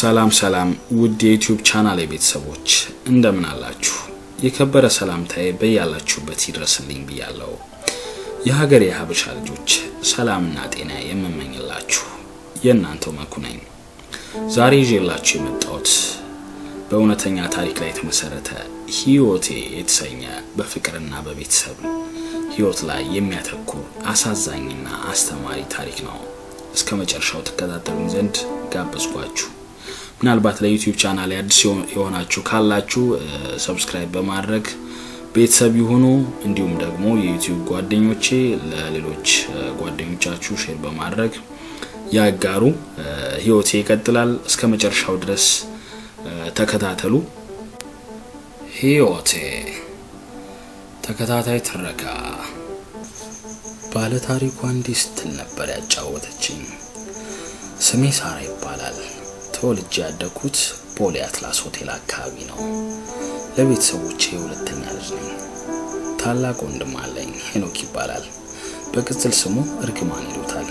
ሰላም ውድ የዩቲዩብ ቻናል ቤተሰቦች እንደምን አላችሁ? የከበረ ሰላምታዬ በያላችሁበት ይድረስልኝ ብያለሁ። የሀገሬ ሀበሻ ልጆች ሰላምና ጤና የምመኝላችሁ የእናንተው መኩ ነኝ። ዛሬ ይዤላችሁ የመጣሁት በእውነተኛ ታሪክ ላይ የተመሰረተ ህይወቴ የተሰኘ በፍቅርና በቤተሰብ ህይወት ላይ የሚያተኩር አሳዛኝና አስተማሪ ታሪክ ነው። እስከ መጨረሻው ተከታተሉኝ ዘንድ ጋበዝኳችሁ። ምናልባት ለዩቲዩብ ቻናል አዲስ የሆናችሁ ካላችሁ ሰብስክራይብ በማድረግ ቤተሰብ ይሁኑ። እንዲሁም ደግሞ የዩቲዩብ ጓደኞቼ ለሌሎች ጓደኞቻችሁ ሼር በማድረግ ያጋሩ። ህይወቴ ይቀጥላል። እስከ መጨረሻው ድረስ ተከታተሉ። ህይወቴ ተከታታይ ትረካ። ባለ ታሪኩ እንዲህ ስትል ነበር ያጫወተችኝ። ስሜ ሳራ ይባላል። ተወልጄ ያደኩት ቦሌ አትላስ ሆቴል አካባቢ ነው። ለቤተሰቦቼ ሁለተኛ ልጅ ነኝ። ታላቅ ወንድም አለኝ፣ ሄኖክ ይባላል። በቅጽል ስሙ እርግማን ይሉታል።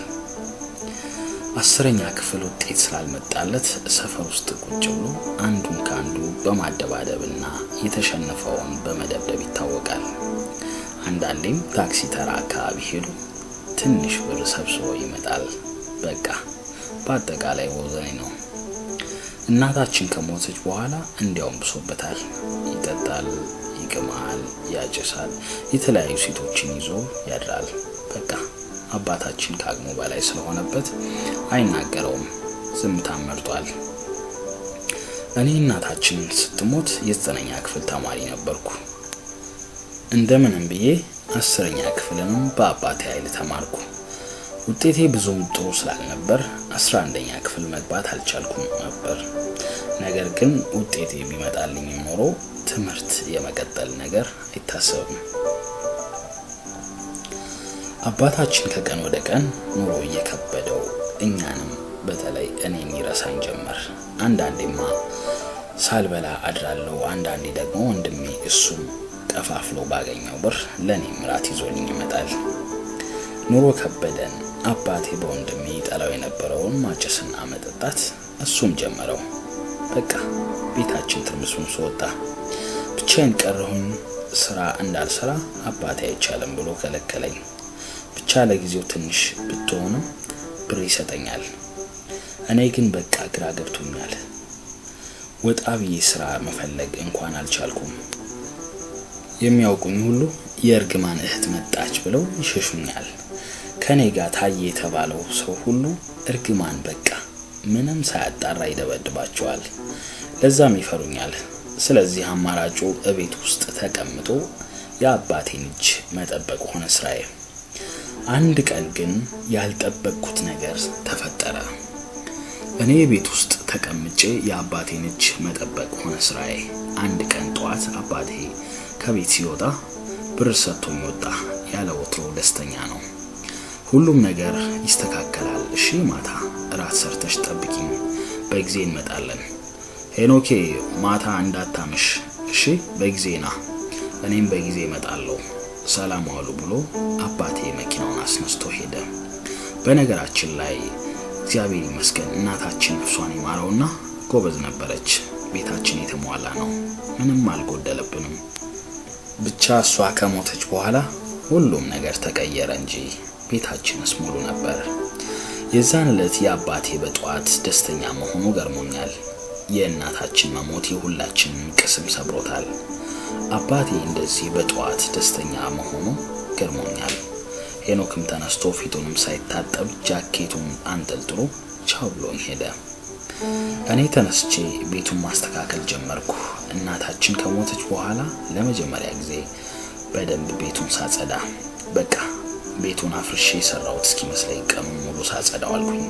10ኛ ክፍል ውጤት ስላልመጣለት ሰፈር ውስጥ ቁጭ ብሎ አንዱን ካንዱ በማደባደብና የተሸነፈውን በመደብደብ ይታወቃል። አንዳንዴም ታክሲ ተራ አካባቢ ሄዱ ትንሽ ብር ሰብስቦ ይመጣል። በቃ በአጠቃላይ ወዘኔ ነው። እናታችን ከሞተች በኋላ እንዲያውም ብሶበታል። ይጠጣል፣ ይቅማል፣ ያጨሳል፣ የተለያዩ ሴቶችን ይዞ ያድራል። በቃ አባታችን ከአቅሙ በላይ ስለሆነበት አይናገረውም፣ ዝምታን መርጧል። እኔ እናታችን ስትሞት የ9ኛ ክፍል ተማሪ ነበርኩ። እንደምንም ብዬ 10ኛ ክፍልንም በአባቴ ኃይል ተማርኩ። ውጤቴ ብዙም ጥሩ ስላልነበር 11ኛ ክፍል መግባት አልቻልኩም ነበር። ነገር ግን ውጤቴ ቢመጣልኝ ኖሮ ትምህርት የመቀጠል ነገር አይታሰብም። አባታችን ከቀን ወደ ቀን ኑሮ እየከበደው እኛንም በተለይ እኔን ይረሳኝ ጀመር። አንዳንዴማ ሳልበላ አድራለሁ። አንዳንዴ ደግሞ ወንድሜ እሱም ቀፋፍሎ ባገኘው ብር ለኔ ምራት ይዞልኝ ይመጣል። ኑሮ ከበደን። አባቴ በወንድሜ ይጠላው የነበረውን ማጨስና መጠጣት እሱም ጀመረው። በቃ ቤታችን ትርምስምስ ወጣ። ብቻዬን ቀረሁኝ። ስራ እንዳልሰራ አባቴ አይቻልም ብሎ ከለከለኝ። ብቻ ለጊዜው ትንሽ ብትሆንም ብር ይሰጠኛል። እኔ ግን በቃ ግራ ገብቶኛል። ወጣ ብዬ ስራ መፈለግ እንኳን አልቻልኩም። የሚያውቁኝ ሁሉ የእርግማን እህት መጣች ብለው ይሸሹኛል። ከኔ ጋር ታየ የተባለው ሰው ሁሉ እርግማን በቃ ምንም ሳያጣራ ይደበድባቸዋል። ለዛም ይፈሩኛል። ስለዚህ አማራጩ እቤት ውስጥ ተቀምጦ የአባቴን እጅ መጠበቅ ሆነ ስራዬ። አንድ ቀን ግን ያልጠበቅኩት ነገር ተፈጠረ። እኔ ቤት ውስጥ ተቀምጬ የአባቴን እጅ መጠበቅ ሆነ ስራዬ። አንድ ቀን ጧት አባቴ ከቤት ሲወጣ ብር ሰጥቶኝ ወጣ። ያለ ወትሮ ደስተኛ ነው። ሁሉም ነገር ይስተካከላል፣ እሺ ማታ ራት ሰርተሽ ጠብቂኝ፣ በጊዜ እንመጣለን። ሄኖኬ ማታ እንዳታመሽ፣ እሺ በጊዜና እኔም በጊዜ እመጣለሁ፣ ሰላም ዋሉ ብሎ አባቴ መኪናውን አስነስቶ ሄደ። በነገራችን ላይ እግዚአብሔር ይመስገን እናታችን ነፍሷን ይማረውና ጎበዝ ነበረች። ቤታችን የተሟላ ነው፣ ምንም አልጎደለብንም። ብቻ እሷ ከሞተች በኋላ ሁሉም ነገር ተቀየረ እንጂ ቤታችንስ ሙሉ ነበር። የዛን ዕለት የአባቴ በጧት ደስተኛ መሆኑ ገርሞኛል። የእናታችን መሞት የሁላችንን ቅስም ሰብሮታል። አባቴ እንደዚህ በጧት ደስተኛ መሆኑ ገርሞኛል። ሄኖክም ተነስቶ ፊቱንም ሳይታጠብ ጃኬቱን አንጠልጥሎ ቻው ብሎኝ ሄደ። እኔ ተነስቼ ቤቱን ማስተካከል ጀመርኩ። እናታችን ከሞተች በኋላ ለመጀመሪያ ጊዜ በደንብ ቤቱን ሳጸዳ፣ በቃ ቤቱን አፍርሼ ሰራሁት እስኪመስለኝ ቀኑን ሙሉ ሳጸዳው አልኩኝ።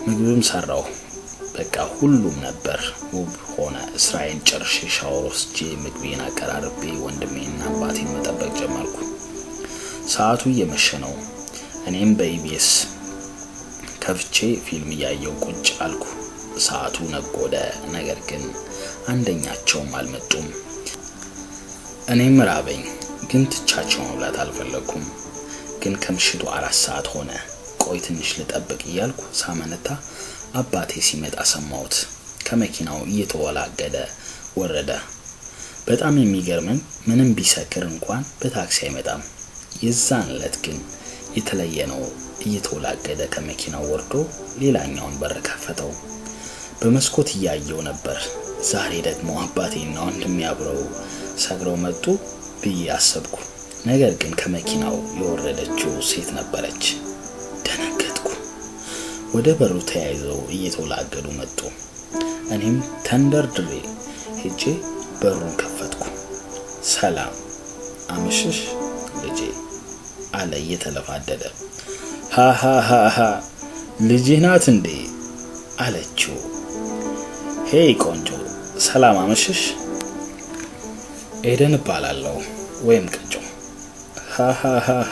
ምግብም ሰራው። በቃ ሁሉም ነበር ውብ ሆነ። ስራዬን ጨርሼ ሻወር ወስጄ ምግቤን አቀራርቤ ወንድሜና አባቴን መጠበቅ ጀመርኩ። ሰዓቱ እየመሸ ነው። እኔም በኢቢኤስ ከፍቼ ፊልም እያየው ቁጭ አልኩ። ሰዓቱ ነጎደ። ነገር ግን አንደኛቸውም አልመጡም። እኔም ራበኝ፣ ግን ትቻቸው መብላት አልፈለኩም። ግን ከምሽቱ 4 ሰዓት ሆነ። ቆይ ትንሽ ልጠብቅ እያልኩ ሳመነታ አባቴ ሲመጣ ሰማሁት። ከመኪናው እየተወላገደ ወረደ። በጣም የሚገርመኝ ምንም ቢሰክር እንኳን በታክሲ አይመጣም። የዛን ዕለት ግን የተለየ ነው። እየተወላገደ ከመኪናው ወርዶ ሌላኛውን በር ከፈተው። በመስኮት እያየው ነበር። ዛሬ ደግሞ አባቴና ወንድሜ አብረው ሰግረው መጡ ብዬ አሰብኩ። ነገር ግን ከመኪናው የወረደችው ሴት ነበረች። ደነገጥኩ። ወደ በሩ ተያይዘው እየተወላገዱ መጡ። እኔም ተንደርድሬ ሄጄ በሩን ከፈትኩ። ሰላም አመሸሽ ልጄ አለ እየተለፋደደ። ሃሃሃሃ ልጅ ናት እንዴ አለችው። ሄይ ቆንጆ ሰላም አመሸሽ። ኤደን እባላለሁ ወይም ቅንጮ። ሃሃሃሃ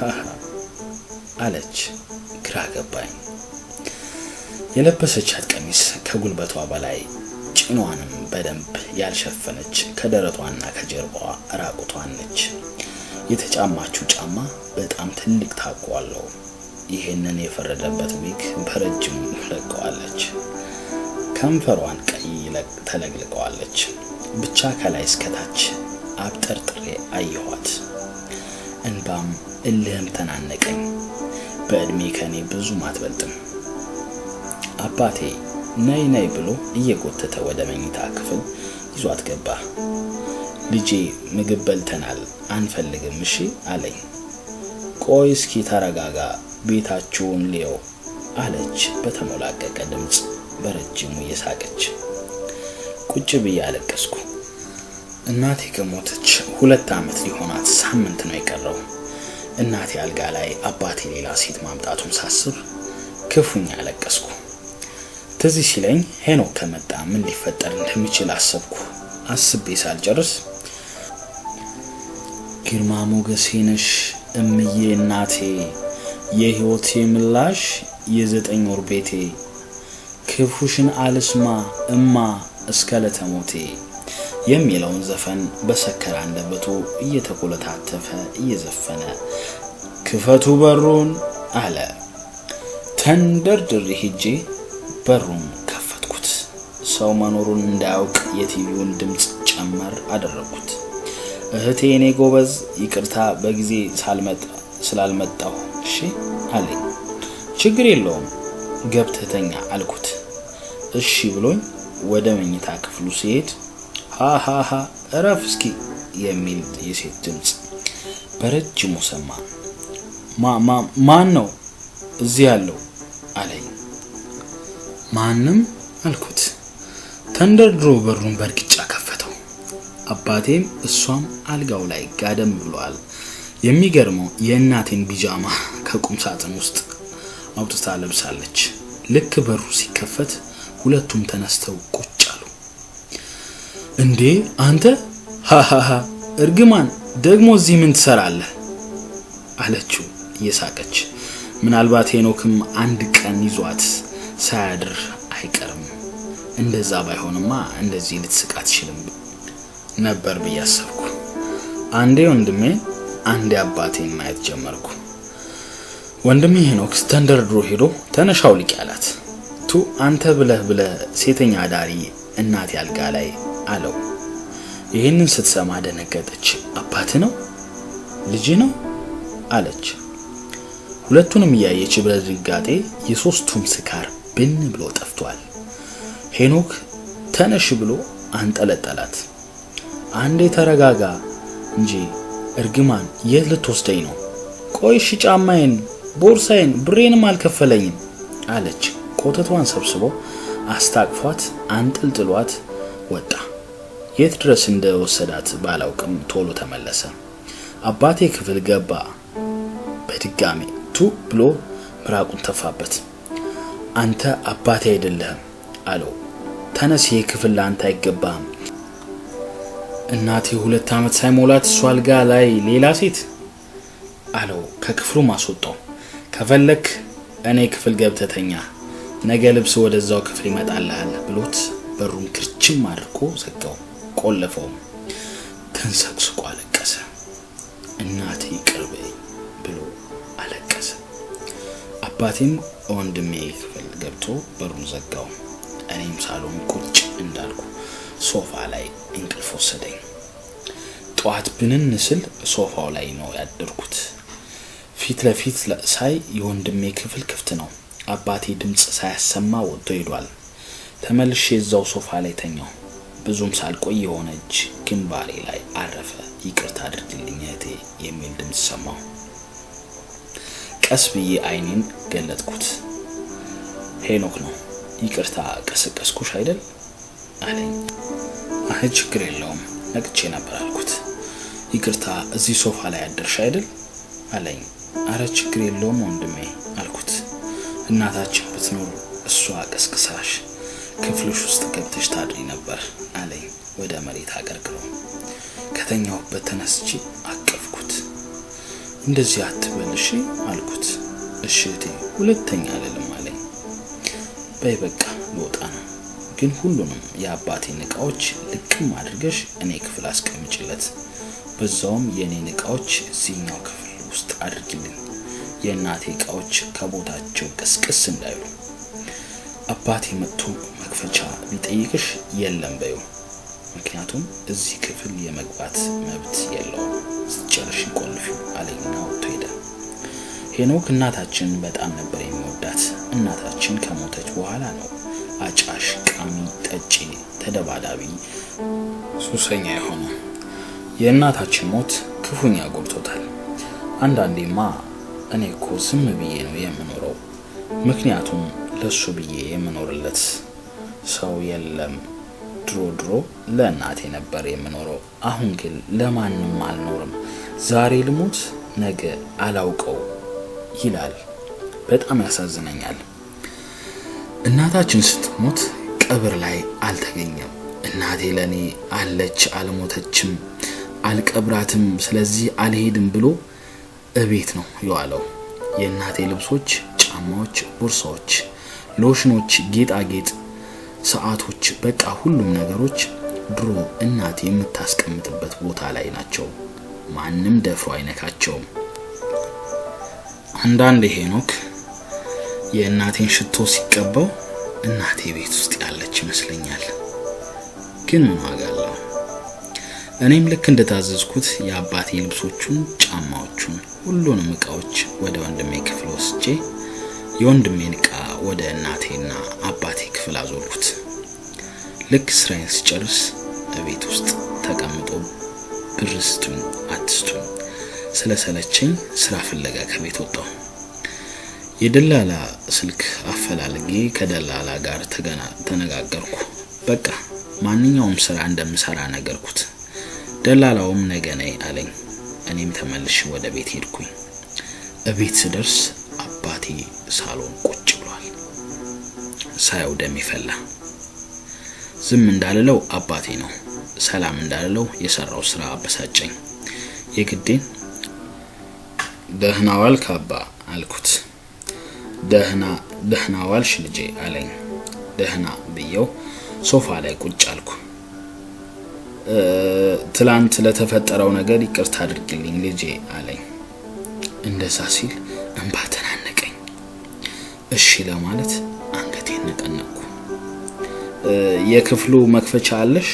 አለች። ግራ ገባኝ። የለበሰቻት ቀሚስ ከጉልበቷ በላይ ጭኗንም በደንብ ያልሸፈነች ከደረቷና ከጀርባዋ ራቁቷን ነች። የተጫማችው ጫማ በጣም ትልቅ ታኮ አለው። ይሄንን የፈረደበት ዊግ በረጅሙ ለቀዋለች። ከንፈሯን ቀይ ተለቅልቀዋለች። ብቻ ከላይ እስከታች አብጠርጥሬ አየኋት። እንባም እልህም ተናነቀኝ። በእድሜ ከኔ ብዙም አትበልጥም። አባቴ ነይ ነይ ብሎ እየጎተተ ወደ መኝታ ክፍል ይዟት ገባ። ልጄ ምግብ በልተናል አንፈልግም እሺ አለኝ። ቆይ እስኪ ተረጋጋ ቤታችሁን ሊየው አለች በተሞላቀቀ ድምጽ በረጅሙ እየሳቀች። ቁጭ ብዬ አለቀስኩ። እናቴ ከሞተች 2 ዓመት ሊሆናት ሳምንት ነው የቀረው። እናቴ አልጋ ላይ አባቴ ሌላ ሴት ማምጣቱን ሳስብ ክፉኛ አለቀስኩ። ትዝ ሲለኝ ሄኖክ ከመጣ ምን ሊፈጠር እንደሚችል አሰብኩ። አስቤ ሳልጨርስ ግርማ ሞገሴ ነሽ እምዬ እናቴ የህይወቴ ምላሽ የ9 ወር ቤቴ ክፉሽን አልስማ እማ እስከ ለተሞቴ የሚለውን ዘፈን በሰከረ አንደበቱ እየተቆለታተፈ እየዘፈነ ክፈቱ በሩን አለ። ተንደርድሬ ሄጄ በሩን ከፈትኩት። ሰው መኖሩን እንዳያውቅ የቲቪውን ድምጽ ጨመር አደረኩት። እህቴ እኔ ጎበዝ ይቅርታ በጊዜ ስላልመጣሁ እሺ አለኝ። ችግር የለውም ገብተተኛ አልኩት። እሺ ብሎኝ ወደ መኝታ ክፍሉ ሲሄድ ሃሃሃ እረፍ እስኪ የሚል የሴት ድምጽ በረጅሙ ሰማ። ማን ነው እዚህ ያለው አለኝ። ማንም አልኩት። ተንደርድሮ በሩን በርግጫ ከፈተው። አባቴም እሷም አልጋው ላይ ጋደም ብለዋል። የሚገርመው የእናቴን ቢጃማ ከቁም ሳጥን ውስጥ አውጥታ ለብሳለች። ልክ በሩ ሲከፈት ሁለቱም ተነስተው ቁጭ አሉ። እንዴ አንተ ሃሃሃ እርግማን ደግሞ እዚህ ምን ትሰራለህ አለችው እየሳቀች። ምናልባት ሄኖክም አንድ ቀን ይዟት ሳያድር አይቀርም። እንደዛ ባይሆንማ እንደዚህ ልትስቅ አትችልም ነበር ብዬ አሰብኩ። አንዴ ወንድሜ አንዴ አባቴን ማየት ጀመርኩ። ወንድሜ ሄኖክ ተንደርድሮ ሄዶ ተነሻው ልቅ ያላት አንተ ብለህ ሴተኛ ዳሪ እናቴ አልጋ ላይ አለው። ይሄንን ስትሰማ ደነገጠች። አባት ነው ልጅ ነው አለች። ሁለቱንም ያየች በድንጋጤ የሶስቱም ስካር ብን ብሎ ጠፍቷል። ሄኖክ ተነሽ ብሎ አንጠለጠላት። አንዴ ተረጋጋ እንጂ እርግማን የት ልትወስደኝ ነው? ቆይሽ ጫማዬን ቦርሳዬን ብሬንም አልከፈለኝም አለች። ቆተቷን ሰብስቦ አስታቅፏት አንጠልጥሏት ወጣ። የት ድረስ እንደወሰዳት ባላውቅም ቶሎ ተመለሰ። አባቴ ክፍል ገባ። በድጋሚ ብሎ ምራቁን ተፋበት። አንተ አባቴ አይደለህም አለው። ተነስ ይሄ ክፍል ላንተ አይገባም። እናቴ 2 ዓመት ሳይሞላት እሷ አልጋ ላይ ሌላ ሴት አለው። ከክፍሉ ማስወጣው። ከፈለክ እኔ ክፍል ገብተተኛ ነገ ልብስ ወደዛው ክፍል ይመጣልሃል ብሎት በሩን ክርችም አድርጎ ዘጋው። ቆለፈው። ተንሰቅስቆ አለቀሰ። እናቴ ይቅርበኝ ብሎ አለቀሰ። አባቴም ወንድሜ ክፍል ገብቶ በሩን ዘጋው። እኔም ሳሎን ቁጭ እንዳልኩ ሶፋ ላይ እንቅልፍ ወሰደኝ። ጧት ብንን ስል ሶፋው ላይ ነው ያደርኩት። ፊት ለፊት ሳይ የወንድሜ ክፍል ክፍት ነው። አባቴ ድምጽ ሳያሰማ ወጥቶ ሄዷል። ተመልሼ እዛው ሶፋ ላይ ተኛው። ብዙም ሳልቆይ የሆነ እጅ ግንባሬ ላይ አረፈ። ይቅርታ አድርግልኝ እህቴ የሚል ድምጽ ሰማሁ። ቀስ ብዬ አይኔን ገለጥኩት። ሄኖክ ነው። ይቅርታ ቀሰቀስኩሽ አይደል አለኝ። አይ ችግር የለውም ነቅቼ ነበር አልኩት። ይቅርታ እዚህ ሶፋ ላይ አደርሽ አይደል አለኝ። አረ ችግር የለውም ወንድሜ አልኩት። እናታችን ብትኖር እሷ ቀስቅሳሽ ክፍልሽ ውስጥ ገብተሽ ታድሪ ነበር አለኝ ወደ መሬት አገርግሮ። ከተኛውበት ተነስቼ አቀፍኩት። እንደዚህ አትበልሽ አልኩት። እሺ እህቴ ሁለተኛ አልልም አለኝ። በይ በቃ ልወጣ ነው፣ ግን ሁሉንም የአባቴን ዕቃዎች ልቅም አድርገሽ እኔ ክፍል አስቀምጪለት፣ በዛውም የኔን ዕቃዎች እዚህኛው ክፍል ውስጥ አድርጊልኝ። የእናቴ ዕቃዎች ከቦታቸው ቀስቀስ እንዳይሉ። አባቴ መጥቶ መክፈቻ ቢጠይቅሽ የለም በይው፣ ምክንያቱም እዚህ ክፍል የመግባት መብት የለውም። ስትጨርሽ ቆልፊው አለኝና ወጥቶ ሄደ። ሄኖክ እናታችን በጣም ነበር የሚወዳት። እናታችን ከሞተች በኋላ ነው አጫሽ፣ ቃሚ፣ ጠጪ፣ ተደባዳቢ፣ ሱሰኛ የሆነው። የእናታችን ሞት ክፉኛ ጎድቶታል። አንዳንዴማ እኔ እኮ ዝም ብዬ ነው የምኖረው፣ ምክንያቱም ለሱ ብዬ የምኖርለት ሰው የለም። ድሮ ለእናቴ ነበር የምኖረው፣ አሁን ግን ለማንም አልኖርም። ዛሬ ልሞት ነገ አላውቀው ይላል። በጣም ያሳዝነኛል። እናታችን ስትሞት ቀብር ላይ አልተገኘም። እናቴ ለኔ አለች አልሞተችም፣ አልቀብራትም፣ ስለዚህ አልሄድም ብሎ እቤት ነው የዋለው። የእናቴ ልብሶች፣ ጫማዎች፣ ቦርሳዎች፣ ሎሽኖች፣ ጌጣጌጥ፣ ሰዓቶች፣ በቃ ሁሉም ነገሮች ድሮ እናቴ የምታስቀምጥበት ቦታ ላይ ናቸው። ማንም ደፍሮ አይነካቸውም። አንዳንዴ ሄኖክ የእናቴን ሽቶ ሲቀባው እናቴ ቤት ውስጥ ያለች ይመስለኛል። ግን ምን ዋጋ አለው? እኔም ልክ እንደታዘዝኩት የአባቴ ልብሶቹን፣ ጫማዎቹን፣ ሁሉንም ዕቃዎች ወደ ወንድሜ ክፍል ወስጄ የወንድሜን ዕቃ ወደ እናቴና አባቴ ክፍል አዞርኩት። ልክ ስራዬን ስጨርስ ቤት ውስጥ ተቀምጦ ብር ስጡኝ አትስጡኝ ስለሰለቸኝ ስራ ፍለጋ ከቤት ወጣሁ። የደላላ ስልክ አፈላልጌ ከደላላ ጋር ተነጋገርኩ። በቃ ማንኛውም ስራ እንደምሰራ ነገርኩት። ደላላውም ነገ ነይ አለኝ። እኔም ተመልሼ ወደ ቤት ሄድኩኝ። እቤት ስደርስ አባቴ ሳሎን ቁጭ ብሏል። ሳይው ደም ይፈላ። ዝም እንዳልለው አባቴ ነው፣ ሰላም እንዳልለው የሰራው ስራ አበሳጨኝ። የግዴን ደህና ዋልክ አባ አልኩት። ደህና ዋልሽ ልጄ አለኝ። ደህና ብየው ሶፋ ላይ ቁጭ አልኩ። ትላንት ለተፈጠረው ነገር ይቅርታ አድርግልኝ ልጄ አለኝ። እንደዛ ሲል እንባ ተናነቀኝ። እሺ ለማለት አንገቴን ነቀነቅኩ። የክፍሉ መክፈቻ አለሽ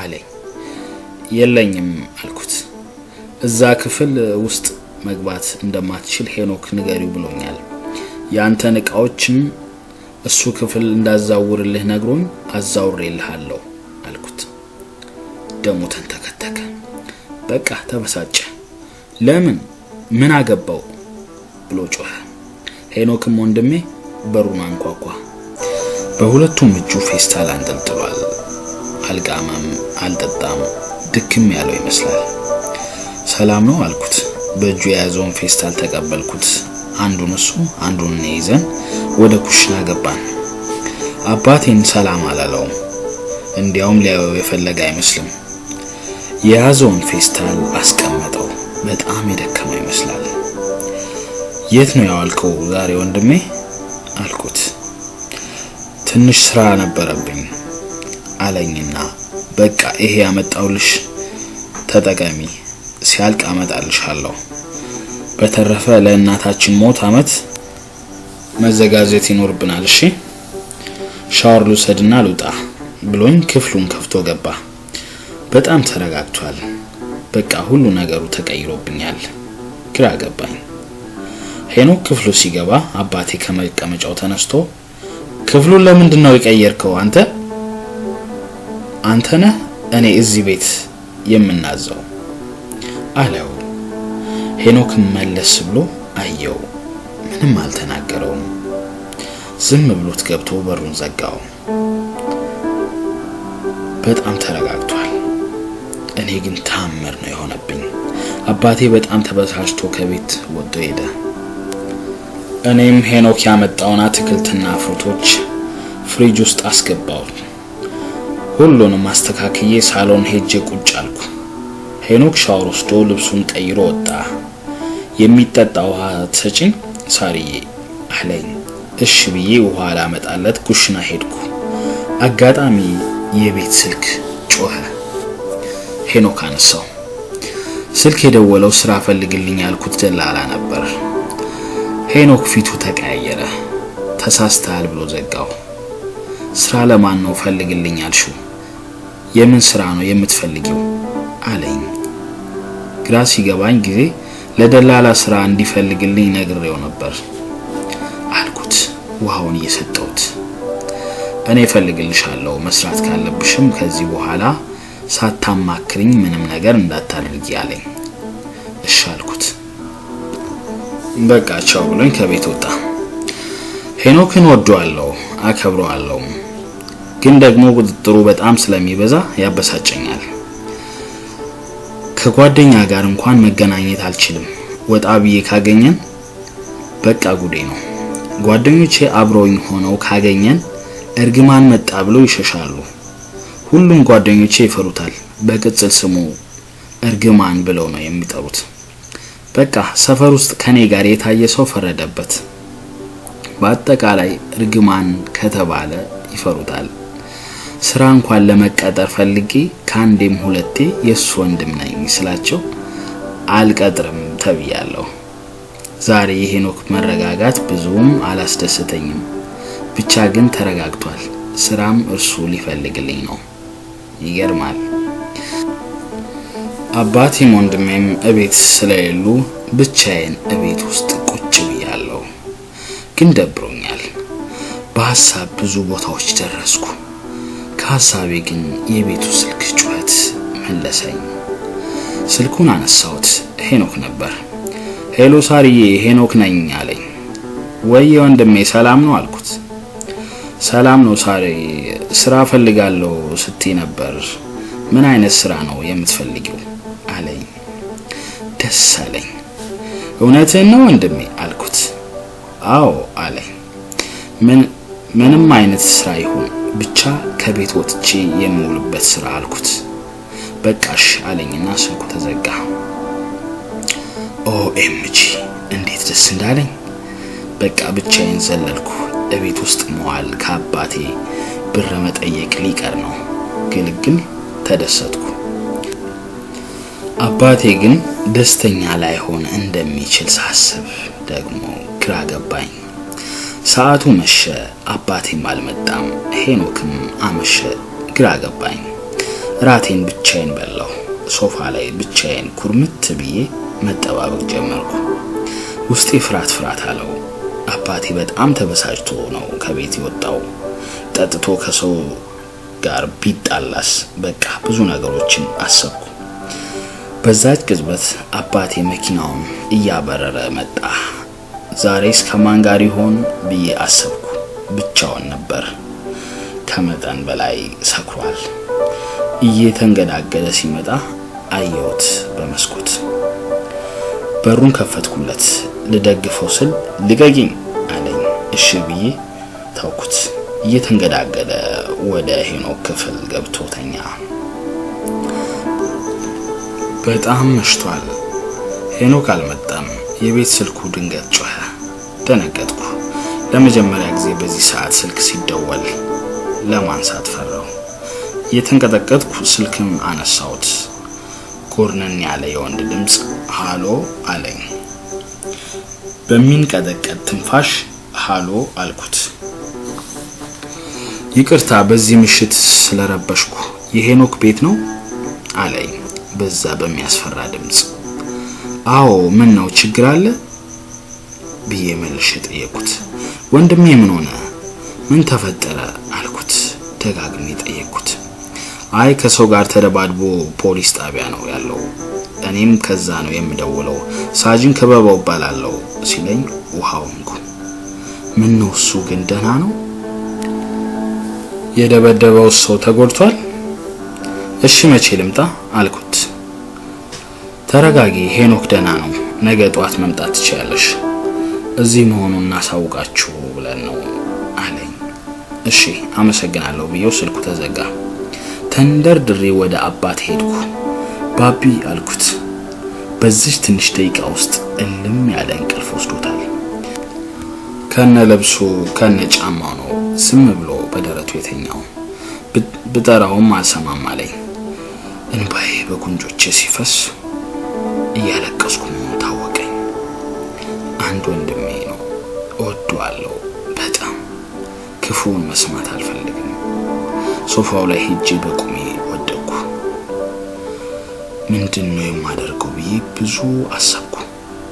አለኝ። የለኝም አልኩት። እዛ ክፍል ውስጥ መግባት እንደማትችል ሄኖክ ንገሪው ብሎኛል። ያንተን ዕቃዎችም እሱ ክፍል እንዳዛውርልህ ነግሮኝ አዛውሬልሃለሁ አልኩት። ደሙ ተንተከተከ። በቃ ተበሳጨ። ለምን ምን አገባው ብሎ ጮኸ። ሄኖክም ወንድሜ በሩን አንኳኳ። በሁለቱም እጁ ፌስታል አንጠልጥሏል። አልቃመም፣ አልጠጣም፣ ድክም ያለው ይመስላል። ሰላም ነው አልኩት። በእጁ የያዘውን ፌስታል ተቀበልኩት። አንዱን እሱ አንዱን ይዘን ወደ ኩሽና ገባን። አባቴን ሰላም አላለውም። እንዲያውም ሊያየው የፈለገ አይመስልም። የያዘውን ፌስታል አስቀመጠው። በጣም የደከመው ይመስላል። የት ነው ያዋልከው ዛሬ ወንድሜ አልኩት። ትንሽ ስራ ነበረብኝ አለኝና በቃ ይሄ ያመጣውልሽ ተጠቀሚ፣ ሲያልቅ አመጣልሻለሁ። በተረፈ ለእናታችን ሞት አመት መዘጋጀት ይኖርብናል። እሺ ሻወር ልውሰድና ልውጣ ብሎኝ ክፍሉን ከፍቶ ገባ። በጣም ተረጋግቷል። በቃ ሁሉ ነገሩ ተቀይሮብኛል። ግራ ገባኝ። ሄኖክ ክፍሉ ሲገባ አባቴ ከመቀመጫው ተነስቶ ክፍሉን ለምንድን ነው የቀየርከው? አንተ ነህ እኔ እዚህ ቤት የምናዘው አለው። ሄኖክ መለስ ብሎ አየው። ምንም አልተናገረውም። ዝም ብሎት ገብቶ በሩን ዘጋው። በጣም ተረጋግቷል። እኔ ግን ታምር ነው የሆነብኝ። አባቴ በጣም ተበሳጭቶ ከቤት ወጥቶ ሄደ። እኔም ሄኖክ ያመጣውን አትክልትና ፍሩቶች ፍሪጅ ውስጥ አስገባው። ሁሉንም አስተካክዬ ሳሎን ሄጄ ቁጭ አልኩ። ሄኖክ ሻወር ወስዶ ልብሱን ቀይሮ ወጣ። የሚጠጣ ውሃ ትሰጪኝ ሳርዬ አለኝ። እሺ ብዬ ውሃ ላመጣለት ኩሽና ሄድኩ። አጋጣሚ የቤት ስልክ ጮኸ። ሄኖክ አነሳው። ስልክ የደወለው ስራ ፈልግልኝ ያልኩት ደላላ ነበር። ሄኖክ ፊቱ ተቀያየረ። ተሳስተሃል ብሎ ዘጋው። ስራ ለማን ነው ፈልግልኝ ያልሽው? የምን ስራ ነው የምትፈልጊው አለኝ። ግራ ሲገባኝ ጊዜ ለደላላ ስራ እንዲፈልግልኝ ነግሬው ነበር አልኩት፣ ውሃውን እየሰጠሁት። እኔ ፈልግልሻለሁ፣ መስራት ካለብሽም ከዚህ በኋላ ሳታማክሪኝ ምንም ነገር እንዳታደርጊ አለኝ። እሺ አልኩት። በቃ ቻው ብሎኝ ከቤት ወጣ። ሄኖክን ወደዋለሁ፣ አከብረዋለሁ። ግን ደግሞ ቁጥጥሩ በጣም ስለሚበዛ ያበሳጨኛል። ከጓደኛ ጋር እንኳን መገናኘት አልችልም። ወጣ ብዬ ካገኘን በቃ ጉዴ ነው። ጓደኞቼ አብረውኝ ሆነው ካገኘን እርግማን መጣ ብለው ይሸሻሉ። ሁሉም ጓደኞቼ ይፈሩታል። በቅጽል ስሙ እርግማን ብለው ነው የሚጠሩት። በቃ ሰፈር ውስጥ ከኔ ጋር የታየ ሰው ፈረደበት። በአጠቃላይ እርግማን ከተባለ ይፈሩታል። ስራ እንኳን ለመቀጠር ፈልጌ ካንዴም ሁለቴ የሱ ወንድም ነኝ ስላቸው አልቀጥርም ተብያለሁ። ዛሬ የሄኖክ መረጋጋት ብዙም አላስደሰተኝም። ብቻ ግን ተረጋግቷል። ስራም እርሱ ሊፈልግልኝ ነው። ይገርማል። አባቴም ወንድሜም እቤት ስለሌሉ ብቻዬን እቤት ውስጥ ቁጭ ብያለሁ። ግን ደብሮኛል። በሐሳብ ብዙ ቦታዎች ደረስኩ። ከሐሳቤ ግን የቤቱ ስልክ ጩኸት መለሰኝ። ስልኩን አነሳሁት። ሄኖክ ነበር። ሄሎ ሳርዬ፣ ሄኖክ ነኝ አለኝ። ወይ ወንድሜ ሰላም ነው አልኩት። ሰላም ነው ሳርዬ፣ ስራ ፈልጋለሁ ስትይ ነበር። ምን አይነት ስራ ነው የምትፈልጊው አለኝ። ደስ አለኝ። እውነትህን ነው ወንድሜ አልኩት። አዎ አለኝ። ምንም አይነት ስራ ይሁን ብቻ ከቤት ወጥቼ የምውልበት ስራ አልኩት። በቃሽ አለኝና ስልኩ ተዘጋ። ኦኤምጂ እንዴት ደስ እንዳለኝ። በቃ ብቻዬን ዘለልኩ። እቤት ውስጥ መዋል ከአባቴ ብር መጠየቅ ሊቀር ነው። ግልግል ተደሰትኩ። አባቴ ግን ደስተኛ ላይሆን እንደሚችል ሳስብ ደግሞ ግራ ገባኝ። ሰዓቱ መሸ። አባቴም አልመጣም። ሄኖክም አመሸ። ግራ ገባኝ። ራቴን ብቻዬን በላሁ። ሶፋ ላይ ብቻዬን ኩርምት ብዬ መጠባበቅ ጀመርኩ። ውስጤ ፍርሃት አለው። አባቴ በጣም ተበሳጭቶ ነው ከቤት የወጣው። ጠጥቶ ከሰው ጋር ቢጣላስ? በቃ ብዙ ነገሮችን አሰብኩ። በዛች ቅጽበት አባቴ መኪናውን እያበረረ መጣ። ዛሬስ ከማን ጋር ይሆን ብዬ አሰብኩ። ብቻውን ነበር። ከመጠን በላይ ሰክሯል። እየተንገዳገደ ሲመጣ አየሁት በመስኮት። በሩን ከፈትኩለት። ልደግፈው ስል ልቀቂኝ አለኝ። እሺ ብዬ ተውኩት። እየተንገዳገደ ወደ ሄኖክ ክፍል ገብቶ ተኛ። በጣም መሽቷል። ሄኖክ አልመጣም። የቤት ስልኩ ድንገት ጮኸ። ደነገጥኩ። ለመጀመሪያ ጊዜ በዚህ ሰዓት ስልክ ሲደወል ለማንሳት ፈራው። እየተንቀጠቀጥኩ ስልክም አነሳሁት። ጎርነን ያለ የወንድ ድምጽ ሃሎ አለኝ። በሚንቀጠቀጥ ትንፋሽ ሃሎ አልኩት። ይቅርታ በዚህ ምሽት ስለረበሽኩ የሄኖክ ቤት ነው አለኝ በዛ በሚያስፈራ ድምጽ። አዎ ምን ነው ችግር አለ ብዬ መልሼ ጠየቅኩት። ወንድሜ ምን ሆነ ምን ተፈጠረ አልኩት ደጋግሜ ጠየቅኩት። አይ ከሰው ጋር ተደባድቦ ፖሊስ ጣቢያ ነው ያለው እኔም ከዛ ነው የምደውለው ሳጅን ከበባው ባላለው ሲለኝ ውሃውንኩ። ምን ነው እሱ ግን ደህና ነው? የደበደበው ሰው ተጎድቷል? እሺ መቼ ልምጣ አልኩት። ተረጋጊ ሄኖክ ደህና ነው ነገ ጧት መምጣት ትችያለሽ እዚህ መሆኑን እናሳውቃችሁ ብለን ነው አለኝ። እሺ አመሰግናለሁ ብዬው ስልኩ ተዘጋ። ተንደርድሬ ወደ አባት ሄድኩ። ባቢ አልኩት። በዚህ ትንሽ ደቂቃ ውስጥ እልም ያለ እንቅልፍ ወስዶታል። ከነ ለብሱ ከነ ጫማው ነው ዝም ብሎ በደረቱ የተኛው። ብጠራውም አልሰማም አለኝ። እንባዬ በጉንጮቼ ሲፈስ እያለቀስኩ ነው ታወቀኝ። አንድ ወንድሜ ነው እወደዋለሁ በጣም ክፉን መስማት አልፈልግም። ሶፋው ላይ ሄጄ በቁሜ ወደቅኩ። ምንድነው የማደርገው ብዬ ብዙ አሰብኩ።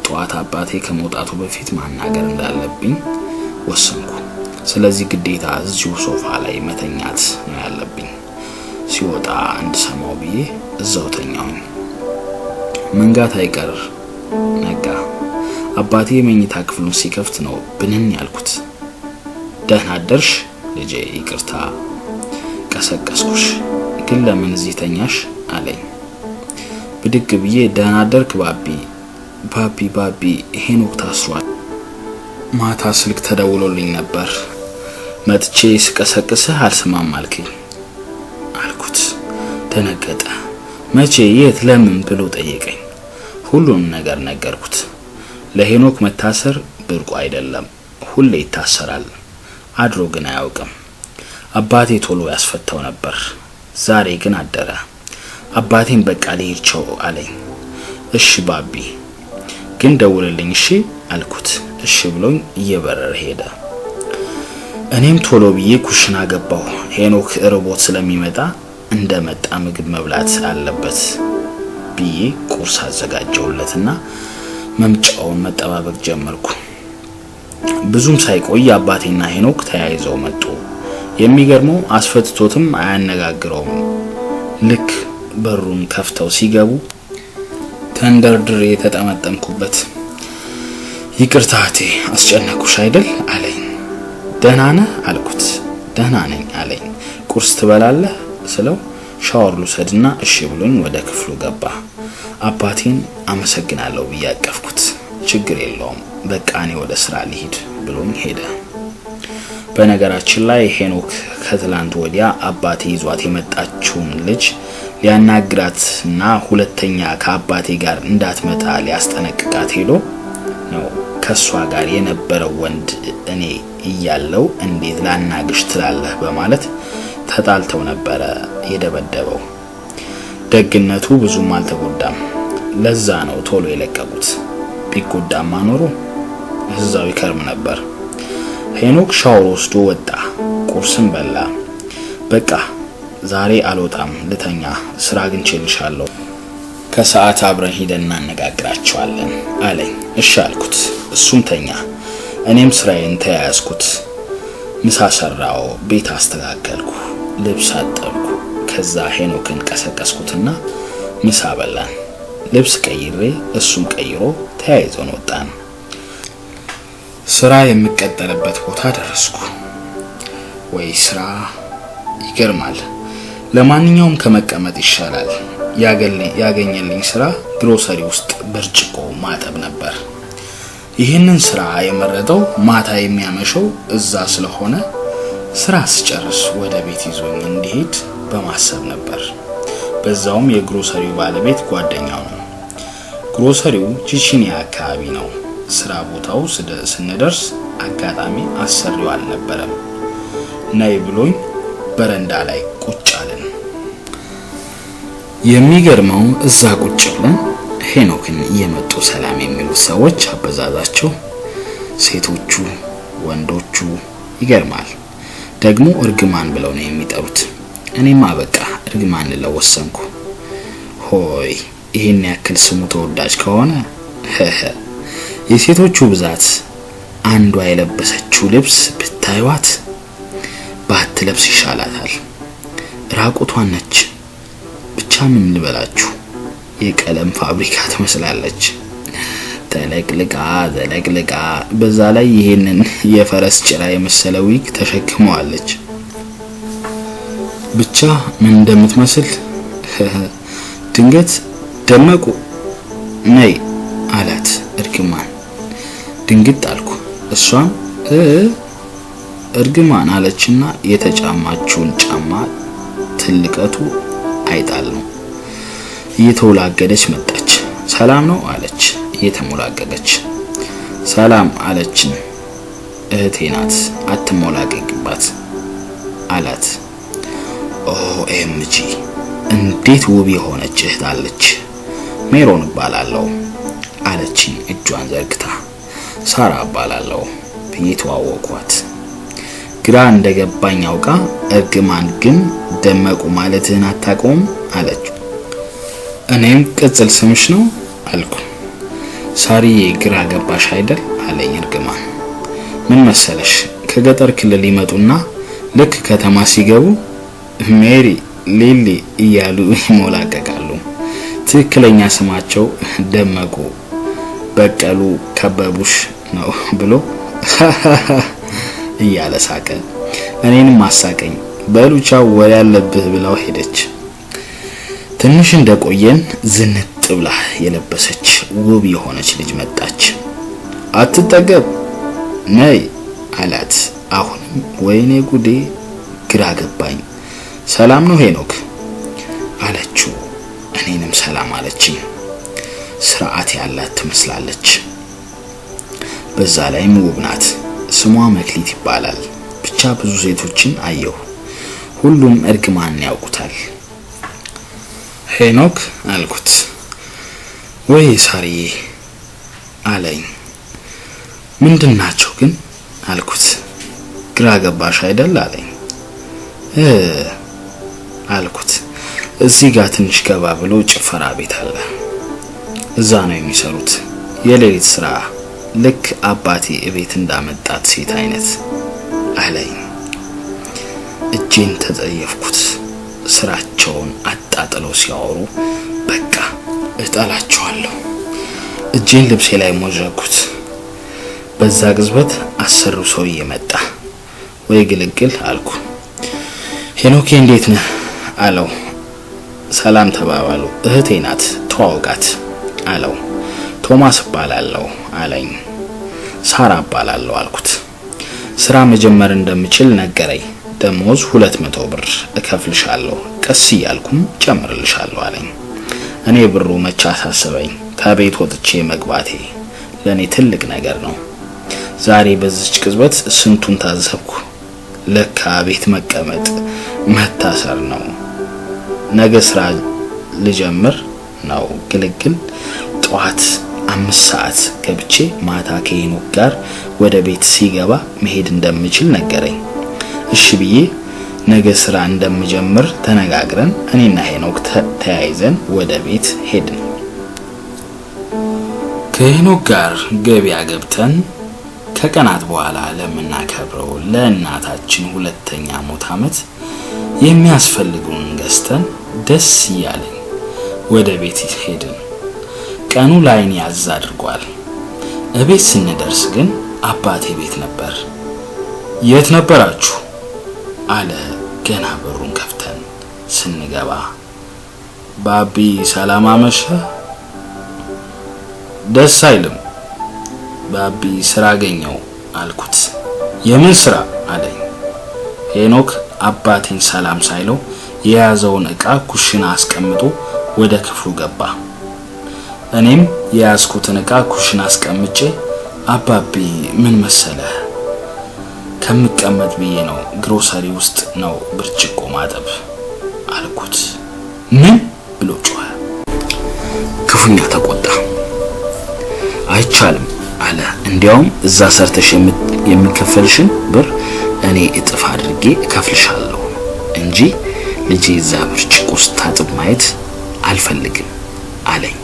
ጧት አባቴ ከመውጣቱ በፊት ማናገር እንዳለብኝ ወሰንኩ። ስለዚህ ግዴታ እዚሁ ሶፋ ላይ መተኛት ነው ያለብኝ። ሲወጣ እንድሰማው ብዬ እዛው ተኛሁኝ። መንጋት አይቀር ነጋ። አባቴ መኝታ ክፍሉን ሲከፍት ነው ብንን ያልኩት። ደህና አደርሽ ልጄ ይቅርታ ቀሰቀስኩሽ ግን ለምን እዚህ ተኛሽ አለኝ። ብድግ ብዬ ደህና አደርክ ባቢ ሄኖክ ታስሯል። ማታ ስልክ ተደውሎልኝ ነበር መጥቼ ስቀሰቅስህ አልሰማም አልከኝ አልኩት። ደነገጠ። መቼ የት ለምን ብሎ ጠየቀኝ። ሁሉንም ነገር ነገርኩት። ለሄኖክ መታሰር ብርቁ አይደለም ሁሌ ይታሰራል አድሮ ግን አያውቅም። አባቴ ቶሎ ያስፈታው ነበር ዛሬ ግን አደረ። አባቴን በቃ ልሂድቸው አለኝ። እሺ ባቢ ግን ደውልልኝ እሺ አልኩት። እሺ ብሎኝ እየበረረ ሄደ። እኔም ቶሎ ብዬ ኩሽና ገባሁ። ሄኖክ ርቦት ስለሚመጣ እንደመጣ ምግብ መብላት አለበት ብዬ ቁርስ አዘጋጀውለትና መምጫውን መጠባበቅ ጀመርኩ። ብዙም ሳይቆይ አባቴና ሄኖክ ተያይዘው መጡ። የሚገርመው አስፈትቶትም አያነጋግረውም። ልክ በሩን ከፍተው ሲገቡ ተንደርድሬ ተጠመጠምኩበት። ይቅርታ እቴ አስጨነቁሽ አይደል አለኝ። ደህና ነህ አልኩት። ደህና ነኝ አለኝ። ቁርስ ትበላለህ ስለው ሻወር ልውሰድና እሺ ብሎኝ ወደ ክፍሉ ገባ። አባቴን አመሰግናለሁ ብዬ አቀፍኩት። ችግር የለውም በቃ እኔ ወደ ስራ ልሂድ ብሎኝ ሄደ። በነገራችን ላይ ሄኖክ ከትላንት ወዲያ አባቴ ይዟት የመጣችውን ልጅ ሊያናግራትና ሁለተኛ ከአባቴ ጋር እንዳትመጣ ሊያስጠነቅቃት ሄዶ ነው ከሷ ጋር የነበረው ወንድ እኔ እያለው እንዴት ላናግሽ ትላለህ በማለት ተጣልተው ነበር የደበደበው። ደግነቱ ብዙም አልተጎዳም። ለዛ ነው ቶሎ የለቀቁት። ቢጎዳማ ኖሮ እዛው ይከርም ነበር። ሄኖክ ሻወር ወስዶ ወጣ። ቁርስም በላ። በቃ ዛሬ አልወጣም ልተኛ ስራ አግኝቼልሻለሁ ከሰዓት አብረን ሄደን እናነጋግራቸዋለን አለኝ። እሺ አልኩት። እሱም ተኛ። እኔም ስራዬን ተያያዝኩት። ምሳ ሰራው፣ ቤት አስተካከልኩ፣ ልብስ አጠብኩ። ከዛ ሄኖክን ቀሰቀስኩትና ምሳ በላን። ልብስ ቀይሬ እሱም ቀይሮ ተያይዘን ወጣን። ስራ የምቀጠልበት ቦታ ደረስኩ። ወይ ስራ ይገርማል። ለማንኛውም ከመቀመጥ ይሻላል። ያገኘልኝ ስራ ግሮሰሪ ውስጥ ብርጭቆ ማጠብ ነበር። ይህንን ስራ የመረጠው ማታ የሚያመሸው እዛ ስለሆነ ስራ ስጨርስ ወደ ቤት ይዞኝ እንዲሄድ በማሰብ ነበር። በዛውም የግሮሰሪው ባለቤት ጓደኛው ነው። ግሮሰሪው ቺቺኒያ አካባቢ ነው። ስራ ቦታው ስንደርስ አጋጣሚ አሰሪው አልነበረም። ነይ ብሎኝ በረንዳ ላይ ቁጭ አለን። የሚገርመው እዛ ቁጭ ብለን ሄኖክን እየመጡ ሰላም የሚሉት ሰዎች አበዛዛቸው ሴቶቹ ወንዶቹ ይገርማል። ደግሞ እርግማን ብለው ነው የሚጠሩት። እኔማ በቃ እርግማን ለወሰንኩ። ሆይ ይሄን ያክል ስሙ ተወዳጅ ከሆነ የሴቶቹ ብዛት አንዷ የለበሰችው ልብስ ብታዩት ባትለብስ ይሻላታል። ራቁቷን ነች። ብቻ ምን ልበላችሁ የቀለም ፋብሪካ ትመስላለች። ተለቅልቃ በዛ ላይ ይሄንን የፈረስ ጭራ የመሰለ ዊግ ተሸክመዋለች። ብቻ ምን እንደምትመስል ድንገት ደመቁ ነይ አላት እርግማን። ድንግጥ አልኩ። እሷም እርግማን አለችና የተጫማችውን ጫማ ትልቀቱ አይጣል ነው እየተወላገደች መጣች። ሰላም ነው አለች እየተሞላቀቀች። ሰላም አለችን። እህቴ ናት አትሞላቀቅባት አላት። ኦኤምጂ እንዴት ውብ የሆነች እህት አለች። ሜሮን እባላለሁ አለችኝ እጇን ዘርግታ። ሳራ እባላለሁ ብዬ ተዋወቅኳት። ግራ እንደገባኝ አውቃ እርግማን ግን ደመቁ ማለትህን አታውቀውም አለች። እኔም ቅጽል ስምሽ ነው አልኩ። ሳሪዬ ግራ ገባሽ አይደል አለኝ እርግማን። ምን መሰለሽ ከገጠር ክልል ይመጡና ልክ ከተማ ሲገቡ ሜሪ ሊሊ እያሉ ይሞላቀቃሉ። ትክክለኛ ስማቸው ደመቁ በቀሉ ከበቡሽ ነው ብሎ እያለ ሳቀ። እኔንም አሳቀኝ። በሉቻው ወሬ ያለብህ ብላው ሄደች። ትንሽ እንደቆየን ዝንጥ ብላ የለበሰች ውብ የሆነች ልጅ መጣች። አትጠገብ ነይ አላት። አሁንም ወይኔ ጉዴ ግራ ገባኝ። ሰላም ነው ሄኖክ አለችው። እኔንም ሰላም አለችኝ። ስርዓት ያላት ትመስላለች። በዛ ላይም ውብ ናት። ስሟ መክሊት ይባላል። ብቻ ብዙ ሴቶችን አየሁ። ሁሉም እርግማን ያውቁታል። ሄኖክ አልኩት። ወይ ሳሪዬ አለኝ። ምንድናቸው ግን አልኩት። ግራ ገባሽ አይደል አለኝ። አልኩት። እዚህ ጋር ትንሽ ገባ ብሎ ጭፈራ ቤት አለ። እዛ ነው የሚሰሩት። የሌሊት ስራ ልክ አባቴ እቤት እንዳመጣት ሴት አይነት አለኝ። እጄን ተጠየፍኩት። ስራቸውን አጣጥለው ሲያወሩ በቃ እጣላቸዋለሁ። እጄን ልብሴ ላይ ሞዘኩት። በዛ ግዝበት አሰሩ ሰውዬ መጣ። ወይ ግልግል አልኩ። ሄኖኬ እንዴት ነህ አለው። ሰላም ተባባሉ። እህቴ ናት ተዋውቃት አለው። ቶማስ እባላለሁ አለኝ። ሳራ እባላለሁ አልኩት። ስራ መጀመር እንደምችል ነገረኝ። ደሞዝ 200 ብር እከፍልሻለሁ፣ ቀስ እያልኩም ጨምርልሻለሁ አለኝ። እኔ ብሩ መቻ አሳሰበኝ። ከቤት ወጥቼ መግባቴ ለኔ ትልቅ ነገር ነው። ዛሬ በዚች ቅጽበት ስንቱን ታዘብኩ። ለካ ቤት መቀመጥ መታሰር ነው። ነገ ስራ ልጀምር ነው። ግልግል ጧት 5 ሰዓት ገብቼ ማታ ከሄኖክ ጋር ወደ ቤት ሲገባ መሄድ እንደምችል ነገረኝ። እሺ ብዬ ነገ ስራ እንደምጀምር ተነጋግረን እኔና ሄኖክ ተያይዘን ወደ ቤት ሄድን። ከሄኖክ ጋር ገበያ ገብተን ከቀናት በኋላ ለምናከብረው ለእናታችን 2ኛ ሞት ዓመት የሚያስፈልጉን ገዝተን ደስ እያለን ወደ ቤት ሄድን። ቀኑ ላይን ያዝ አድርጓል። እቤት ስንደርስ ግን አባቴ ቤት ነበር። የት ነበራችሁ አለ ገና በሩን ከፍተን ስንገባ። ባቢ ሰላም አመሸ። ደስ አይልም ባቢ ስራ አገኘው አልኩት። የምን ስራ አለኝ። ሄኖክ አባቴን ሰላም ሳይለው የያዘውን ዕቃ ኩሽና አስቀምጦ ወደ ክፍሉ ገባ። እኔም የያዝኩትን ዕቃ ኩሽና አስቀምጬ አባቢ ምን መሰለህ ከምቀመጥ ብዬ ነው ግሮሰሪ ውስጥ ነው ብርጭቆ ማጠብ አልኩት። ምን ብሎ ጮኸ። ክፉኛ ተቆጣ። አይቻልም አለ። እንዲያውም እዛ ሰርተሽ የሚከፈልሽን ብር እኔ እጥፍ አድርጌ እከፍልሻለሁ እንጂ ልጄ እዛ ብርጭቆ ውስጥ ታጥብ ማየት አልፈልግም አለኝ።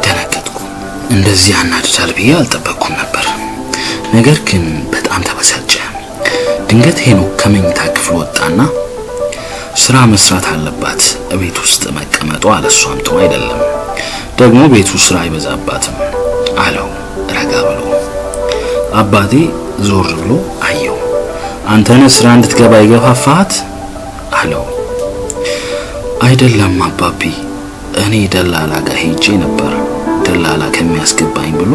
ደነገጥኩ። እንደዚህ ያናድዳል ብዬ አልጠበቅኩም ነበር። ነገር ግን በጣም ተበሳጨ። ድንገት ሄኖክ ከመኝታ ክፍል ወጣና ስራ መስራት አለባት፣ ቤት ውስጥ መቀመጧ አለሷም ጥሩ አይደለም፣ ደግሞ ቤቱ ስራ አይበዛባትም አለው ረጋ ብሎ። አባቴ ዞር ብሎ አየው። አንተነ ስራ እንድትገባ ይገፋፋት አለው። አይደለም አባቢ፣ እኔ ደላላ ጋር ሄጄ ነበር። ደላላ ከሚያስገባኝ ብሎ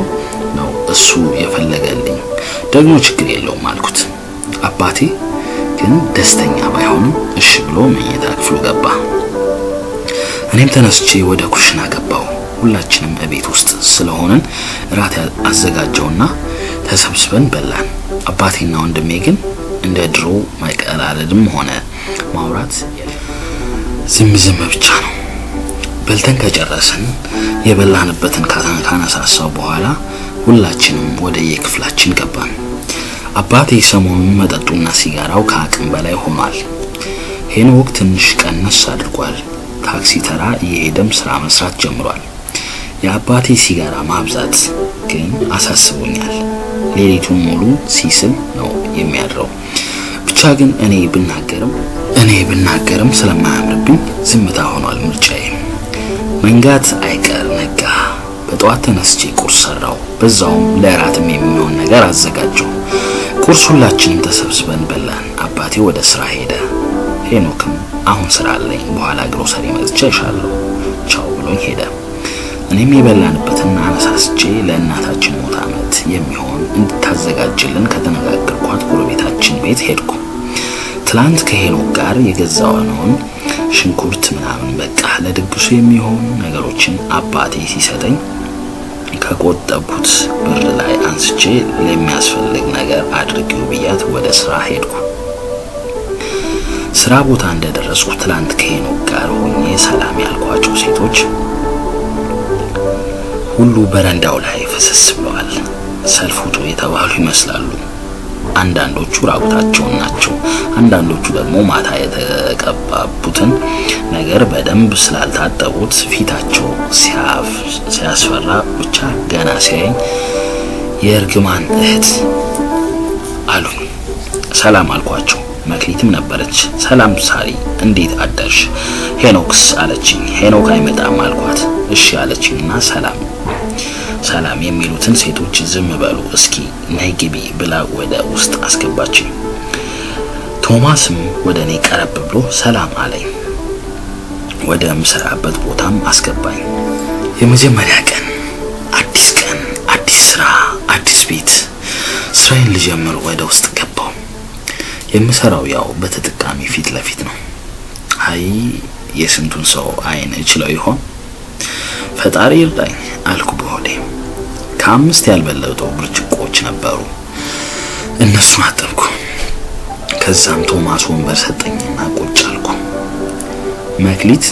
ነው እሱ የፈለገልኝ። ደግሞ ችግር የለውም አልኩት። አባቴ ግን ደስተኛ ባይሆንም እሺ ብሎ መኝታ ክፍሉ ገባ። እኔም ተነስቼ ወደ ኩሽና ገባው። ሁላችንም ቤት ውስጥ ስለሆነን ራት አዘጋጀውና ተሰብስበን በላን። አባቴና ወንድሜ ግን እንደ ድሮ ማይቀላለድም ሆነ ማውራት ዝም ብቻ ነው። በልተን ከጨረስን የበላንበትን ካነሳሳው በኋላ ሁላችንም ወደ የክፍላችን ገባን። አባቴ ሰሞኑን መጠጡና ሲጋራው ከአቅም በላይ ሆኗል። ሄኖክ ትንሽ ቀነስ አድርጓል። ታክሲ ተራ እየሄደም ስራ መስራት ጀምሯል። የአባቴ ሲጋራ ማብዛት ግን አሳስቦኛል። ሌሊቱን ሙሉ ሲስል ነው የሚያድረው። ብቻ ግን እኔ ብናገርም ስለማያምርብኝ ዝምታ ሆኗል ምርጫዬ። መንጋት አይቀር ነጋ። በጠዋት ተነስቼ ቁርስ ሰራው። በዛውም ለራትም የሚሆን ነገር አዘጋጀው። ቁርስ ሁላችንም ተሰብስበን በላን። አባቴ ወደ ስራ ሄደ። ሄኖክም አሁን ስራ አለኝ፣ በኋላ ግሮሰሪ መጥቼ እሻለሁ ቻው ብሎኝ ሄደ። እኔም የበላንበትን አነሳስቼ ለእናታችን ሞት ዓመት የሚሆን እንድታዘጋጅልን ከተነጋገርኳት ጎረቤታችን ቤት ሄድኩ። ትላንት ከሄኖክ ጋር የገዛውን ሽንኩርት ምናምን በቃ ለድግሱ የሚሆን ነገሮችን አባቴ ሲሰጠኝ ከቆጠቡት ብር ላይ አንስቼ ለሚያስፈልግ ነገር አድርጊው ብያት ወደ ስራ ሄድኩ። ስራ ቦታ እንደደረስኩ ትላንት ከሄኖክ ጋር ሆኜ ሰላም ያልኳቸው ሴቶች ሁሉ በረንዳው ላይ ፈሰስ ብለዋል። ሰልፍ ውጡ የተባሉ ይመስላሉ። አንዳንዶቹ ራቁታቸውን ናቸው። አንዳንዶቹ ደግሞ ማታ የተቀባቡትን ነገር በደንብ ስላልታጠቡት ፊታቸው ሲያስፈራ ብቻ ገና ሲያየኝ የእርግማን እህት አሉኝ። ሰላም አልኳቸው። መክሊትም ነበረች። ሰላም ሳሪ፣ እንዴት አደርሽ? ሄኖክስ አለችኝ። ሄኖክ አይመጣም አልኳት። እሺ አለችኝና ሰላም የሚሉትን ሴቶች ዝም በሉ እስኪ ነይ ግቢ ብላ ወደ ውስጥ አስገባችኝ። ቶማስም ወደ እኔ ቀረብ ብሎ ሰላም አለኝ። ወደ ምሰራበት ቦታም አስገባኝ። የመጀመሪያ ቀን፣ አዲስ ስራ፣ አዲስ ቤት። ስራዬን ልጀምር ወደ ውስጥ ገባው። የምሰራው ያው በተጠቃሚ ፊት ለፊት ነው። አይ የስንቱን ሰው አይን እችለው ይሆን? ፈጣሪ ይርዳኝ አልኩ በሆዴ። ከ5 ያልበለጡ ብርጭቆዎች ነበሩ። እነሱን አጠብኩ። ከዛም ቶማስ ወንበር ሰጠኝና ቁጭ አልኩ። መክሊት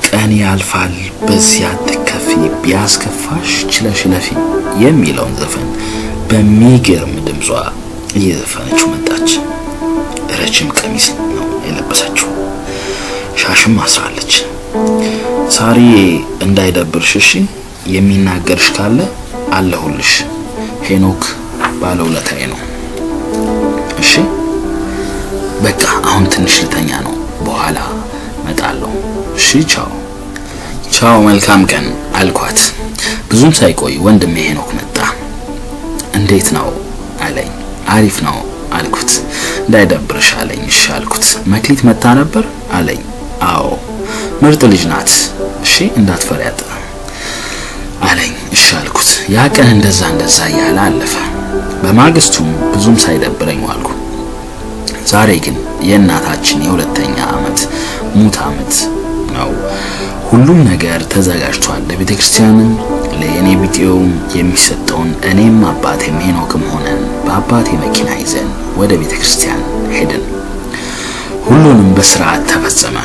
ቀን ያልፋል በዚያ አትከፊ ቢያስከፋሽ ችለሽ ለፊ የሚለውን ዘፈን በሚገርም ድምጿ እየዘፈነችው መጣች። ረጅም ቀሚስ ነው የለበሰችው። ሻሽም አስራለች። ሳሪ እንዳይደብርሽ እሺ፣ የሚናገርሽ ካለ አለሁልሽ። ሄኖክ ባለውለታዬ ነው። እሺ በቃ አሁን ትንሽ ልተኛ ነው፣ በኋላ መጣለሁ። እሺ ቻው መልካም ቀን አልኳት። ብዙም ሳይቆይ ወንድሜ ሄኖክ መጣ። እንዴት ነው አለኝ። አሪፍ ነው አልኩት። እንዳይደብርሽ አለኝ። እሺ አልኩት። መክሊት መጣ ነበር አለኝ። አዎ ምርጥ ልጅ ናት፣ እሺ እንዳትፈሪያት አለኝ። እሺ አልኩት። ያ ቀን እንደዛ እያለ አለፈ። በማግስቱም ብዙም ሳይደብረኝ ዋልኩ። ዛሬ ግን የእናታችን የ2ኛ ዓመት ሙት ዓመት ነው። ሁሉም ነገር ተዘጋጅቷል። ለቤተክርስቲያንም ለየኔ ቢጤውም የሚሰጠውን እኔም አባቴም ሄኖክም ሆነን በአባቴ መኪና ይዘን ወደ ቤተክርስቲያን ሄድን። ሁሉንም በስርዓት ተፈጸመ።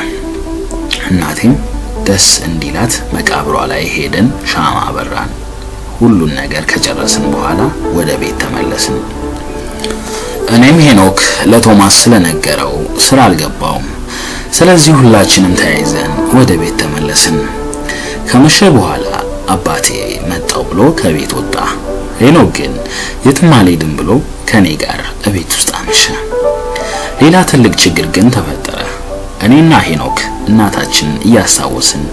እናቴም ደስ እንዲላት መቃብሯ ላይ ሄደን ሻማ አበራን። ሁሉን ነገር ከጨረስን በኋላ ወደ ቤት ተመለስን። እኔም ሄኖክ ለቶማስ ስለነገረው ስራ አልገባውም። ስለዚህ ሁላችንም ተያይዘን ወደ ቤት ተመለስን። ከመሸ በኋላ አባቴ መጣው ብሎ ከቤት ወጣ። ሄኖክ ግን የትም አልሄድም ብሎ ከኔ ጋር እቤት ውስጥ አመሸ። ሌላ ትልቅ ችግር ግን ተፈጠረ። እኔና ሄኖክ እናታችን እያስታወስን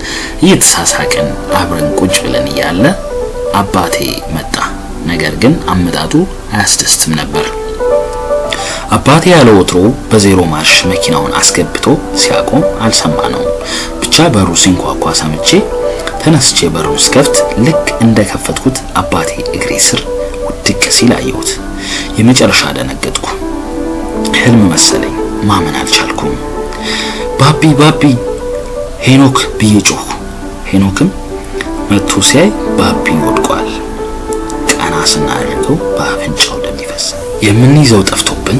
እየተሳሳቅን አብረን ቁጭ ብለን እያለ አባቴ መጣ። ነገር ግን አመጣጡ አያስደስትም ነበር። አባቴ ያለ ወትሮ በዜሮ ማርሽ መኪናውን አስገብቶ ሲያቆም አልሰማነውም። ብቻ በሩ ሲንኳኳ ሰምቼ ተነስቼ በሩን ስከፍት ልክ እንደከፈትኩት አባቴ እግሬ ስር ውድቅ ሲል አየሁት። የመጨረሻ ደነገጥኩ። ህልም መሰለኝ። ማመን አልቻልኩም። ባቢ ባቢ ሄኖክ ብዬ ጮህኩ። ሄኖክም መጥቶ ሲያይ ባቢ ወድቋል። ቀና ስናደርገው በአፍንጫው ደም ይፈስ። የምንይዘው ጠፍቶብን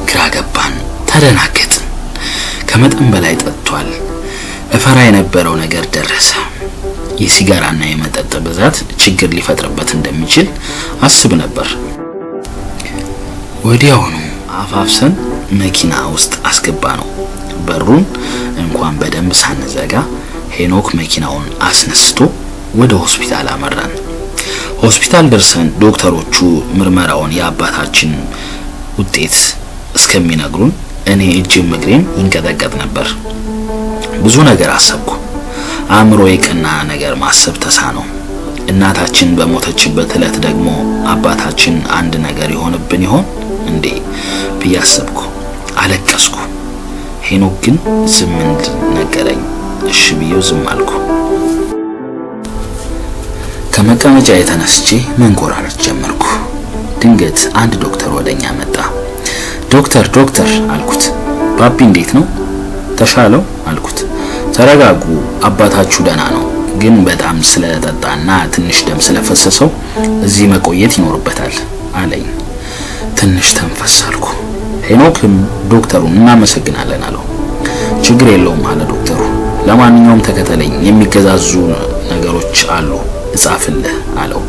ግራ ገባን፣ ተደናገጥን። ከመጠን በላይ ጠጥቷል። እፈራ የነበረው ነገር ደረሰ። የሲጋራና የመጠጥ ብዛት ችግር ሊፈጥርበት እንደሚችል አስብ ነበር። ወዲያውኑ አፋፍሰን መኪና ውስጥ አስገባ ነው። በሩን እንኳን በደንብ ሳንዘጋ ሄኖክ መኪናውን አስነስቶ ወደ ሆስፒታል አመራን። ሆስፒታል ደርሰን ዶክተሮቹ ምርመራውን የአባታችን ውጤት እስከሚነግሩን እኔ እጅም እግሬም ይንቀጠቀጥ ነበር። ብዙ ነገር አሰብኩ። አእምሮዬ ቀና ነገር ማሰብ ተሳነው። እናታችን በሞተችበት ዕለት ደግሞ አባታችን አንድ ነገር ይሆንብን ይሆን እንዴ ብዬ አሰብኩ። አለቀስኩ። ሄኖክ ግን ዝም ነገረኝ። እሺ ብዬው ዝም አልኩ። ከመቀመጫ የተነስቼ መንጎራረጥ ጀመርኩ። ድንገት አንድ ዶክተር ወደኛ መጣ። ዶክተር አልኩት። ባቢ እንዴት ነው? ተሻለው አልኩት። ተረጋጉ፣ አባታችሁ ደህና ነው፣ ግን በጣም ስለጠጣና ትንሽ ደም ስለፈሰሰው እዚህ መቆየት ይኖርበታል አለኝ። ትንሽ ተንፈስ አልኩ። ሄኖክም ዶክተሩን እናመሰግናለን አለው። ችግር የለውም አለ ዶክተሩ። ለማንኛውም ተከተለኝ፣ የሚገዛዙ ነገሮች አሉ እጻፍልህ አለው።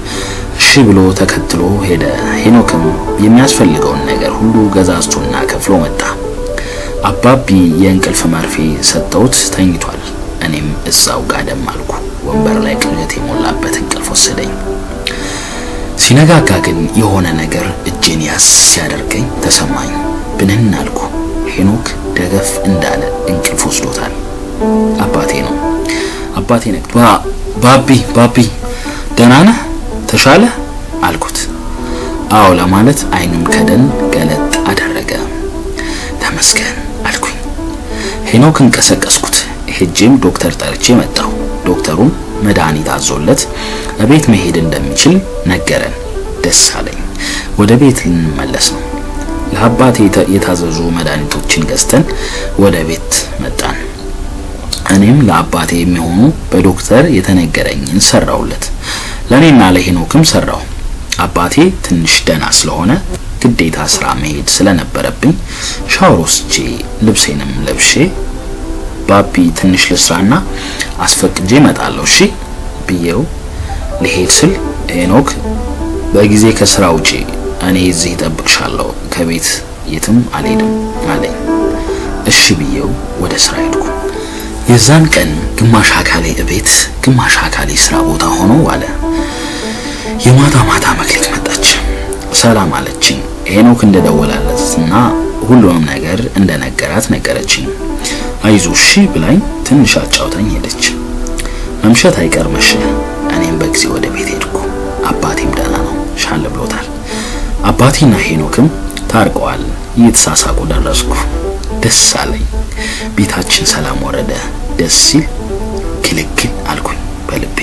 እሺ ብሎ ተከትሎ ሄደ። ሄኖክም የሚያስፈልገውን ነገር ሁሉ ገዛዝቶና ከፍሎ መጣ። አባቢ የእንቅልፍ መርፌ ሰጠውት ተኝቷል። እኔም እዛው ጋደም አልኩ። ወንበር ላይ ቅዠት የሞላበት እንቅልፍ ወሰደኝ። ሲነጋጋ ግን የሆነ ነገር እጄን ያዝ ሲያደርገኝ ተሰማኝ። ብንን አልኩ። ሄኖክ ደገፍ እንዳለ እንቅልፍ ወስዶታል። አባቴ ነው። አባቴ ነቅቶ ባቢ ደህና ነህ? ተሻለ አልኩት። አዎ ለማለት አይኑን ከደን ገለጥ አደረገ። ተመስገን አልኩኝ። ሄኖክን ቀሰቀስኩት። ሄጄም ዶክተር ጠርቼ መጣሁ። ዶክተሩም መድኃኒት አዞለት ቤት መሄድ እንደሚችል ነገረን። ደስ አለኝ። ወደ ቤት ልንመለስ ነው። ለአባቴ የታዘዙ መድኃኒቶችን ገዝተን ወደ ቤት መጣን። እኔም ለአባቴ የሚሆኑ በዶክተር የተነገረኝን ሰራውለት። ለኔና ለሄኖክም ሰራው። አባቴ ትንሽ ደና ስለሆነ ግዴታ ስራ መሄድ ስለነበረብኝ ሻወር ወስጄ ልብሴንም ለብሼ ባቢ ትንሽ ልስራና አስፈቅጄ እመጣለሁ እሺ ብዬው ልሄድ ስል ሄኖክ በጊዜ ከስራ ውጪ፣ እኔ እዚህ እጠብቅሻለሁ፣ ከቤት የትም አልሄድም አለኝ። እሺ ብዬው ወደ ስራ ሄድኩ። የዛን ቀን ግማሽ አካሌ እቤት ግማሽ አካሌ ስራ ቦታ ሆኖ ዋለ። የማታ መክሊት መጣች። ሰላም አለችኝ። ሄኖክ እንደደወላለትና ሁሉንም ነገር እንደነገራት ነገረችኝ። አይዞሽ ብላኝ ትንሽ አጫውታኝ ሄደች። መምሸት አይቀር መሸ። እኔም በጊዜ ወደ ቤት ሄድኩ። አባቴም ደህና ነው፣ ሻል ብሎታል። አባቴና ሄኖክም ታርቀዋል። እየተሳሳቁ ደረስኩ። ደስ አለኝ። ቤታችን ሰላም ወረደ። ደስ ሲል ክልክል አልኩኝ በልቤ።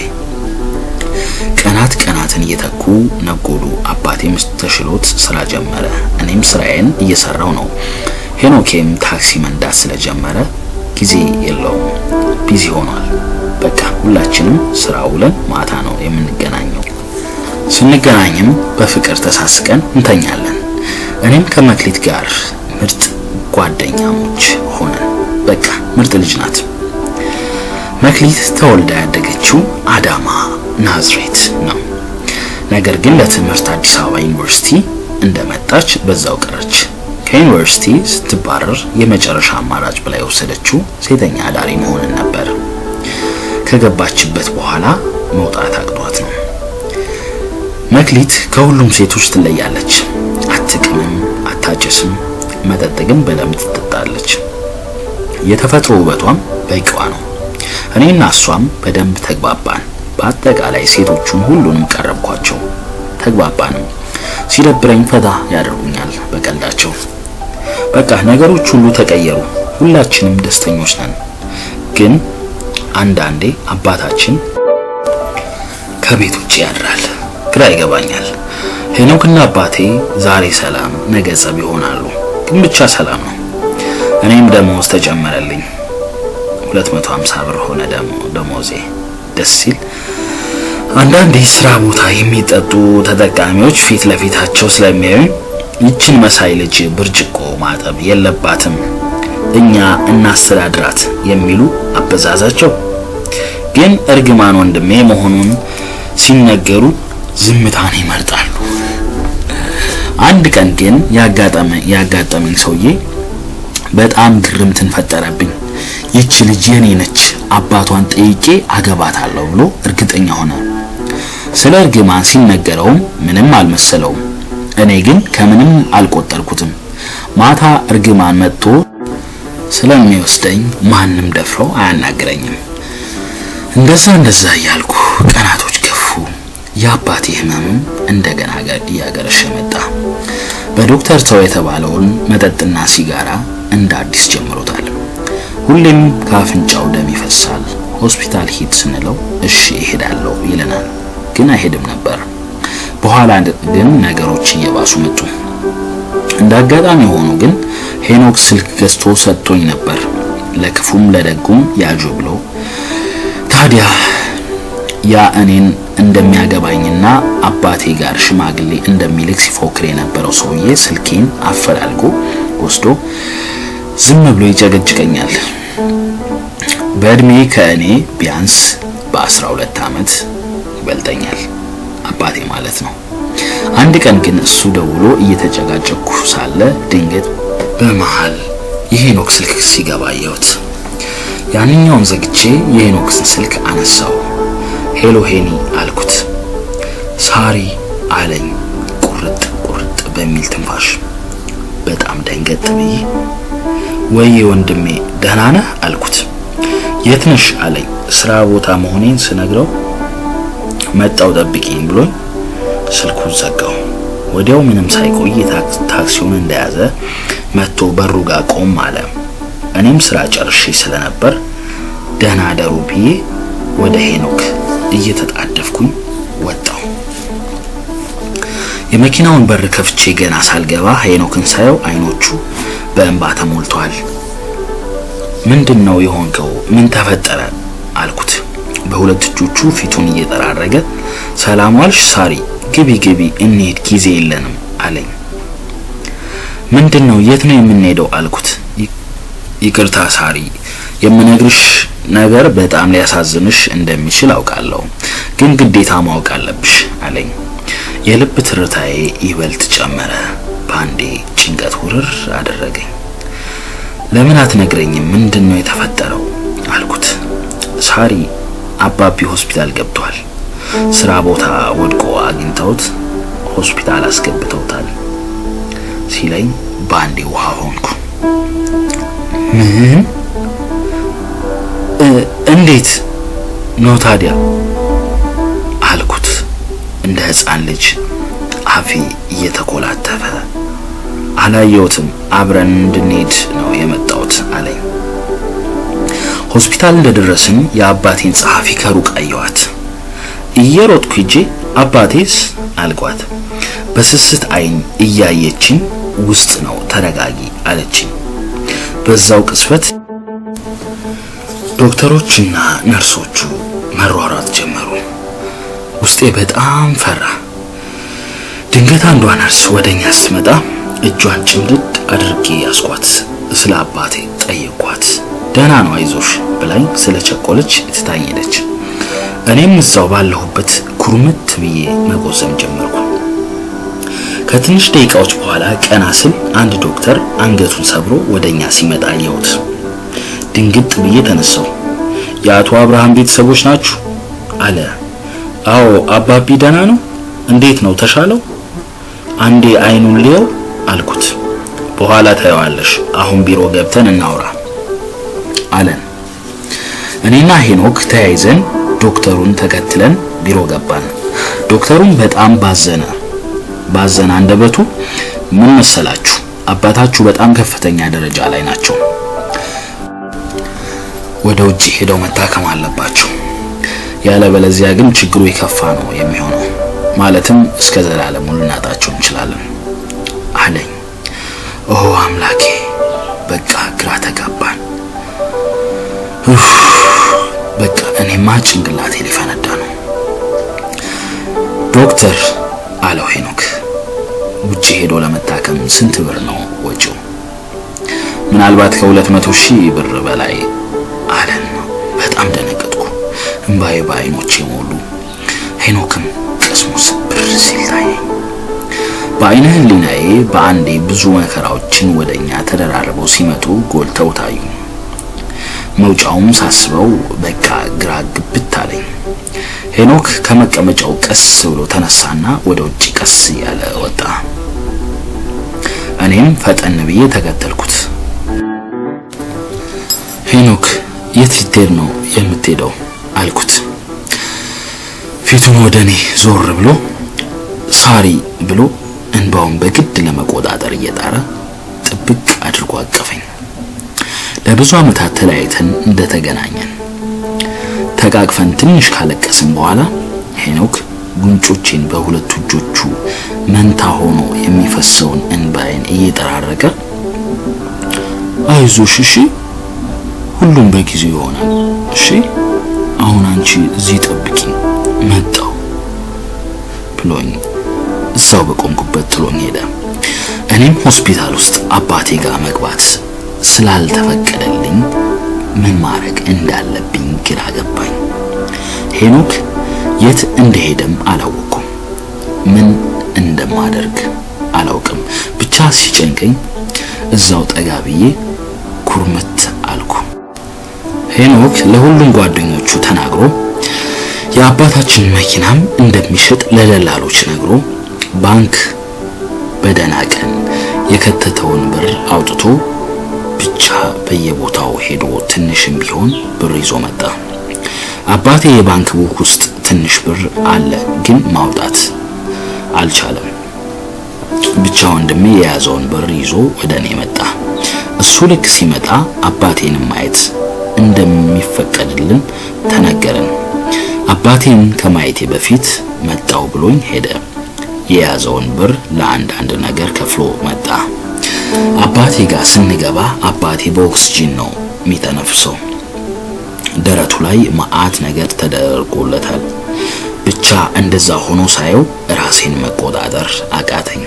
ቀናትን እየተኩ ነጎዱ። አባቴም ተሽሎት ስራ ጀመረ። እኔም ስራዬን እየሰራው ነው። ሄኖኬም ታክሲ መንዳት ስለጀመረ ጊዜ የለውም፣ ቢዚ ሆኗል። በቃ ሁላችንም ስራ ውለን ማታ ነው የምንገናኘው። ስንገናኝም በፍቅር ተሳስቀን እንተኛለን። እኔም ከመክሊት ጋር ምርጥ ጓደኛሞች ሆነን በቃ ምርጥ ልጅ ናት። መክሊት ተወልዳ ያደገችው አዳማ ናዝሬት ነው። ነገር ግን ለትምህርት አዲስ አበባ ዩኒቨርሲቲ እንደመጣች በዛው ቀረች። ከዩኒቨርሲቲ ስትባረር የመጨረሻ አማራጭ ብላ የወሰደችው ሴተኛ አዳሪ መሆንን ነበር። ከገባችበት በኋላ መውጣት አቅቷት ነው። መክሊት ከሁሉም ሴቶች ትለያለች። አትቅምም፣ አታጨስም፣ መጠጥ ግን በደንብ ትጠጣለች። የተፈጥሮ ውበቷም በቂዋ ነው። እኔና እሷም በደንብ ተግባባን። በአጠቃላይ ሴቶቹን ሁሉንም ቀረብኳቸው፣ ተግባባንም። ሲደብረኝ ፈታ ያደርጉኛል በቀልዳቸው። በቃ ነገሮች ሁሉ ተቀየሩ። ሁላችንም ደስተኞች ነን። ግን አንዳንዴ አባታችን ከቤት ውጭ ያድራል። ግራ ይገባኛል። ሄኖክና አባቴ ዛሬ ሰላም፣ ነገ ጸብ ይሆናሉ። ግን ብቻ ሰላም ነው። እኔም ደሞዝ ተጨመረልኝ። 250 ብር ሆነ ደሞዜ። ደስ ሲል አንዳንዴ ስራ ቦታ የሚጠጡ ተጠቃሚዎች ፊት ለፊታቸው ስለሚያዩ ይችን መሳይ ልጅ ብርጭቆ ማጠብ የለባትም እኛ እናስተዳድራት የሚሉ አበዛዛቸው። ግን እርግማን ወንድሜ መሆኑን ሲነገሩ ዝምታን ይመርጣሉ። አንድ ቀን ግን ያጋጠመኝ ሰውዬ በጣም ግርምትን ፈጠረብኝ። ይች ልጅ የኔ ነች፣ አባቷን ጠይቄ አገባታለሁ ብሎ እርግጠኛ ሆነ። ስለ እርግማን ሲነገረውም ምንም አልመሰለውም። እኔ ግን ከምንም አልቆጠርኩትም። ማታ እርግማን መጥቶ ስለሚወስደኝ ማንም ደፍሮ አያናግረኝም። እንደዛ እያልኩ ቀናቶች ገፉ። የአባቴ ህመምም እንደገና እያገረሸ መጣ። በዶክተር ተው የተባለውን መጠጥና ሲጋራ እንደ አዲስ ጀምሮታል። ሁሌም ከአፍንጫው ደም ይፈሳል። ሆስፒታል ሂድ ስንለው እሺ እሄዳለሁ ይለናል፣ ግን አይሄድም ነበር። በኋላ ግን ነገሮች እየባሱ መጡ። እንዳጋጣሚ ሆኖ ግን ሄኖክ ስልክ ገዝቶ ሰጥቶኝ ነበር፣ ለክፉም ለደጉም ያጁ ብሎ። ታዲያ ያ እኔን እንደሚያገባኝና አባቴ ጋር ሽማግሌ እንደሚልክ ሲፎክር የነበረው ሰውዬ ስልኬን አፈላልጎ ወስዶ ዝም ብሎ ይጨቀጭቀኛል። በእድሜ ከእኔ ቢያንስ በ12 ዓመት ይበልጠኛል፣ አባቴ ማለት ነው። አንድ ቀን ግን እሱ ደውሎ እየተጨቃጨኩ ሳለ ድንገት በመሃል የሄኖክ ስልክ ሲገባ አየሁት። ያንኛውን ዘግቼ የሄኖክን ስልክ አነሳው። ሄሎ ሄኒ አልኩት። ሳሪ አለኝ ቁርጥ በሚል ትንፋሽ። በጣም ደንገጥ ብዬ ወይ ወንድሜ ደህና ነህ አልኩት። የት ነሽ አለኝ። ስራ ቦታ መሆኔን ስነግረው መጣው ጠብቂኝ ብሎኝ ስልኩን ዘጋው። ወዲያው ምንም ሳይቆይ ታክሲውን እንደያዘ መጥቶ በሩ ጋር ቆም አለ። እኔም ስራ ጨርሼ ስለነበር ደህና ደሩ ብዬ ወደ ሄኖክ እየተጣደፍኩኝ ወጣው። የመኪናውን በር ከፍቼ ገና ሳልገባ ሄኖክን ሳየው አይኖቹ በእንባ ተሞልተዋል። ምንድነው የሆንከው? ምን ተፈጠረ አልኩት። በሁለት እጆቹ ፊቱን እየጠራረገ ሰላም ዋልሽ ሳሪ፣ ግቢ እንሂድ ጊዜ የለንም አለኝ። ምንድነው? የት ነው የምንሄደው አልኩት። ይቅርታ ሳሪ፣ የምነግርሽ ነገር በጣም ሊያሳዝንሽ እንደሚችል አውቃለሁ፣ ግን ግዴታ ማወቅ አለብሽ አለኝ። የልብ ትርታዬ ይበልጥ ጨመረ። ባንዴ ጭንቀት ውርር አደረገኝ። ለምን አትነግረኝም? ምንድነው የተፈጠረው አልኩት። ሳሪ፣ አባቢ ሆስፒታል ገብቷል። ስራ ቦታ ወድቆ አግኝተውት ሆስፒታል አስገብተውታል ሲለኝ ባንዴ ውሃ ሆንኩ። ምን? እንዴት ነው ታዲያ አልኩት እንደ ሕፃን ልጅ አፌ እየተኮላተፈ። አላየሁትም፣ አብረን እንድንሄድ ነው የመጣሁት አለኝ። ሆስፒታል እንደደረስን የአባቴን ጸሐፊ ከሩቅ አየኋት። እየሮጥኩ ሂጄ አባቴስ አልኳት። በስስት አይን እያየችኝ ውስጥ ነው ተረጋጊ አለችኝ። በዛው ቅጽበት ዶክተሮችና ነርሶቹ መሯሯጥ ጀመሩ። ውስጤ በጣም ፈራ። ድንገት አንዷ ነርስ ወደኛ ስትመጣ እጇን ጭምድድ አድርጌ ያስኳት። ስለ አባቴ ጠየቅኳት። ደህና ነው አይዞሽ ብላኝ ስለቸኮለች ትታኝ ሄደች። እኔም እዛው ባለሁበት ኩርምት ብዬ መጎዘም ጀመርኩ። ከትንሽ ደቂቃዎች በኋላ ቀና ስል አንድ ዶክተር አንገቱን ሰብሮ ወደኛ ሲመጣ አየሁት። ድንግጥ ብዬ ተነሳሁ። የአቶ አብርሃም ቤተሰቦች ናችሁ አለ። አዎ አባቢ ደህና ነው? እንዴት ነው ተሻለው? አንዴ አይኑን ሊየው አልኩት። በኋላ ታየዋለሽ፣ አሁን ቢሮ ገብተን እናውራ አለን። እኔና ሄኖክ ተያይዘን ዶክተሩን ተከትለን ቢሮ ገባን። ዶክተሩን በጣም ባዘነ አንደበቱ ምን መሰላችሁ፣ አባታችሁ በጣም ከፍተኛ ደረጃ ላይ ናቸው። ወደ ውጪ ሄደው መታከም አለባቸው። ያለበለዚያ ግን ችግሩ የከፋ ነው የሚሆነው። ማለትም እስከ ዘላለሙ ልናጣቸው እንችላለን አለኝ። ኦ አምላኬ፣ በቃ ግራ ተጋባን። በቃ እኔማ ጭንቅላቴ ሊፈነዳ ነው። ዶክተር አለው ሄኖክ፣ ውጪ ሄዶ ለመታከም ስንት ብር ነው ወጪው? ምናልባት ከ200,000 ብር በላይ አለን። በጣም ደነገጥኩ። እንባዬ በዓይኖቼ ሞሉ። ሄኖክም ቅስሙ ስብር ሲል ታየኝ። በዓይነ ህሊናዬ በአንዴ ብዙ መከራዎችን ወደኛ ተደራርበው ሲመጡ ጎልተው ታዩ። መውጫውም ሳስበው በቃ ግራ ግብት አለኝ። ሄኖክ ከመቀመጫው ቀስ ብሎ ተነሳና ወደ ውጪ ቀስ ያለ ወጣ። እኔም ፈጠን ብዬ ተከተልኩት። ሄኖክ የት ልትሄድ ነው የምትሄደው አልኩት። ፊቱን ወደኔ ዞር ብሎ ሳሪ ብሎ እንባውን በግድ ለመቆጣጠር እየጣረ ጥብቅ አድርጎ አቀፈኝ። ለብዙ ዓመታት ተለያይተን እንደተገናኘን ተቃቅፈን ትንሽ ካለቀስን በኋላ ሄኖክ ጉንጮቼን በሁለት እጆቹ መንታ ሆኖ የሚፈሰውን እንባዬን እየጠራረገ አይዞሽ፣ እሺ ሁሉም በጊዜው ይሆናል፣ እሺ አሁን አንቺ እዚህ ጠብቂኝ መጣው ብሎኝ እዛው በቆምኩበት ጥሎኝ ሄደ። እኔም ሆስፒታል ውስጥ አባቴ ጋር መግባት ስላልተፈቀደልኝ ምን ማድረግ እንዳለብኝ ግራ ገባኝ። ሄኖክ የት እንደሄደም አላወቅኩም። ምን እንደማደርግ አላውቅም። ብቻ ሲጨንቀኝ እዛው ጠጋ ብዬ ኩርምት አልኩ። ሄኖክ ለሁሉም ጓደኞቹ ተናግሮ የአባታችን መኪናም እንደሚሸጥ ለደላሎች ነግሮ ባንክ በደህና ቀን የከተተውን ብር አውጥቶ ብቻ በየቦታው ሄዶ ትንሽም ቢሆን ብር ይዞ መጣ። አባቴ የባንክ ቡክ ውስጥ ትንሽ ብር አለ፣ ግን ማውጣት አልቻለም። ብቻ ወንድሜ የያዘውን ብር ይዞ ወደኔ መጣ። እሱ ልክ ሲመጣ አባቴን ማየት እንደሚፈቀድልን ተነገረን። አባቴን ከማየቴ በፊት መጣው ብሎኝ ሄደ። የያዘውን ብር ለአንዳንድ ነገር ከፍሎ መጣ። አባቴ ጋር ስንገባ አባቴ በኦክስጂን ነው የሚተነፍሰው። ደረቱ ላይ መዓት ነገር ተደርጎለታል። ብቻ እንደዛ ሆኖ ሳየው ራሴን መቆጣጠር አቃተኝ።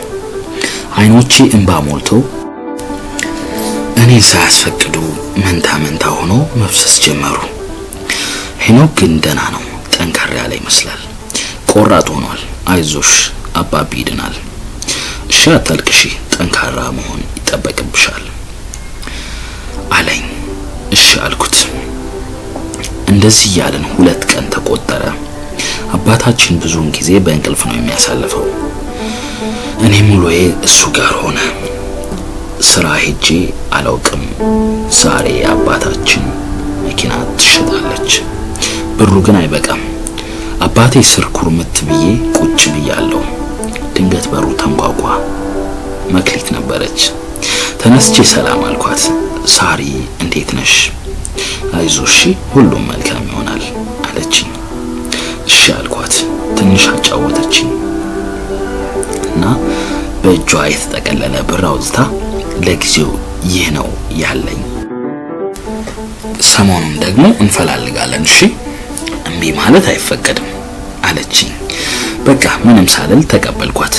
አይኖቼ እንባ ሞልተው እኔን ሳያስፈቅዱ መንታ ሆኖ መፍሰስ ጀመሩ። ሄኖክ ግን ደህና ነው፣ ጠንካራ ያለ ይመስላል። ቆራጥ ሆኗል። አይዞሽ አባቢ ይድናል፣ እሺ አታልቅሺ፣ ጠንካራ መሆን ይጠበቅብሻል አለኝ። እሺ አልኩት። እንደዚህ ያለን 2 ቀን ተቆጠረ። አባታችን ብዙውን ጊዜ በእንቅልፍ ነው የሚያሳልፈው። እኔም ውሎዬ እሱ ጋር ሆነ። ስራ ሄጄ አላውቅም። ዛሬ አባታችን መኪና ትሸጣለች። ብሩ ግን አይበቃም። አባቴ ስር ኩርምት ብዬ ቁጭ ብያለሁ። ድንገት በሩ ተንኳኳ። መክሊት ነበረች። ተነስቼ ሰላም አልኳት። ሳሪ እንዴት ነሽ? አይዞሽ ሁሉም መልካም ይሆናል አለችኝ። እሺ አልኳት። ትንሽ አጫወተችኝ እና በእጇ የተጠቀለለ ብር አውጥታ ለጊዜው ይህ ነው ያለኝ፣ ሰሞኑን ደግሞ እንፈላልጋለን፣ እሺ እምቢ ማለት አይፈቀድም አለችኝ። በቃ ምንም ሳልል ተቀበልኳት።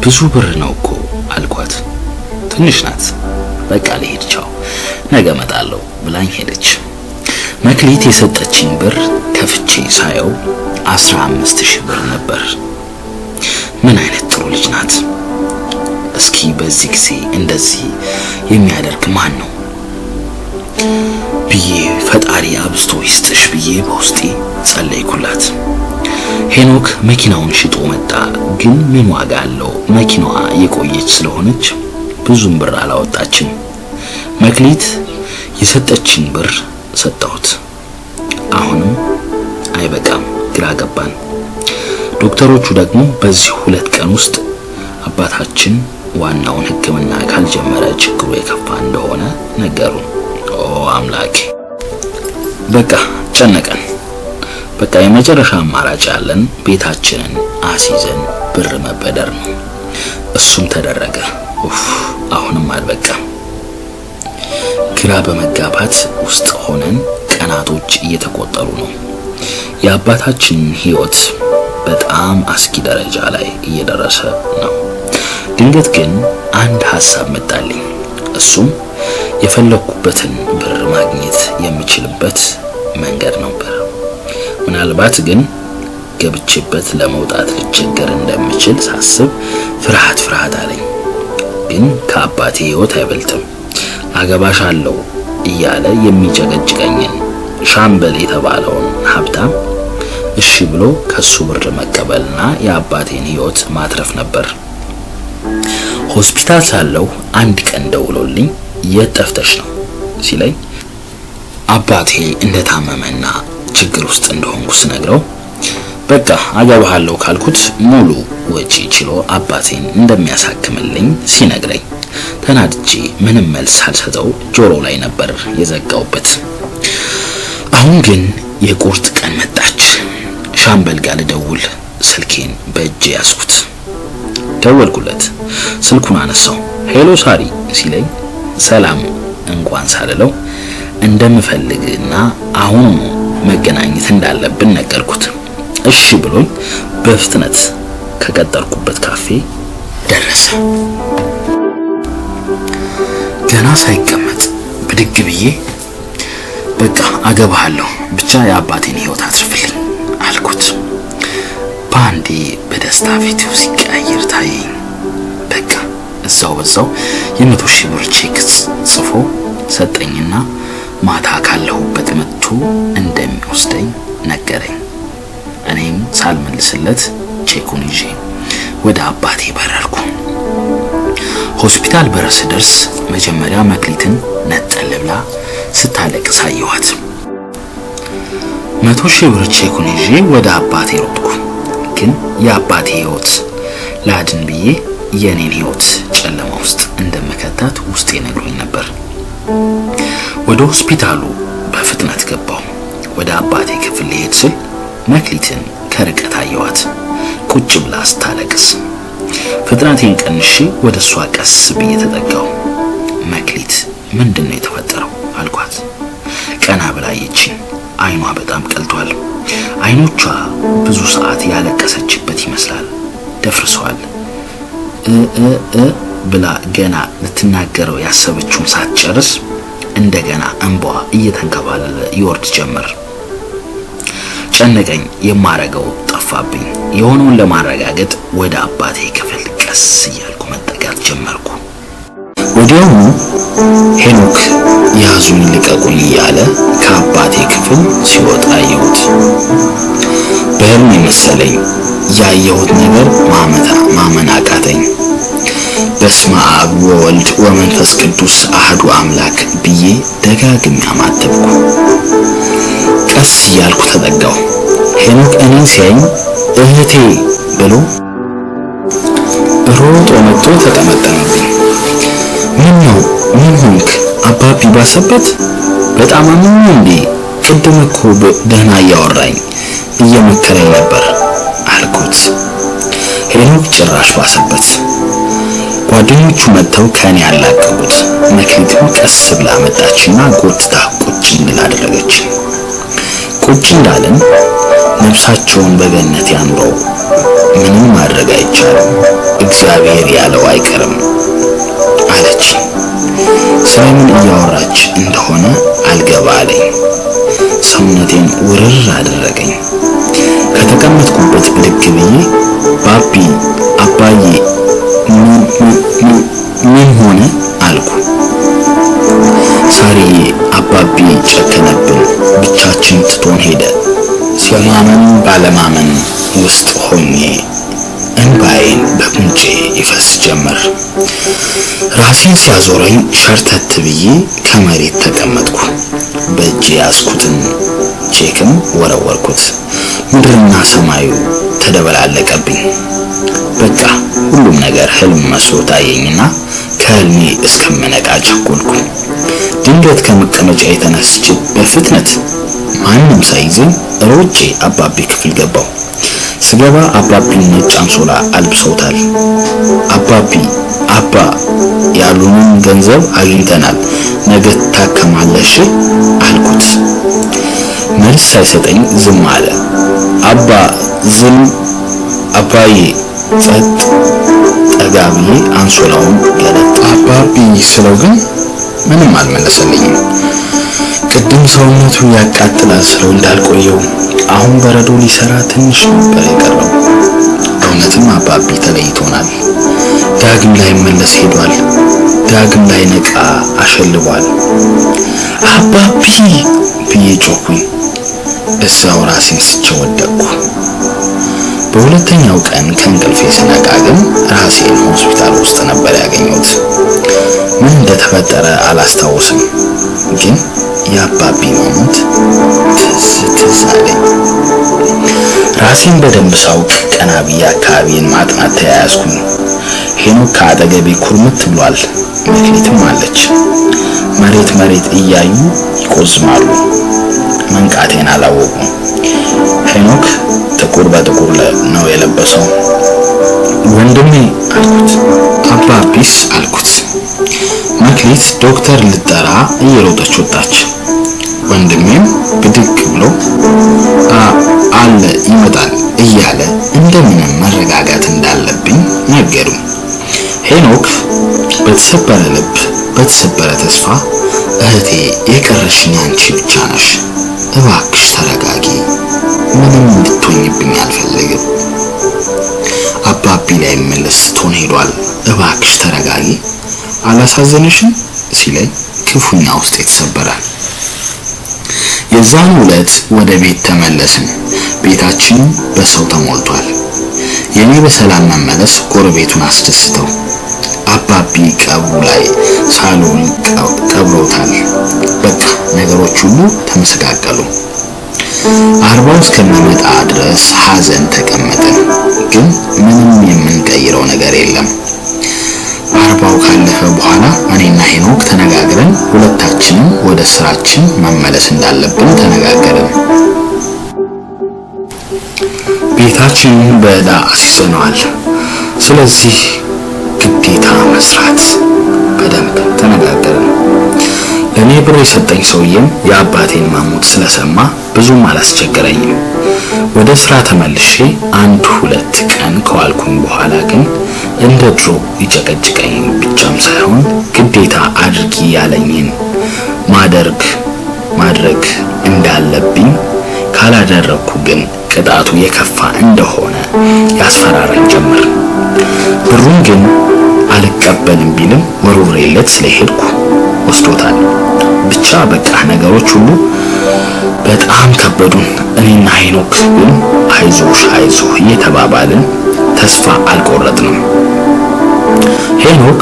ብዙ ብር ነው እኮ አልኳት። ትንሽ ናት፣ በቃ ልሄድ ቻው፣ ነገ እመጣለሁ ብላኝ ሄደች። መክሊት የሰጠችኝ ብር ከፍቼ ሳየው 15,000 ብር ነበር። ምን አይነት ጥሩ ልጅ ናት! በዚህ ጊዜ እንደዚህ የሚያደርግ ማን ነው ብዬ ፈጣሪ አብስቶ ይስጥሽ ብዬ በውስጤ ጸለይኩላት። ሄኖክ መኪናውን ሽጦ መጣ። ግን ምን ዋጋ አለው? መኪናዋ የቆየች ስለሆነች ብዙም ብር አላወጣችም። መክሊት የሰጠችኝ ብር ሰጠሁት። አሁንም አይበቃም፣ ግራ ገባን። ዶክተሮቹ ደግሞ በዚህ 2 ቀን ውስጥ አባታችን ዋናውን ሕክምና ካልጀመረ ችግሩ የከፋ እንደሆነ ነገሩን። ኦ አምላኬ! በቃ ጨነቀን። በቃ የመጨረሻ አማራጭ ያለን ቤታችንን አስይዘን ብር መበደር ነው። እሱም ተደረገ። አሁንም አልበቃም። ግራ በመጋባት ውስጥ ሆነን ቀናቶች እየተቆጠሩ ነው። የአባታችን ሕይወት በጣም አስጊ ደረጃ ላይ እየደረሰ ነው። ድንገት ግን አንድ ሐሳብ መጣልኝ። እሱም የፈለኩበትን ብር ማግኘት የምችልበት መንገድ ነበር። ምናልባት ግን ገብቼበት ለመውጣት ልቸገር እንደምችል ሳስብ ፍርሃት አለኝ። ግን ከአባቴ ሕይወት አይበልጥም። አገባሻለሁ እያለ የሚጨቀጭቀኝን ሻምበል የተባለውን ሀብታም እሺ ብሎ ከሱ ብር መቀበልና የአባቴን ሕይወት ማትረፍ ነበር። ሆስፒታል ሳለሁ አንድ ቀን ደውሎልኝ የት ጠፍተሽ ነው ሲለኝ አባቴ እንደታመመና ችግር ውስጥ እንደሆንኩ ስነግረው በቃ አገባሃለሁ ካልኩት ሙሉ ወጪ ችሎ አባቴን እንደሚያሳክምልኝ ሲነግረኝ ተናድጄ ምንም መልስ ሳልሰጠው ጆሮ ላይ ነበር የዘጋውበት። አሁን ግን የቁርጥ ቀን መጣች። ሻምበል ጋር ልደውል ስልኬን በእጄ ያዝኩት። ደወልኩለት። ስልኩን አነሳው። ሄሎ ሳሪ ሲለኝ ሰላም እንኳን ሳልለው እንደምፈልግና አሁን መገናኘት እንዳለብን ነገርኩት። እሺ ብሎኝ በፍጥነት ከቀጠርኩበት ካፌ ደረሰ። ገና ሳይቀመጥ ብድግ ብዬ በቃ አገባሃለሁ ብቻ የአባቴን ሕይወት አትርፍልኝ አልኩት። በአንዴ በደስታ ፊቱ ሲቀያየር ታየኝ። በቃ በዛው የ100,000 ብር ቼክ ጽፎ ሰጠኝና ማታ ካለሁበት መጥቶ እንደሚወስደኝ ነገረኝ። እኔም ሳልመልስለት ቼኩን ይዤ ወደ አባቴ በረርኩ። ሆስፒታል በር ስደርስ መጀመሪያ መክሊትን ነጠል ብላ ስታለቅስ አየኋት። 100,000 ብር ቼኩን ይዤ ወደ አባቴ ሮጥኩ። ግን የአባቴ ሕይወት ላድን ብዬ የኔን ሕይወት ጨለማ ውስጥ እንደመከታት ውስጤ ነግሮኝ ነበር። ወደ ሆስፒታሉ በፍጥነት ገባሁ። ወደ አባቴ ክፍል ልሄድ ስል መክሊትን ከርቀት አየኋት፣ ቁጭ ብላ ስታለቅስ። ፍጥነቴን ቀንሼ ወደ እሷ ቀስ ብዬ ተጠጋሁ። መክሊት ምንድነው የተፈጠረው አልኳት። ቀና ብላ አየችኝ። አይኗ በጣም ቀልቷል። አይኖቿ ብዙ ሰዓት ያለቀሰችበት ይመስላል፣ ደፍርሰዋል። ብላ ገና ልትናገረው ያሰበችውን ሳትጨርስ እንደገና እንቧ እየተንከባለለ ይወርድ ጀመር። ጨነቀኝ፣ የማረገው ጠፋብኝ። የሆነውን ለማረጋገጥ ወደ አባቴ ክፍል ቀስ እያልኩ መጠጋት ጀመርኩ። ወዲያውኑ ሄኖክ ያዙኝ ልቀቁኝ እያለ ከአባቴ ክፍል ሲወጣ አየሁት። በህልም መሰለኝ። ያየሁት ነገር ማመን አቃተኝ። በስመ አብ ወወልድ ወመንፈስ ቅዱስ አህዱ አምላክ ብዬ ደጋግሜ አማተብኩ። ቀስ እያልኩ ተጠጋሁ። ሄኖክ እኔን ሲያኝ እህቴ ብሎ ሮጦ መጥቶ ተጠመጠመብኝ። ምን ሆንክ አባቢ? ባሰበት? በጣም አመመኝ እንዴ? ቅድም እኮ ደህና እያወራኝ እየመከረኝ ነበር አልኩት። ሄኖክ ጭራሽ ባሰበት። ጓደኞቹ መጥተው ከኔ ያላቀቁት። መክሊትም ቀስ ብላ መጣችና ጎትታ ቁጭ እንድል አደረገች። ቁጭ እንዳልን ነፍሳቸውን በገነት ያኑረው፣ ምንም ማድረግ አይቻልም፣ እግዚአብሔር ያለው አይቀርም አለች። ስለምን እያወራች እንደሆነ አልገባ አለኝ። ሰውነቴን ውርር አደረገኝ። ከተቀመጥኩበት ብድግ ብዬ ባቢ አባዬ ምን ሆነ አልኩ። ሳርዬ አባቢ ጨከነብን፣ ብቻችን ትቶን ሄደ። በማመን ባለማመን ውስጥ ሆኜ እንባዬን በጉንጬ ይፈስ ጀመር። ራሴን ሲያዞረኝ ሸርተት ብዬ ከመሬት ተቀመጥኩ። በእጄ ያዝኩትን ቼክም ወረወርኩት። ምድርና ሰማዩ ተደበላለቀብኝ። በቃ ሁሉም ነገር ህልም መስሎ ታየኝና ከህልሜ እስከምነቃ ቸኮልኩ። ድንገት ከመቀመጫ የተነስቼ በፍጥነት ማንም ሳይዘኝ ሮጬ አባቢ ክፍል ገባው። ስገባ አባቢ ነጭ አንሶላ አልብሰውታል። አባ ያሉንን ገንዘብ አግኝተናል፣ ነገ ታከማለሽ አልኩት። መልስ ሳይሰጠኝ ዝም አለ። አባዬ ጸጥ ጠጋ ብዬ አንሶላውን ገለጥ አባቢ ስለው ግን ምንም አልመለሰልኝም። ቅድም ሰውነቱ ያቃጥላል ስለው እንዳልቆየው አሁን በረዶ ሊሰራ ትንሽ ነበር የቀረው። እውነትም አባቢ ተለይቶናል። ዳግም ላይ መለስ ሄዷል። ዳግም ላይ ነቃ አሸልቧል። አባቢ ብዬ ጮኩኝ። እዛው ራሴን ስቼ ወደቅኩ። በሁለተኛው ቀን ከእንቅልፌ ስነቃ ግን ራሴን ሆስፒታል ውስጥ ነበር ያገኘሁት። ምን እንደተፈጠረ አላስታውስም፣ ግን የአባቢ መሞት ትዝ አለኝ። ራሴን በደንብ ሳውቅ ቀና ብዬ አካባቢን ማጥናት ተያያዝኩኝ። ሄኖክ ከአጠገቤ ኩርምት ብሏል። መክሊትም አለች። መሬት እያዩ ይቆዝማሉ። መንቃቴን አላወቁም። ሄኖክ ጥቁር በጥቁር ነው የለበሰው። ወንድሜ አልኩት። አባቢስ አልኩት። መክሊት ዶክተር ልጠራ እየሮጠች ወጣች። ወንድሜም ብድግ ብሎ አለ ይመጣል እያለ እንደምንም መረጋጋት እንዳለብኝ ነገሩ። ሄኖክ በተሰበረ ልብ በተሰበረ ተስፋ እህቴ የቀረሽኝ አንቺ ብቻ ነሽ፣ እባክሽ ተረጋጊ፣ ምንም እንድትሆኝብኝ አልፈልግም፣ አባቢ ላይ መለስ ትሆን ሄዷል፣ እባክሽ ተረጋጊ፣ አላሳዘንሽም ሲለኝ ክፉኛ ውስጥ የተሰበረ። የዛን ዕለት ወደ ቤት ተመለስን። ቤታችን በሰው ተሞልቷል። የኔ በሰላም መመለስ ጎረቤቱን አስደስተው አባቢ ቀብሩ ላይ ሳሎን ቀብሮታል። በቃ ነገሮች ሁሉ ተመሰቃቀሉ። አርባው እስከሚመጣ ድረስ ሐዘን ተቀመጥን፣ ግን ምንም የምንቀይረው ነገር የለም። አርባው ካለፈ በኋላ እኔና ሄኖክ ተነጋግረን ሁለታችንም ወደ ስራችን መመለስ እንዳለብን ተነጋገርን። ቤታችንን በዕዳ አስይዘነዋል። ስለዚህ ግዴታ መስራት በደንብ ተነጋገርን። ለኔ ብር የሰጠኝ ሰውዬም የአባቴን መሞት ስለሰማ ብዙም አላስቸገረኝም። ወደ ስራ ተመልሼ 1-2 ቀን ከዋልኩኝ በኋላ ግን እንደ ድሮ ይጨቀጭቀኝ ብቻም ሳይሆን ግዴታ አድርጊ ያለኝን ማድረግ እንዳለብኝ፣ ካላደረኩ ግን ቅጣቱ የከፋ እንደሆነ ያስፈራራኝ ጀመር። ብሩን ግን አልቀበልም ቢልም ወርውሬለት ስለሄድኩ ወስዶታል። ብቻ በቃ ነገሮች ሁሉ በጣም ከበዱን። እኔና ሄኖክ ግን አይዞህ እየተባባልን ተስፋ አልቆረጥንም። ሄኖክ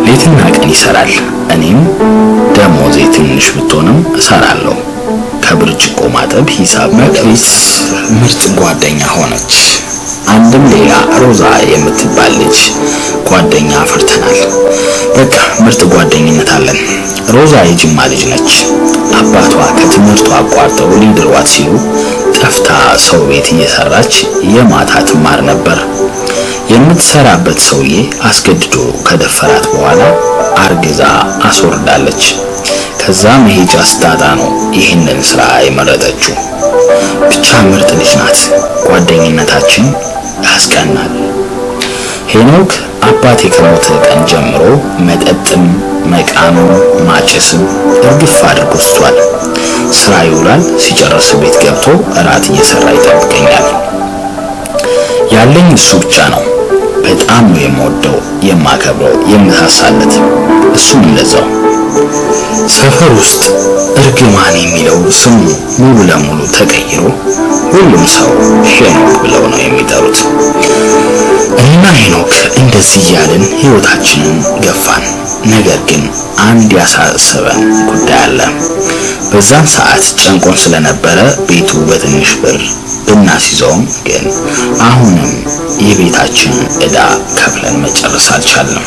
ሌትና ቀን ይሰራል። እኔም ደሞዜ ትንሽ ብትሆንም እሰራለሁ። ከብርጭቆ ማጠብ ሂሳብ። መክሊት ምርጥ ጓደኛ ሆነች። አንድም ሌላ ሮዛ የምትባል ልጅ ጓደኛ አፍርተናል። በቃ ምርጥ ጓደኝነት አለን። ሮዛ የጅማ ልጅ ነች። አባቷ ከትምህርቷ አቋርጠው ሊድሯት ሲሉ ጠፍታ ሰው ቤት እየሰራች የማታ ትማር ነበር። የምትሰራበት ሰውዬ አስገድዶ ከደፈራት በኋላ አርግዛ አስወርዳለች። ከዛ መሄጃ ስታጣ ነው ይህንን ስራ የመረጠችው። ብቻ ምርጥ ልጅ ናት። ጓደኝነታችን ያስቀናል። ሄኖክ አባቴ ከሞተ ቀን ጀምሮ መጠጥም መቃምም ማጨስም እርግፍ አድርጎ ትቷል። ስራ ይውላል። ሲጨርስ ቤት ገብቶ እራት እየሰራ ይጠብቀኛል። ያለኝ እሱ ብቻ ነው። በጣም ነው የምወደው የማከብረው የምሳሳለት። እሱም እንደዛው። ሰፈር ውስጥ እርግማን የሚለው ስሙ ሙሉ ለሙሉ ተቀይሮ ሁሉም ሰው ሄኖክ ብለው ነው የሚጠሩት። እኔና ሄኖክ እንደዚህ እያልን ህይወታችንን ገፋን። ነገር ግን አንድ ያሳሰበን ጉዳይ አለ። በዛን ሰዓት ጨንቆን ስለነበረ ቤቱ በትንሽ ብር ብናስይዘውም ግን አሁንም የቤታችን ዕዳ ከፍለን መጨረስ አልቻልንም።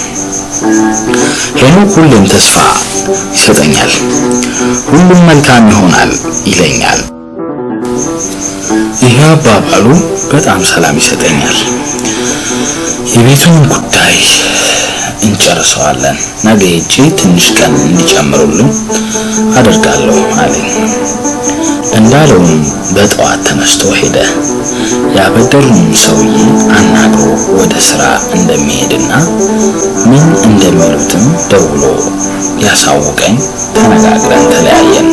ሄኖክ ሁሌም ተስፋ ይሰጠኛል፣ ሁሉም መልካም ይሆናል ይለኛል። ይህ አባባሉ በጣም ሰላም ይሰጠኛል። የቤቱን ጉዳይ እንጨርሰዋለን፣ ነገ ሄጄ ትንሽ ቀን እንዲጨምሩልን አደርጋለሁ አለኝ። እንዳለውም በጠዋት ተነስቶ ሄደ። ያበደሩን ሰውዬ አናግሮ ወደ ስራ እንደሚሄድና ምን እንደሚሉትም ደውሎ ያሳውቀኝ ተነጋግረን ተለያየን።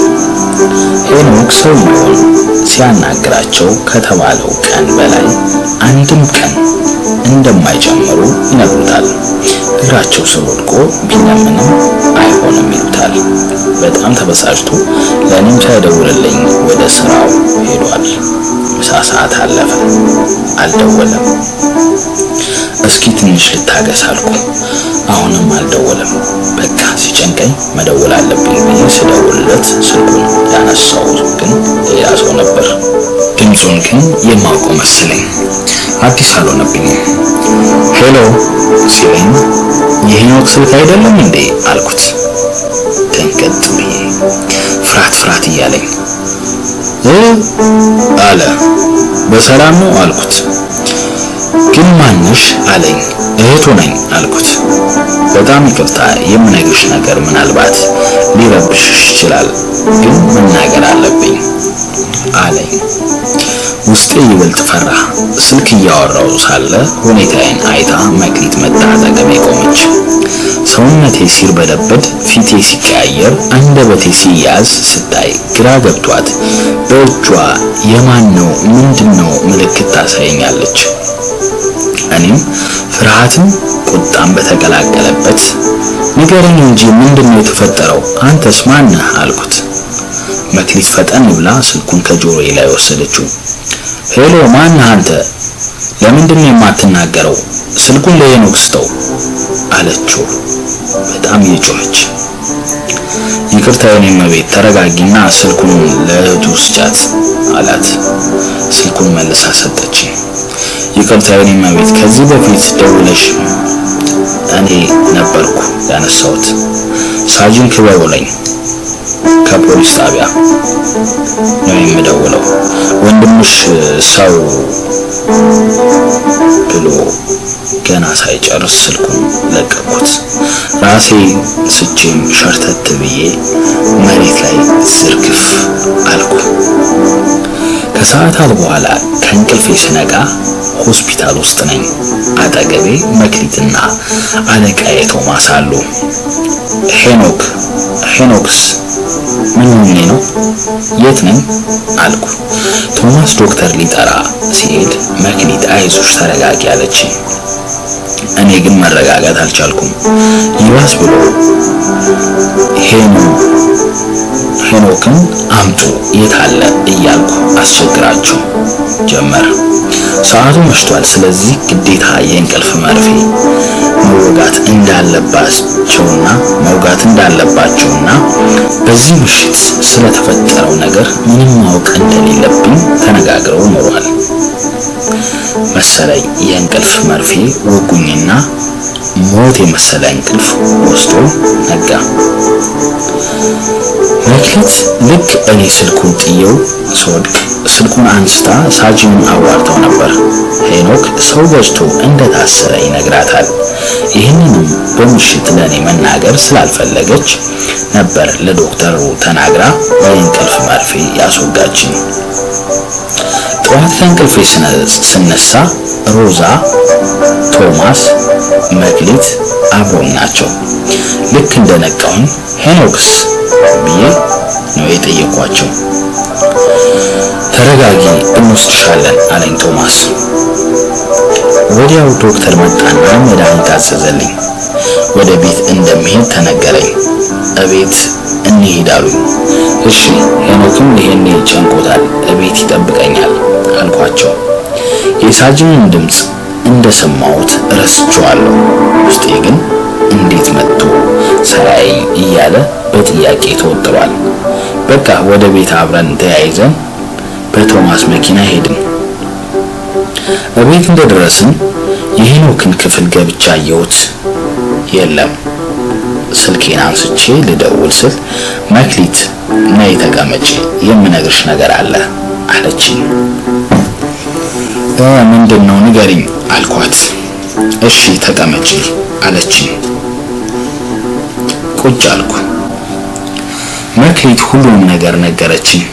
ሄኖክ ሰውዬውን ሲያናግራቸው ከተባለው ቀን በላይ አንድም ቀን እንደማይጨምሩ ይነግሩታል። እግራቸው ስር ወድቆ ቢለምንም አይሆንም ይሉታል። በጣም ተበሳጭቶ ለእኔም ሳይደውልልኝ ወደ ስራው ሄዷል። ምሳ ሰዓት አለፈ፣ አልደወለም። እስኪ ትንሽ ልታገስ አልኩ። አሁንም አልደወለም። በቃ ሲጨንቀኝ መደወል አለብኝ ብዬ ስደውልለት ስልኩን ያነሳው ግን ሌላ ሰው ነበር። ድምፁን ግን የማውቀው መሰለኝ። አዲስ አልሆነብኝም። ሄሎ ሲለኝ የሄኖክ ስልክ አይደለም እንዴ አልኩት። ደንገጥ ብዬ ፍርሃት እያለኝ አለ። በሰላም ነው አልኩት። ግን ማንሽ አለኝ። እህቱ ነኝ አልኩት። በጣም ይቅርታ፣ የምነግርሽ ነገር ምናልባት ሊረብሽሽ ይችላል፣ ግን መናገር አለብኝ አለኝ። ውስጤ ይበልጥ ፈራ። ስልክ እያወራው ሳለ ሁኔታዬን አይታ መክሊት መጣ አጠገቤ ቆመች። ሰውነቴ ሲርበደበድ፣ ፊቴ ሲቀያየር፣ አንደበቴ ሲያዝ ስታይ ግራ ገብቷት በእጇ የማን ነው ምንድነው ምልክት ታሳየኛለች። እኔም ፍርሃትም ቁጣም በተቀላቀለበት ንገረኝ እንጂ ምንድነው የተፈጠረው? አንተስ ማን ነህ አልኩት። መክሊት ፈጠን ብላ ስልኩን ከጆሮዬ ላይ ወሰደችው። ሄሎ ማን ነህ አንተ? ለምንድን ነው የማትናገረው? ስልኩን ለሄኖክ ስጠው አለችው በጣም እየጮኸች። ይቅርታ የኔ እመቤት ተረጋጊና ስልኩን ለእህቱ ስጫት አላት። ስልኩን መልሳ ሰጠችኝ። ይቅርታ የኔ እመቤት ከዚህ በፊት ደውለሽ እኔ ነበርኩ ያነሳሁት። ሳጅን ክበቡ ነኝ ከፖሊስ ጣቢያ ነው የምደውለው። ወንድምሽ ሰው ብሎ ገና ሳይጨርስ ስልኩን ለቀኩት። ራሴ ስቼም ሸርተት ብዬ መሬት ላይ ዝርግፍ አልኩ። ከሰዓታት በኋላ ከእንቅልፌ ስነቃ ሆስፒታል ውስጥ ነኝ። አጠገቤ መክሊትና አለቃዬ ቶማስ አሉ። ሄኖክስ ምን ሆኜ ነው? የት ነኝ አልኩ። ቶማስ ዶክተር ሊጠራ ሲሄድ መክሊት አይዞሽ ተረጋጊ አለችኝ። እኔ ግን መረጋጋት አልቻልኩም። ይባስ ብሎ ሄኖክን አምጡ የት አለ እያልኩ አስቸግራቸው ጀመር። ሰዓቱ መሽቷል። ስለዚህ ግዴታ የእንቅልፍ መርፌ መውጋት እንዳለባቸውና በዚህ ምሽት ስለተፈጠረው ነገር ምንም ማወቅ እንደሌለብኝ ተነጋግረው ኖሯል መሰለኝ። የእንቅልፍ መርፌ ወጉኝና ሞት የመሰለ እንቅልፍ ወስዶ ነጋ። መክሊት ልክ እኔ ስልኩን ጥየው ስወድቅ ስልኩን አንስታ ሳጅኑን አዋርተው ነበር። ሄኖክ ሰው ገጭቶ እንደታሰረ ይነግራታል። ይህንንም በምሽት ለኔ መናገር ስላልፈለገች ነበር ለዶክተሩ ተናግራ የእንቅልፍ መርፌ ያስወጋችኝ። ጠዋት ከእንቅልፌ ስነሳ ሮዛ፣ ቶማስ፣ መክሊት አብሮኝ ናቸው። ልክ እንደነቃሁኝ ሄኖክስ ብዬ ነው የጠየኳቸው። ተረጋጊ እንወስድሻለን አለኝ ቶማስ። ወዲያው ዶክተር መጣና መድኃኒት አዘዘልኝ። ወደ ቤት እንደምሄድ ተነገረኝ። እቤት እንሂድ አሉኝ። እሺ ሄኖክም ይሄኔ ጨንቆታል፣ እቤት ይጠብቀኛል አልኳቸው። የሳጅንን ድምፅ እንደሰማሁት ረስቼዋለሁ። ውስጤ ግን እንዴት መጥቶ ሳያየኝ እያለ በጥያቄ ተወጥሯል። በቃ ወደ ቤት አብረን ተያይዘን በቶማስ መኪና ሄድን። እቤት እንደደረስን የሄኖክን ክፍል ገብቻ አየሁት። የለም። ስልኬን አንስቼ ልደውል ስል መክሊት ነይ ተቀመጪ፣ የምነግርሽ ነገር አለ አለችኝ። ምንድነው ንገሪኝ አልኳት። እሺ ተቀመጪ አለችኝ። ቁጭ አልኩ። መክሊት ሁሉንም ነገር ነገረችኝ።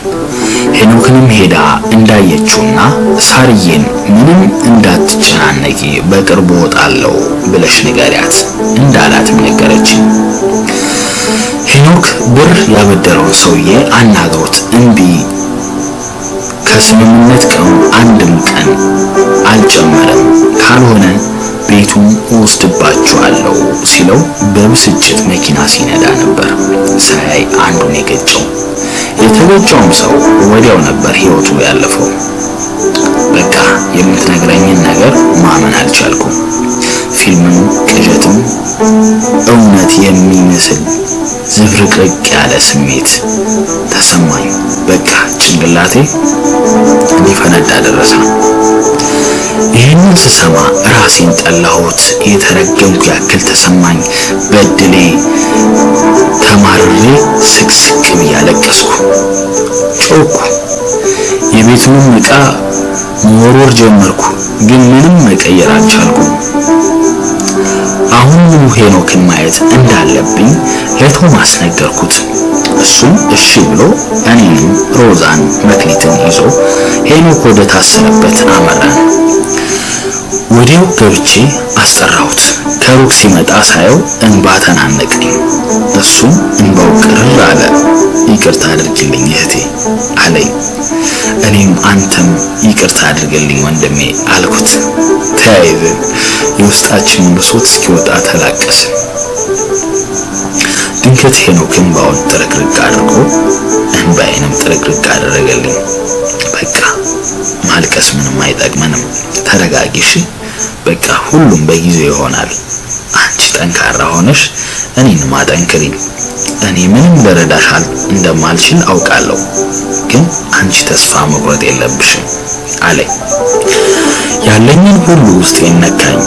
ሄኖክንም ሄዳ እንዳየችውና ሳርዬን ምንም እንዳትጨናነቂ በቅርቡ ወጣለሁ ብለሽ ንገሪያት እንዳላትም ነገረችኝ። ሄኖክ ብር ያበደረውን ሰውዬ አናግሮት እምቢ ከስምምነት ቀኑ አንድም ቀን አልጨመረም፣ ካልሆነ ቤቱን ወስድባችኋለሁ ሲለው በብስጭት መኪና ሲነዳ ነበር። ሳያይ አንዱን የገጨው። የተገጨውም ሰው ወዲያው ነበር ህይወቱ ያለፈው። በቃ የምትነግረኝን ነገር ማመን አልቻልኩም። ፊልምም ቅዠትም እውነት የሚመስል ዝብርቅርቅ ያለ ስሜት ተሰማኝ። በቃ ጭንቅላቴ ሊፈነዳ ደረሰ። ይህንን ስሰማ ራሴን ጠላሁት። የተረገምኩ ያክል ተሰማኝ። በድሌ ተማርሬ ስቅስቅ ብዬ አለቀስኩ፣ ጮኩ። የቤቱንም ዕቃ መወርወር ጀመርኩ፣ ግን ምንም መቀየር አልቻልኩም። አሁንም ሄኖክን ማየት እንዳለብኝ ለቶማስ ነገርኩት። እሱም እሺ ብሎ እኔንም ሮዛን መክሊትን ይዞ ሄኖክ ወደ ታሰረበት አመራን። ወዲያው ገብቼ አስጠራሁት። ከሩቅ ሲመጣ ሳየው እንባ ተናነቀኝ። እሱም እንባው ቅርር አለ። ይቅርታ አድርግልኝ እህቴ አለኝ። እኔም አንተም ይቅርታ አድርግልኝ ወንድሜ አልኩት። ተያይዘን የውስጣችንን ብሶት እስኪወጣ ተላቀስን። ድንገት ሄኖክ እንባውን ጥርቅርቅ አድርጎ እንባዬንም ጥርቅርቅ አደረገልኝ። በቃ ማልቀስ ምንም አይጠቅመንም፣ ተረጋጊሽ፣ በቃ ሁሉም በጊዜው ይሆናል። አንቺ ጠንካራ ሆነሽ እኔን ማጠንክሪኝ። እኔ ምንም ልረዳሽ እንደማልችል አውቃለሁ፣ ግን አንቺ ተስፋ መቁረጥ የለብሽም አለኝ። ያለኝን ሁሉ ውስጤን ነካኝ።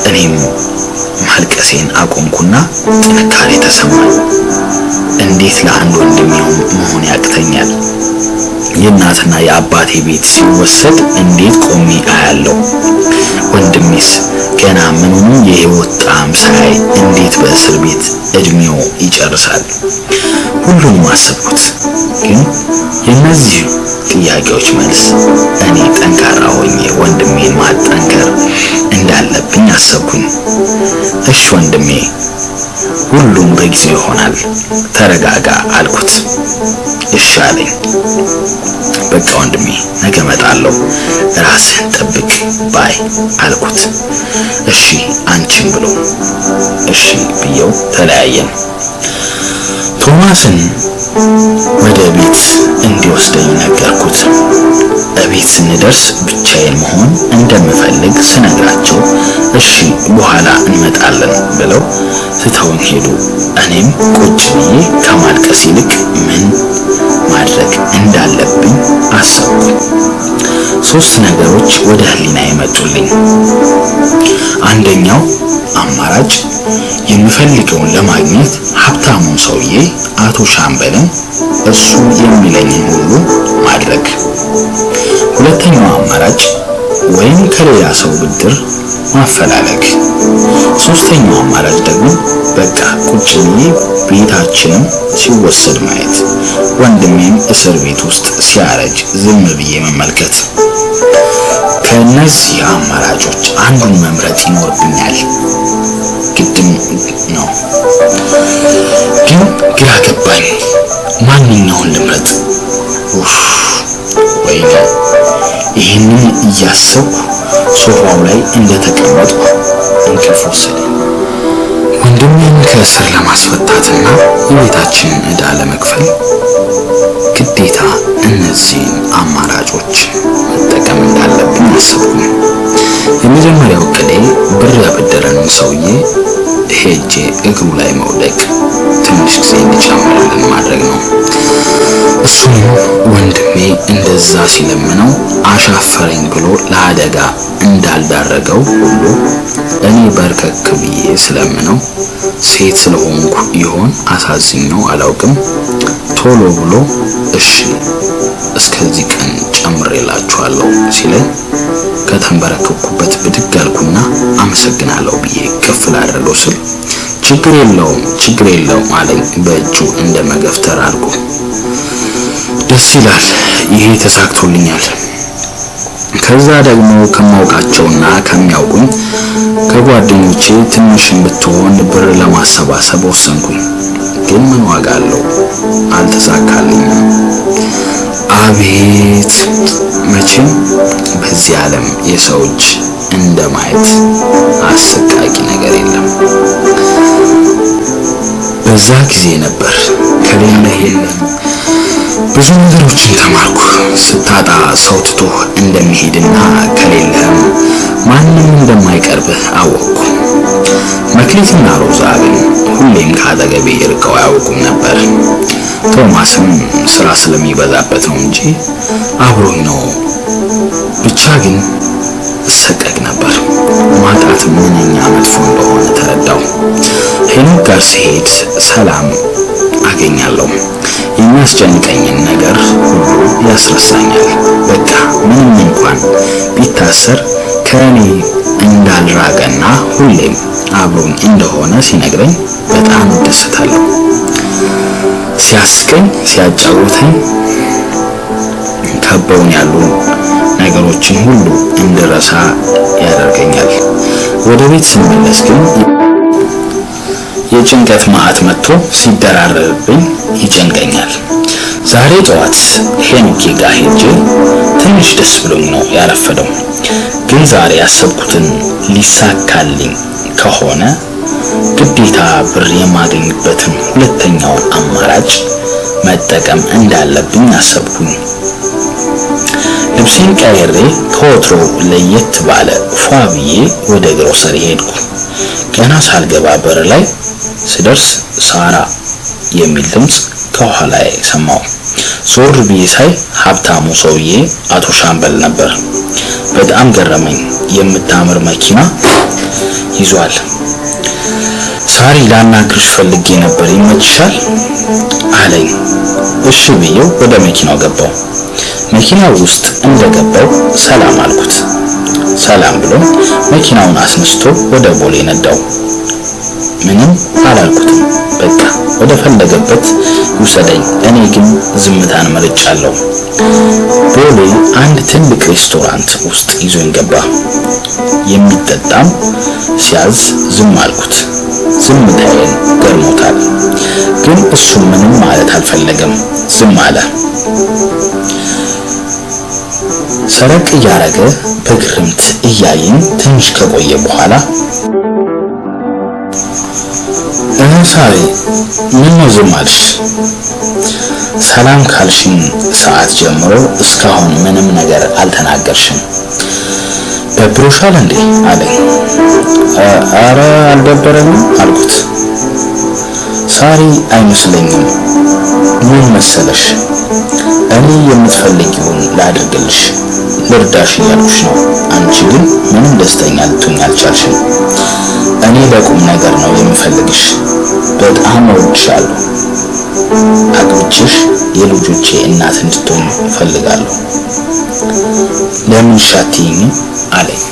እኔም ማልቀሴን አቆምኩና ጥንካሬ ተሰማኝ። እንዴት ለአንድ ወንድሜ መሆን ያቅተኛል? የእናትና የአባቴ ቤት ሲወሰድ እንዴት ቆሜ አያለው? ወንድሜስ ገና ምኑን የህይወት ጣዕም ሳያይ እንዴት በእስር ቤት እድሜው ይጨርሳል? ሁሉንም አሰብኩት፣ ግን የእነዚህ ጥያቄዎች መልስ እኔ ጠንካራ ሆኜ ወንድሜን ማጠንከር እንዳለብኝ አሰብኩኝ። እሺ ወንድሜ፣ ሁሉም በጊዜው ይሆናል፣ ተረጋጋ አልኩት። እሺ አለኝ። በቃ ወንድሜ ነገ እመጣለሁ፣ ራስህን ጠብቅ ባይ አልኩት። እሺ አንቺን ብሎ እሺ ብየው ተለያየን። ቶማስን ወደ ቤት እንዲወስደኝ ነገርኩት። እቤት ስንደርስ ብቻዬን መሆን እንደምፈልግ ስነግራቸው እሺ በኋላ እንመጣለን ብለው ትተውኝ ሄዱ። እኔም ቁጭ ብዬ ከማልቀስ ይልቅ ምን ማድረግ እንዳለብኝ አሰብኩ። 3 ነገሮች ወደ ህሊና የመጡልኝ። አንደኛው አማራጭ የምፈልገውን ለማግኘት ሀብታሙን ሰውዬ አቶ ሻምበልን እሱ የሚለኝን ሁሉ ማድረግ። ሁለተኛው አማራጭ ወይም ከሌላ ሰው ብድር ማፈላለግ። ሶስተኛው አማራጭ ደግሞ በቃ ቁጭ ብዬ ቤታችንም ሲወሰድ ማየት፣ ወንድሜም እስር ቤት ውስጥ ሲያረጅ ዝም ብዬ መመልከት። ከነዚህ አማራጮች አንዱን መምረጥ ይኖርብኛል፣ ግድም ነው። ግን ግራ ገባኝ። ማንኛውን ልምረጥ? ወይኔ! ይህንን እያሰብኩ ሶፋው ላይ እንደተቀመጥኩ እንቅልፍ ወሰደኝ። ወንድሜን ከእስር ለማስፈታትና የቤታችንን ዕዳ ለመክፈል ግዴታ እነዚህን አማራጮች መጠቀም እንዳለብኝ አሰብኩኝ። የመጀመሪያው ዕቅዴ ብር ያበደረንን ሰውዬ ሄጄ እግሩ ላይ መውደቅ፣ ትንሽ ጊዜ እንዲጨምርልን ማድረግ ነው። እሱንም ወንድሜ እንደዛ ሲለምነው አሻፈረኝ ብሎ ለአደጋ እንዳልዳረገው ሁሉ እኔ በርከክ ብዬ ስለምነው ሴት ስለሆንኩ ይሆን አሳዝኘው አላውቅም፣ ቶሎ ብሎ እሺ እስከዚህ ቀን ጨምሬላችኋለሁ ሲለኝ ከተንበረከኩበት ብድግ አልኩና አመሰግናለሁ ብዬ ከፍ ላደረገው ስል ችግር የለውም አለኝ በእጁ እንደ መገፍተር አድርጎ። ደስ ይላል፣ ይሄ ተሳክቶልኛል። ከዛ ደግሞ ከማውቃቸውና ከሚያውቁኝ ከጓደኞቼ ትንሽም ብትሆን ብር ለማሰባሰብ ወሰንኩኝ። ግን ምን ዋጋ አለው? አልተሳካልኝም። አቤት መቼም በዚህ ዓለም የሰው እጅ እንደ ማየት አሰቃቂ ነገር የለም። በዛ ጊዜ ነበር ከሌለ የለም ብዙ ነገሮችን ተማርኩ። ስታጣ ሰው ትቶ እንደሚሄድና ከሌለም ማንም እንደማይቀርብህ አወቅኩ። መክሊትና ሮዛ ግን ሁሌም ከአጠገቤ ርቀው አያውቁም ነበር። ቶማስም ስራ ስለሚበዛበት ነው እንጂ አብሮኝ ነው። ብቻ ግን እሰቀቅ ነበር። ማጣት ምንኛ መጥፎ እንደሆነ ተረዳው። ሄኖክ ጋር ሲሄድ ሰላም አገኛለሁ። የሚያስጨንቀኝን ነገር ሁሉ ያስረሳኛል። በቃ ምንም እንኳን ቢታሰር ከእኔ እንዳልራቀና ሁሌም አብሮኝ እንደሆነ ሲነግረኝ በጣም እደሰታለሁ። ሲያስቀኝ፣ ሲያጫውተኝ ከበውን ያሉ ነገሮችን ሁሉ እንድረሳ ያደርገኛል። ወደ ቤት ስመለስ ግን የጭንቀት ማዕት መጥቶ ሲደራረብብኝ ይጨንቀኛል። ዛሬ ጠዋት ሄኖክ ጋር ሄጄ ትንሽ ደስ ብሎኝ ነው ያረፈደው። ግን ዛሬ ያሰብኩትን ሊሳካልኝ ከሆነ ግዴታ ብር የማገኝበትን ሁለተኛውን አማራጭ መጠቀም እንዳለብኝ አሰብኩኝ። ልብሴን ቀይሬ ከወትሮ ለየት ባለ ፏ ብዬ ወደ ግሮሰሪ ሄድኩ። ገና ሳልገባ በር ላይ ስደርስ ሳራ የሚል ድምፅ ከኋላዬ ሰማሁ። ዞር ብዬ ሳይ ሀብታሙ ሰውዬ አቶ ሻምበል ነበር። በጣም ገረመኝ። የምታምር መኪና ይዟል። ሳሪ ላናግርሽ ፈልጌ ነበር፣ ይመችሻል አለኝ። እሺ ብዬው ወደ መኪናው ገባው። መኪናው ውስጥ እንደገባው ሰላም አልኩት። ሰላም ብሎ መኪናውን አስነስቶ ወደ ቦሌ ነዳው። ምንም አላልኩትም። በቃ ወደ ፈለገበት ይውሰደኝ። እኔ ግን ዝምታን መርጫለሁ። ቦሌ አንድ ትልቅ ሬስቶራንት ውስጥ ይዞኝ ገባ። የሚጠጣም ሲያዝ ዝም አልኩት። ዝምታዬን ገርሞታል። ግን እሱ ምንም ማለት አልፈለገም፣ ዝም አለ። ሰረቅ እያረገ በግርምት እያየኝ ትንሽ ከቆየ በኋላ ሳሪ ምን ነው ዝም አልሽ? ሰላም ካልሽኝ ሰዓት ጀምሮ እስካሁን ምንም ነገር አልተናገርሽም። ደብሮሻል እንዴ አለኝ። አረ አልደበረኝም አልኩት። ሳሪ አይመስለኝም። ምን መሰለሽ፣ እኔ የምትፈልጊውን ላድርግልሽ፣ ልርዳሽ እያልኩሽ ነው። አንቺ ግን ምንም ደስተኛ ልትሆኝ አልቻልሽም። እኔ ለቁም ነገር ነው የምፈልግሽ። በጣም እወድሻለሁ። አግብቼሽ የልጆቼ እናት እንድትሆኝ እፈልጋለሁ። ለምን ሻትይኝ አለኝ።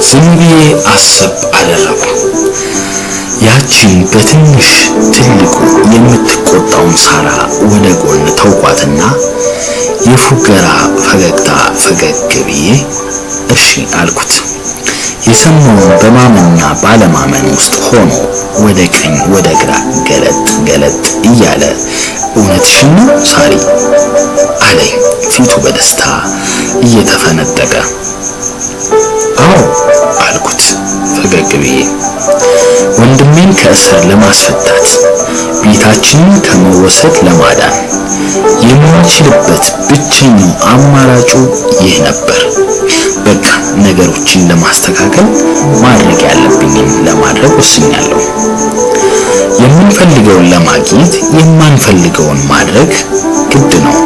ዝም ብዬ አሰብ አደረኩ። ያቺን በትንሽ ትልቁ የምትቆጣውን ሳራ ወደ ጎን ተውኳትና የፉገራ ፈገግታ ፈገግ ብዬ እሺ አልኩት። የሰማውን በማመንና ባለማመን ውስጥ ሆኖ ወደ ቀኝ ወደ ግራ ገለጥ ገለጥ እያለ እውነትሽን ነው ሳሪ አለኝ ፊቱ በደስታ እየተፈነጠቀ። አዎ አልኩት ፈገግ ብዬ። ወንድሜን ከእስር ለማስፈታት ቤታችንን ከመወሰድ ለማዳን የምንችልበት ብቸኛው አማራጩ ይህ ነበር። በቃ ነገሮችን ለማስተካከል ማድረግ ያለብኝን ለማድረግ ወስኛለሁ። የምንፈልገውን ለማግኘት የማንፈልገውን ማድረግ ግድ ነው።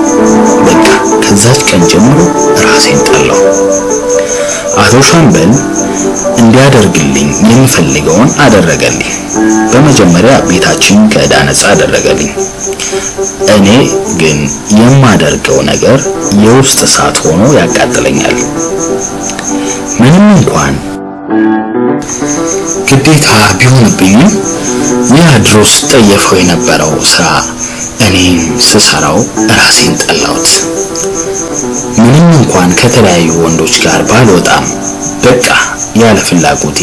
በቃ ከዛች ቀን ጀምሮ ራሴን ጠላሁ። አቶ ሻምበል እንዲያደርግልኝ የምፈልገውን አደረገልኝ። በመጀመሪያ ቤታችን ከዕዳ ነፃ አደረገልኝ። እኔ ግን የማደርገው ነገር የውስጥ እሳት ሆኖ ያቃጥለኛል። ምንም እንኳን ግዴታ ቢሆንብኝም ያ ድሮ ስጠየፈው የነበረው ስራ እኔም ስሰራው ራሴን ጠላሁት። ምንም እንኳን ከተለያዩ ወንዶች ጋር ባልወጣም በቃ ያለ ፍላጎቴ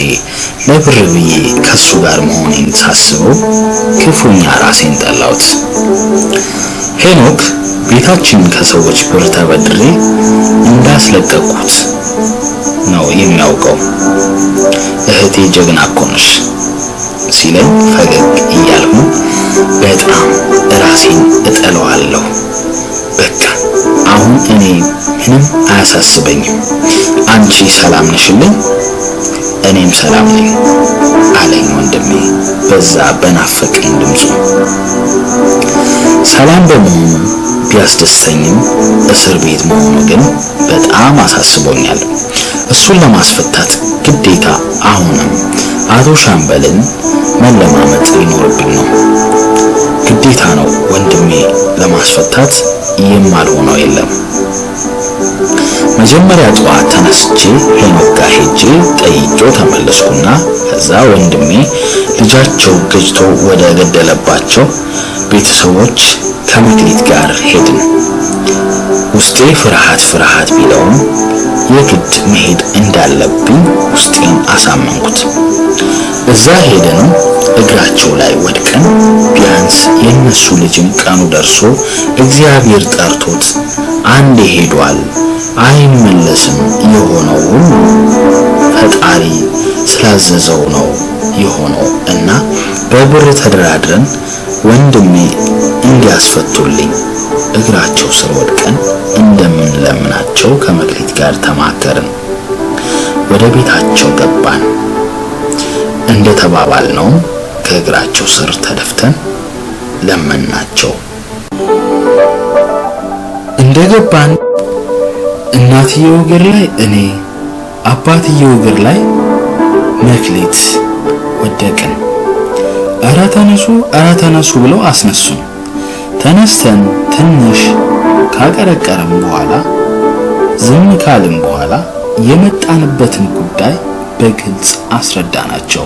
ለብር ብዬ ከሱ ጋር መሆኔን ሳስበው ክፉኛ ራሴን ጠላሁት። ሄኖክ ቤታችን ከሰዎች ብር ተበድሬ እንዳስለቀቅኩት ነው የሚያውቀው። እህቴ ጀግና እኮ ነሽ ሲለኝ ፈገግ እያልኩ በጣም ራሴን እጠላዋለሁ። በቃ አሁን እኔ ምንም አያሳስበኝም። አንቺ ሰላም ነሽልኝ? እኔም ሰላም ነኝ አለኝ ወንድሜ በዛ በናፈቀኝ ድምፁ። ሰላም በመሆኑ ቢያስደስተኝም እስር ቤት መሆኑ ግን በጣም አሳስቦኛል። እሱን ለማስፈታት ግዴታ አሁንም አቶ ሻምበልን መለማመጥ ሊኖርብኝ ነው። ግዴታ ነው ወንድሜ ለማስፈታት የማልሆነው የለም። መጀመሪያ ጠዋት ተነስቼ ሄኖክ ጋር ሄጄ ጠይቄው ተመለስኩና ከዛ ወንድሜ ልጃቸው ገጭቶ ወደ ገደለባቸው ቤተሰቦች ከመክሊት ጋር ሄድን። ውስጤ ፍርሃት ቢለውም የግድ መሄድ እንዳለብኝ ውስጤን አሳመንኩት። እዛ ሄደንም እግራቸው ላይ ወድቀን ቢያንስ የነሱ ልጅም ቀኑ ደርሶ እግዚአብሔር ጠርቶት አንዴ ሄዷል አይመለስም የሆነው ሁሉ ፈጣሪ ስላዘዘው ነው የሆነው እና በብር ተደራድረን ወንድሜ እንዲያስፈቱልኝ እግራቸው ስር ወድቀን እንደምንለምናቸው ከመክሊት ጋር ተማከርን። ወደ ቤታቸው ገባን። እንደተባባልነው ከእግራቸው ስር ተደፍተን ለመናቸው። እንደገባን እናትየው እግር ላይ እኔ፣ አባትየው እግር ላይ መክሊት ወደቅን። ኧረ ተነሱ ብለው አስነሱን። ተነስተን ትንሽ ካቀረቀረም በኋላ ዝም ካልን በኋላ የመጣንበትን ጉዳይ በግልጽ አስረዳናቸው።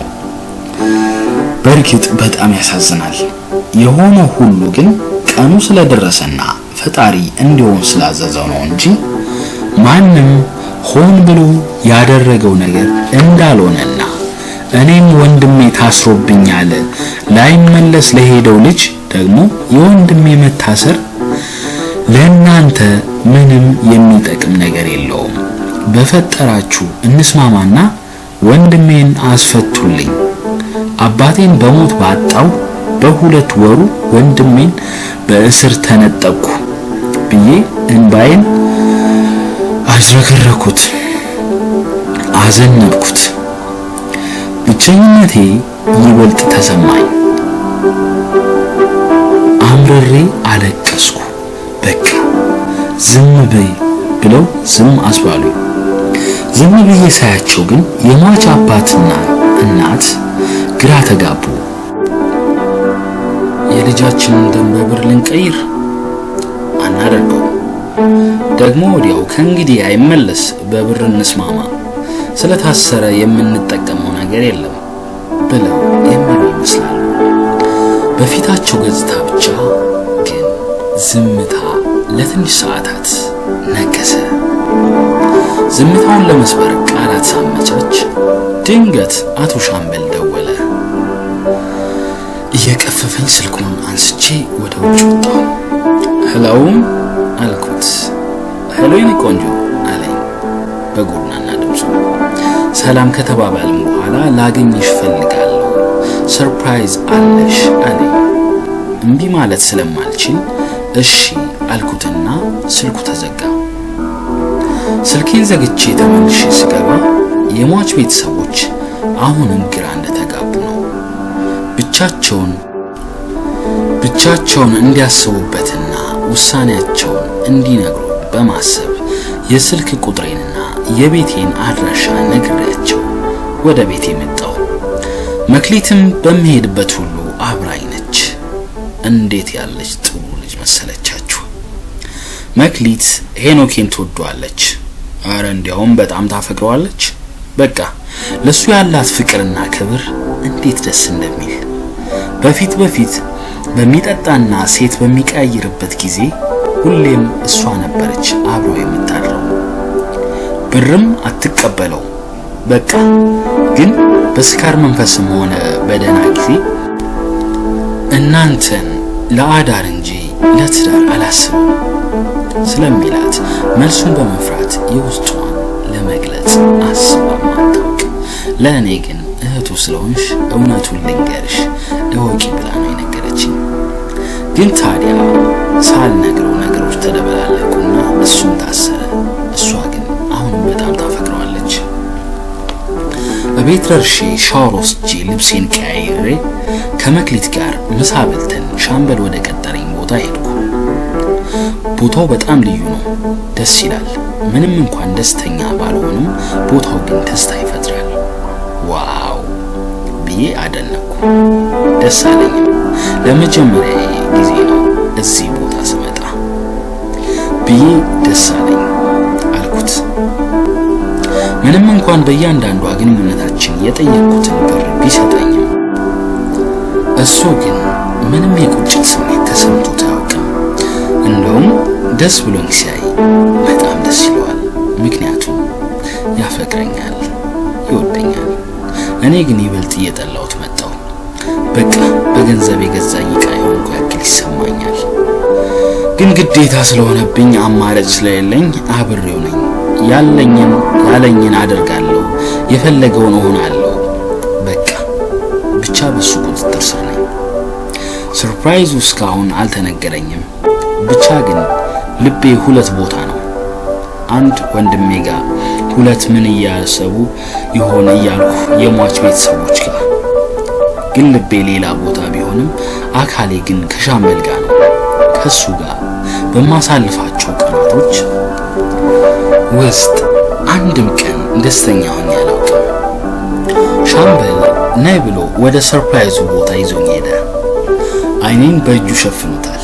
በእርግጥ በጣም ያሳዝናል። የሆነው ሁሉ ግን ቀኑ ስለደረሰና ፈጣሪ እንዲሆን ስላዘዘው ነው እንጂ ማንም ሆን ብሎ ያደረገው ነገር እንዳልሆነና እኔም ወንድሜ ታስሮብኛል ላይመለስ ለሄደው ልጅ ደግሞ የወንድሜ መታሰር ለእናንተ ምንም የሚጠቅም ነገር የለውም። በፈጠራችሁ እንስማማና ወንድሜን አስፈቱልኝ። አባቴን በሞት ባጣው በ2 ወሩ ወንድሜን በእስር ተነጠቅኩ ብዬ እንባዬን አዝረከረኩት፣ አዘነብኩት። ብቸኝነቴ ይበልጥ ተሰማኝ። አምርሬ አለቀስኩ። በቃ ዝም በይ ብለው ዝም አስባሉኝ። ዝም ብዬ ሳያቸው ግን የሟች አባትና እናት ግራ ተጋቡ። የልጃችንን ደም በብር ልንቀይር አናደርገው፣ ደግሞ ወዲያው ከእንግዲህ አይመለስ፣ በብር እንስማማ፣ ስለታሰረ የምንጠቀመው ነገር የለም ብለው የሚሉ ይመስላሉ። በፊታቸው ገጽታ ብቻ ግን ዝምታ ለትንሽ ሰዓታት ነገሰ። ዝምታውን ለመስበር ቃላት ሳመቻች ድንገት አቶ ሻምበል ደወለ። እየቀፈፈኝ ስልኩን አንስቼ ወደ ውጭ ወጣሁ። ሄሎ አልኩት። ሄሎ የኔ ቆንጆ አለኝ በጎርናና ድምፁ። ሰላም ከተባባልን በኋላ ላገኝሽ ፈልጋለሁ፣ ሰርፕራይዝ አለሽ አለኝ። እምቢ ማለት ስለማልችል እሺ አልኩትና ስልኩ ተዘጋ። ስልኬን ዘግቼ ተመልሼ ስገባ የሟች ቤተሰቦች አሁንም ግራ እንደተጋቡ ነው። ብቻቸውን እንዲያስቡበትና ውሳኔያቸውን እንዲነግሩ በማሰብ የስልክ ቁጥሬንና የቤቴን አድራሻ ነግሬያቸው ወደ ቤቴ መጣሁ። መክሊትም በሚሄድበት ሁሉ አብራኝ ነች። እንዴት ያለች ጥሩ ልጅ መሰለቻችሁ! መክሊት ሄኖኬን ትወዷለች። አረ እንዲያውም በጣም ታፈቅረዋለች። በቃ ለሱ ያላት ፍቅርና ክብር እንዴት ደስ እንደሚል! በፊት በሚጠጣና ሴት በሚቀያይርበት ጊዜ ሁሌም እሷ ነበረች አብሮ የምታድረው። ብርም አትቀበለው። በቃ ግን በስካር መንፈስም ሆነ በደህና ጊዜ እናንተን ለአዳር እንጂ ለትዳር አላስብም ስለሚላት መልሱን በመፍራት የውስጧን ለመግለጽ አስባ ማታውቅ። ለእኔ ግን እህቱ ስለሆንሽ እውነቱን ልንገርሽ እወቂ ብላ ነው የነገረችኝ። ግን ታዲያ ሳልነግረው ነገሮች ተደበላለቁና እሱም ታሰረ። እሷ ግን አሁንም በጣም ታፈቅረዋለች። በቤት ደርሼ ሻወር ወስጄ ልብሴን ቀያይሬ ከመክሊት ጋር ምሳ በልተን ሻምበል ወደ ቀጠረኝ ቦታ ሄድኩ። ቦታው በጣም ልዩ ነው፣ ደስ ይላል። ምንም እንኳን ደስተኛ ባልሆንም ቦታው ግን ደስታ ይፈጥራል። ዋው ብዬ አደነኩ፣ ደስ አለኝም። ለመጀመሪያ ጊዜ ነው እዚህ ቦታ ስመጣ ብዬ ደስ አለኝ አልኩት። ምንም እንኳን በእያንዳንዷ ግንኙነታችን የጠየቅኩትን ብር ቢሰጠኝም እሱ ግን ምንም የቁጭት ስሜት ተሰምቶት አያውቅም። እንደውም ደስ ብሎኝ ሲያይ በጣም ደስ ይለዋል። ምክንያቱም ያፈቅረኛል፣ ይወደኛል። እኔ ግን ይበልጥ እየጠላሁት መጣሁ። በቃ በገንዘብ የገዛኝ ዕቃ የሆንኩ ያክል ይሰማኛል። ግን ግዴታ ስለሆነብኝ አማራጭ ስለሌለኝ አብሬው ነኝ። ያለኝን አደርጋለሁ፣ የፈለገውን እሆናለሁ። በቃ ብቻ በሱ ቁጥጥር ስር ነኝ። ሰርፕራይዙ እስካሁን አልተነገረኝም። ብቻ ግን ልቤ ሁለት ቦታ ነው። አንድ ወንድሜ ጋር፣ ሁለት ምን እያሰቡ ይሆን እያልኩ የሟች ቤተሰቦች ጋር። ግን ልቤ ሌላ ቦታ ቢሆንም አካሌ ግን ከሻምበል ጋር ነው። ከሱ ጋር በማሳልፋቸው ቀናቶች ውስጥ አንድም ቀን ደስተኛ ሆኜ አላውቅም። ሻምበል ነይ ብሎ ወደ ሰርፕራይዙ ቦታ ይዞኝ ሄደ። አይኔን በእጁ ሸፍኖታል።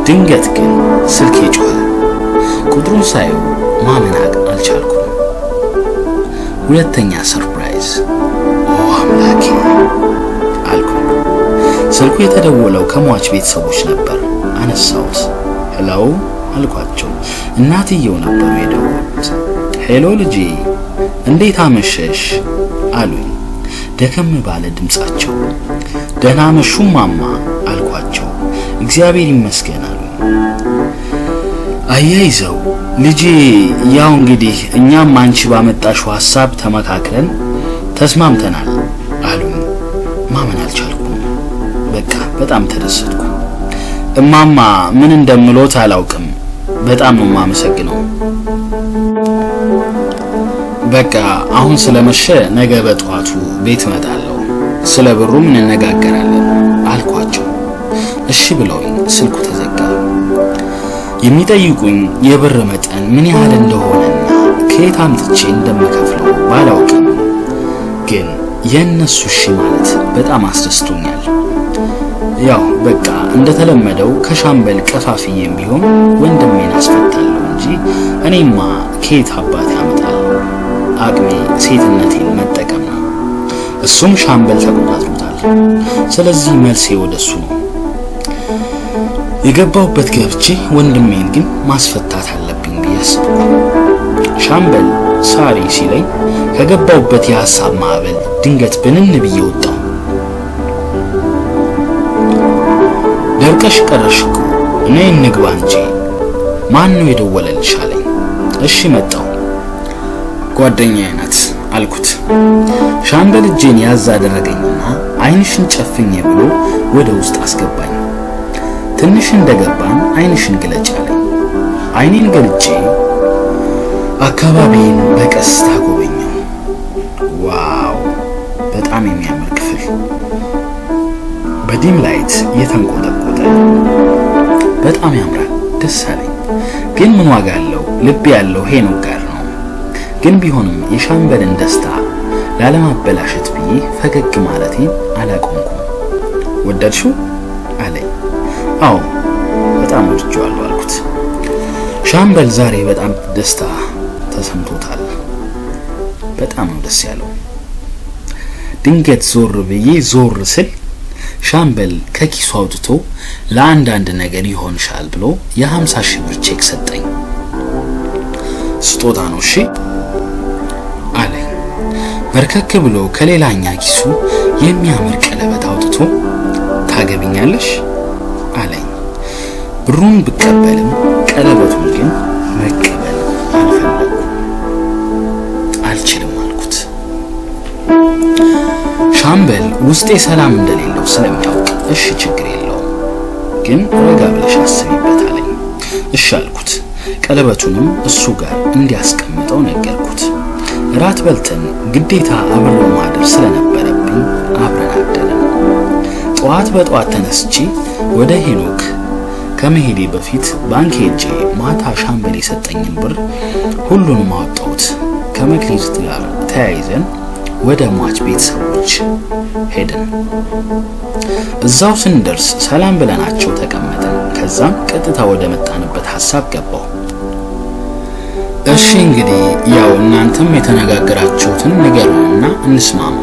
ድንገት ግን ስልኬ ጮኸ። ቁጥሩን ሳየው ማመን አልቻልኩም። ሁለተኛ ሰርፕራይዝ! ኦ አምላኬ አልኩ። ስልኩ የተደወለው ከሟች ቤተሰቦች ነበር። አነሳሁት። ሄሎ አልኳቸው። እናትየው ነበሩ የደወሉት። ሄሎ ልጄ እንዴት አመሸሽ አሉኝ ደከም ባለ ድምጻቸው። ደህና አመሹ ማማ አልኳቸው። እግዚአብሔር ይመስገን አሉኝ። አያይዘው ልጄ ያው እንግዲህ እኛም አንቺ ባመጣሽው ሐሳብ ተመካክረን ተስማምተናል አሉኝ። ማመን አልቻልኩም። በቃ በጣም ተደሰትኩ። እማማ ምን እንደምሎት አላውቅም። በጣም ነው የማመሰግነው። በቃ አሁን ስለመሸ ነገ በጠዋቱ ቤት እመጣለሁ፣ ስለ ብሩም እንነጋገራለን አልኳቸው። እሺ ብለውኝ ስልኩ ተዘጋ። የሚጠይቁኝ የብር መጠን ምን ያህል እንደሆነና ከየት አምጥቼ እንደምከፍለው ባላውቅም ግን የእነሱ እሺ ማለት በጣም አስደስቶኛል። ያው በቃ እንደተለመደው ከሻምበል ቀፋፍዬም ቢሆን ወንድሜን አስፈታለሁ እንጂ እኔማ ከየት አባቴ አመጣለሁ? አቅሜ ሴትነቴን መጠቀም ነው። እሱም ሻምበል ተቆጣጥሮታል። ስለዚህ መልሴ ወደሱ ነው። የገባውበት ገብቼ ወንድሜን ግን ማስፈታት አለብኝ ብዬ አስብኩ። ሻምበል ሳሪ ሲለኝ ከገባውበት የሐሳብ ማዕበል ድንገት ብንን ብዬ ወጣሁ። ደርቀሽ ቀረሽ እኮ ነይ እንግባ እንጂ ማን ነው የደወለልሽ አለኝ። እሺ መጣሁ። ጓደኛዬ ናት አልኩት። ሻምበል እጄን ያዝ አደረገኝና አይንሽን ጨፍኝ ብሎ ወደ ውስጥ አስገባኝ። ትንሽ እንደገባን አይንሽን ግለጭ አለኝ። አይኔን ገልጬ አካባቢን በቀስታ ጎበኘው። ዋው በጣም የሚያምር ክፍል፣ በዲም ላይት የተንቆጠቆጠ በጣም ያምራል። ደስ አለኝ። ግን ምን ዋጋ አለው? ልብ ያለው ሄኖክ ጋር ነው። ግን ቢሆንም የሻምበልን ደስታ ላለማበላሸት ብዬ ፈገግ ማለቴን አላቆምኩም። ወደድሽው አለኝ። አዎ በጣም ወድጄዋለሁ አልኩት። ሻምበል ዛሬ በጣም ደስታ ተሰምቶታል። በጣም ነው ደስ ያለው። ድንገት ዞር ብዬ ዞር ስል ሻምበል ከኪሱ አውጥቶ ለአንዳንድ ነገር ይሆንሻል ብሎ የ50 ሺህ ብር ቼክ ሰጠኝ። ስጦታ ነው እሺ አለኝ። በርከክ ብሎ ከሌላኛ ኪሱ የሚያምር ቀለበት አውጥቶ ታገቢኛለሽ አለኝ። ብሩን ብቀበልም ቀለበቱን ግን መቀበል አልፈለኩም። አልችልም አልኩት። ሻምበል ውስጤ ሰላም እንደሌለው ስለሚያውቅ እሺ ችግር የለውም ግን ረጋ ብለሽ አስቢበት አለኝ። እሺ አልኩት። ቀለበቱንም እሱ ጋር እንዲያስቀምጠው ነገርኩት። ራት በልተን ግዴታ አብረን ማደር ስለነበረብኝ አብረን አደረን። ጠዋት በጠዋት ተነስቼ ወደ ሄኖክ ከመሄዴ በፊት ባንክ ሄጄ ማታ ሻምበል የሰጠኝን ብር ሁሉንም አወጣሁት። ከመክሊት ጋር ተያይዘን ወደ ሟች ቤተሰቦች ሄድን። እዛው ስንደርስ ሰላም ብለናቸው ተቀመጥን። ከዛም ቀጥታ ወደ መጣንበት ሐሳብ ገባው። እሺ እንግዲህ ያው እናንተም የተነጋገራችሁትን ንገሩንና እንስማማ።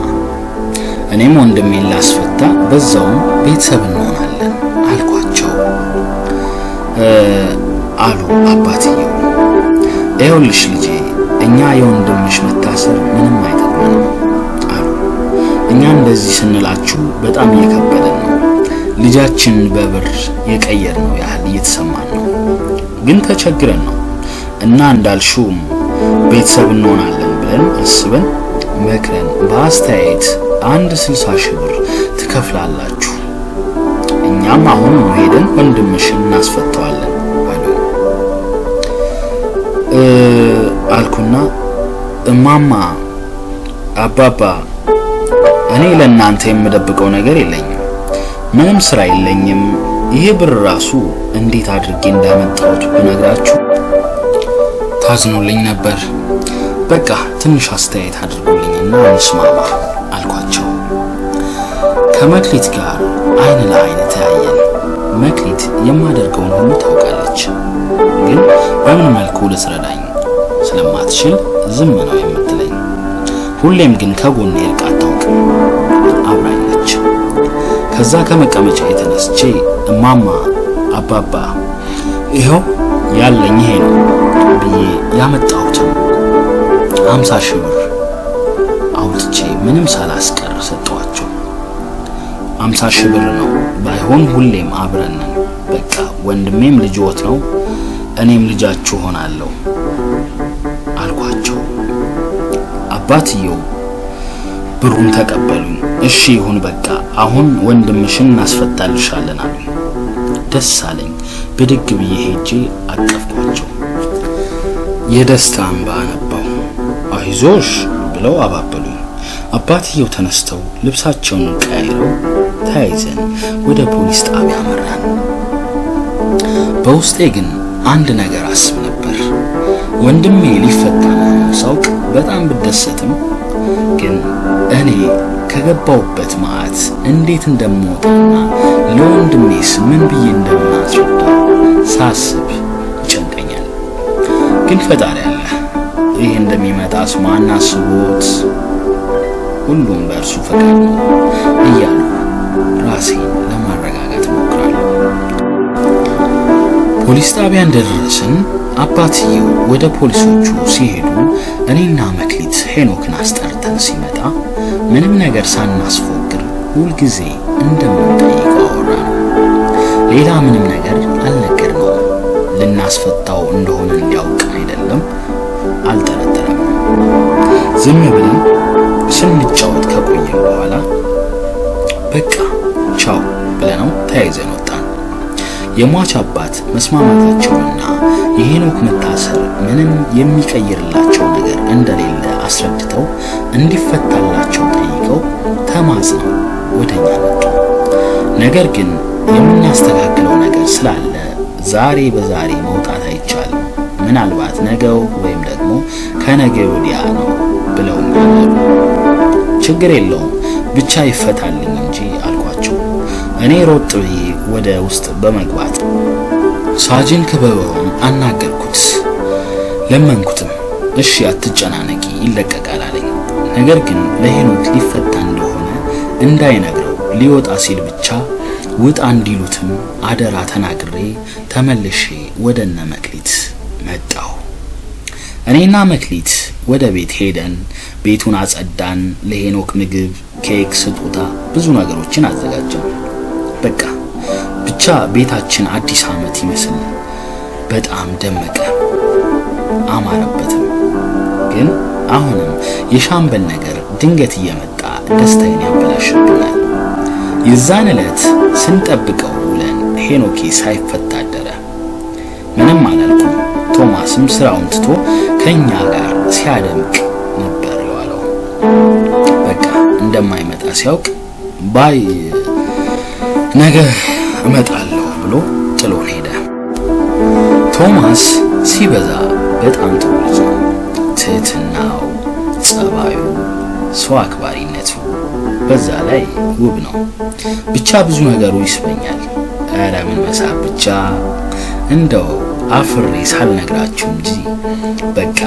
እኔም ወንድሜን ላስፈታ በዛውም ቤተሰብ እንሆናለን አልኳቸው። አሉ አባትየው። ይኸውልሽ ልጄ እኛ የወንድምሽ መታሰር ምንም አይጠቅመንም አሉ። እኛ እንደዚህ ስንላችሁ በጣም እየከበደን ነው። ልጃችን በብር የቀየርነው ያህል እየተሰማን ነው። ግን ተቸግረን ነው እና እንዳልሹም ቤተሰብ እንሆናለን ብለን አስበን መክረን በአስተያየት 60 ሺህ ብር ትከፍላላችሁ። እኛም አሁን ሄደን ወንድምሽን እናስፈታዋለን አሉ። አልኩና እማማ አባባ እኔ ለእናንተ የምደብቀው ነገር የለኝም። ምንም ስራ የለኝም። ይሄ ብር ራሱ እንዴት አድርጌ እንዳመጣሁት ብነግራችሁ ታዝኑልኝ ነበር። በቃ ትንሽ አስተያየት አድርጉልኝና እንስማማ አልኳቸው። ከመክሊት ጋር አይን ለአይን ተያየን። መክሊት የማደርገውን ሁሉ ታውቃለች፣ ግን በምን መልኩ ልትረዳኝ ስለማትችል ዝም ነው የምትለኝ። ሁሌም ግን ከጎኔ ርቃ አታውቅም፣ አብራኝ ነች። ከዛ ከመቀመጫ የተነስቼ እማማ አባባ ይኸው ያለኝ ይሄ ነው ብዬ ያመጣሁትን 50 ሺህ ብር አውጥቼ ምንም ሳላስቀር ሰጠኋቸው። 50 ሺህ ብር ነው፣ ባይሆን ሁሌም አብረን ነን። በቃ ወንድሜም ልጅዎት ነው፣ እኔም ልጃችሁ ሆናለሁ አልኳቸው። አባትየው ብሩን ተቀበሉኝ። እሺ ይሁን በቃ አሁን ወንድምሽን እናስፈታልሻለን አሉኝ። ደስ አለኝ። ብድግ ብዬ ሄጄ አቀፍኳቸው። የደስታ እንባ አነባው። አይዞሽ ብለው አባበሉኝ። አባትየው ተነስተው ልብሳቸውን ቀይረው ተያይዘን ወደ ፖሊስ ጣቢያ አመራን። በውስጤ ግን አንድ ነገር አስብ ነበር። ወንድሜ ሊፈታ መሆኑን ሳውቅ በጣም ብደሰትም ግን እኔ ከገባውበት መዓት እንዴት እንደምወጣና ለወንድሜስ ምን ብዬ እንደማስረዳ ሳስብ ይጨንቀኛል። ግን ፈጣሪ አለ። ይሄ እንደሚመጣስ ማን አስቦት? ሁሉም በእርሱ ፈቃድ ነው እያሉ ራሴን ለማረጋጋት ሞክራለሁ። ፖሊስ ጣቢያ እንደደረስን አባትየው ወደ ፖሊሶቹ ሲሄዱ እኔና መክሊት ሄኖክን አስጠርተን ሲመጣ ምንም ነገር ሳናስፎግር ሁልጊዜ እንደምንጠይቀው አወራን። ሌላ ምንም ነገር አልነገርነውም። ልናስፈታው እንደሆነ ሊያውቅ አይደለም አልጠረጠረም። ዝም ብለን ስንጫወት ከቆየን በኋላ በቃ ቻው ብለነው ተያይዘን ወጣን። የሟች አባት መስማማታቸውና የሄኖክ መታሰር ምንም የሚቀይርላቸው ነገር እንደሌለ አስረድተው እንዲፈታላቸው ጠይቀው ተማጽነው ወደኛ መጡ። ነገር ግን የምናስተካክለው ነገር ስላለ ዛሬ በዛሬ መውጣት አይቻልም፣ ምናልባት ነገው ወይም ደግሞ ከነገ ወዲያ ነው ብለውኛል። ችግር የለውም ብቻ ይፈታልኝ እንጂ አልኳቸው። እኔ ሮጥ ብዬ ወደ ውስጥ በመግባት ሳጅን ክበበውን አናገርኩት፣ ለመንኩትም። እሺ አትጨናነቂ ይለቀቃል አለኝ። ነገር ግን ለሄኖክ ሊፈታ እንደሆነ እንዳይነግረው ሊወጣ ሲል ብቻ ውጣ እንዲሉትም አደራ ተናግሬ ተመልሼ ወደነ መክሊት መጣሁ። እኔና መክሊት ወደ ቤት ሄደን ቤቱን አጸዳን። ለሄኖክ ምግብ፣ ኬክ፣ ስጦታ ብዙ ነገሮችን አዘጋጀን። በቃ ብቻ ቤታችን አዲስ ዓመት ይመስል በጣም ደመቀ፣ አማረበትም። ግን አሁንም የሻምበል ነገር ድንገት እየመጣ ደስታዬን ያበላሽብኛል። የዛን ዕለት ስንጠብቀው ውለን ሄኖኬ ሳይፈታ አደረ። ምንም አላልኩም። ቶማስም ስራውን ትቶ ከኛ ጋር ሲያደምቅ ነበር የዋለው። በቃ እንደማይመጣ ሲያውቅ ባይ ነገ እመጣለሁ ብሎ ጥሎን ሄደ። ቶማስ ሲበዛ በጣም ጥሩ ልጅ ነው። ትህትናው፣ ጸባዩ፣ ሰው አክባሪነቱ በዛ ላይ ውብ ነው። ብቻ ብዙ ነገሩ ይስበኛል። ኧረ ምን መሳብ ብቻ እንደው አፍሬ ሳልነግራችሁ እንጂ በቃ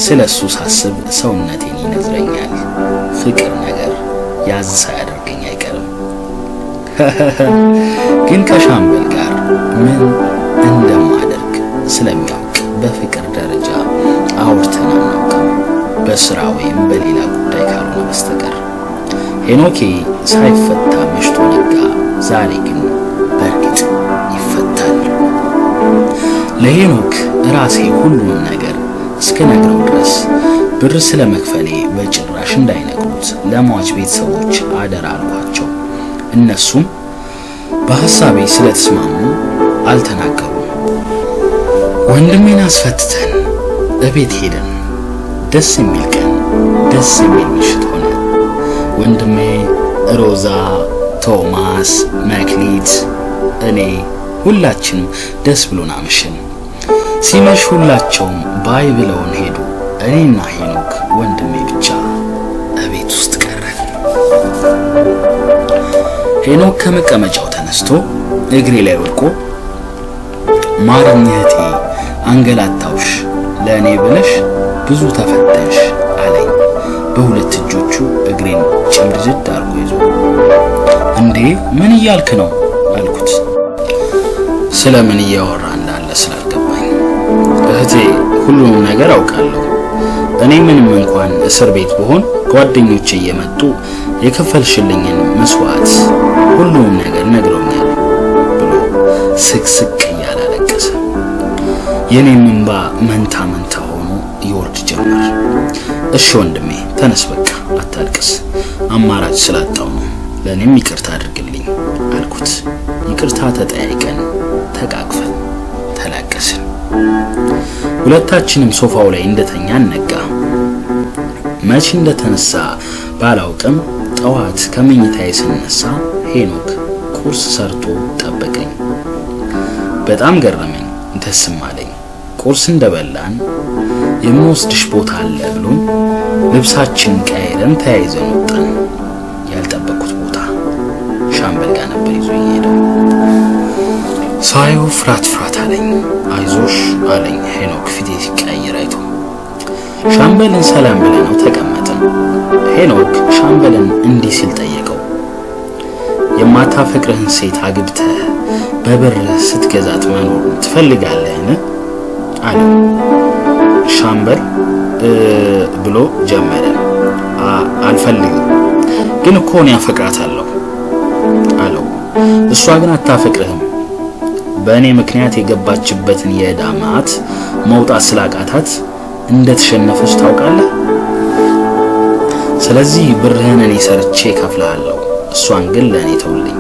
ስለሱ ሳስብ ሰውነቴን ይነዝረኛል። ፍቅር ነገር ያዝ ሳያደርገኝ አይቀርም። ግን ከሻምበል ጋር ምን እንደማደርግ ስለሚያውቅ በፍቅር ደረጃ አውርተን አናውቅም፣ በስራ ወይም በሌላ ጉዳይ ካልሆነ በስተቀር። ሄኖኬ ሳይፈታ መሽቶ ነጋ። ዛሬ ግን በእርግጥ ይፈታል። ለሄኖክ ራሴ ሁሉን ነገር እስከነግረው ድረስ ብር ስለመክፈሌ በጭራሽ እንዳይነግሩት ለሟች ቤተሰቦች አደራ አልኳቸው። እነሱም በሐሳቤ ስለተስማሙ አልተናገሩም። ወንድሜን አስፈትተን እቤት ሄደን ደስ የሚል ቀን፣ ደስ የሚል ምሽት ሆነ። ወንድሜ፣ ሮዛ፣ ቶማስ፣ መክሊት፣ እኔ ሁላችንም ደስ ብሎን አመሸን። ሲመሽ ሁላቸውም ባይ ብለውን ሄዱ። እኔና ሄኖክ ወንድሜ ብቻ እቤት ውስጥ ቀረን። ሄኖክ ከመቀመጫው ተነስቶ እግሬ ላይ ወድቆ ማርኝ እህቴ፣ አንገላታውሽ፣ ለእኔ ብለሽ ብዙ ተፈተንሽ አለኝ። በሁለት እጆቹ እግሬን ጭምድድ አድርጎ ይዞ እንዴ ምን እያልክ ነው አልኩት። ስለምን እያወራ እንዳለ ስላልገባኝ። እህቴ ሁሉንም ነገር አውቃለሁ። እኔ ምንም እንኳን እስር ቤት ብሆን ጓደኞቼ እየመጡ የከፈልሽልኝን መስዋዕት ሁሉንም ነገር ነግረውኛል ብሎ ስቅስቅ እያላለቀሰ የኔም እንባ መንታ መንታ ሆኖ ይወርድ ጀመር። እሺ ወንድሜ ተነስ፣ በቃ አታልቅስ፣ አማራጭ ስላጣው ነው፣ ለኔም ይቅርታ አድርግልኝ አልኩት። ይቅርታ ተጠያይቀን ተቃቅፈን ተላቀስን። ሁለታችንም ሶፋው ላይ እንደተኛን ነጋ። መቼ እንደተነሳ ባላውቅም ጠዋት ከመኝታዬ ስነሳ ሄኖክ ቁርስ ሰርቶ ጠበቀኝ። በጣም ገረመኝ፣ ደስም አለኝ። ቁርስ እንደበላን የምወስድሽ ቦታ አለ ብሎኝ ልብሳችን ቀይረን ተያይዘን ወጣን። ያልጠበቅኩት ቦታ ሻምበል ጋር ነበር ይዞኝ ሄደው። ሳየው ፍራት አለኝ። አይዞሽ አለኝ ሄኖክ ፊቴ ሲቀያየር አይቶ። ሻምበልን ሰላም ብለነው ተቀመጥን። ሄኖክ ሻምበልን እንዲህ ሲል ጠየቀው፣ የማታፈቅርህን ሴት አግብተህ በብር ስትገዛት መኖር ትፈልጋለህን አለው። ሻምበል ብሎ ጀመረ። አልፈልግም፣ ግን እኮ እኔ አፈቅራታለሁ አለው። እሷ ግን አታፈቅርህም፣ በእኔ ምክንያት የገባችበትን የዕዳ ማት መውጣት ስላቃታት እንደተሸነፈች ታውቃለህ። ስለዚህ ብርህን እኔ ሰርቼ ከፍልሃለሁ፣ እሷን ግን ለእኔ ተውልኝ።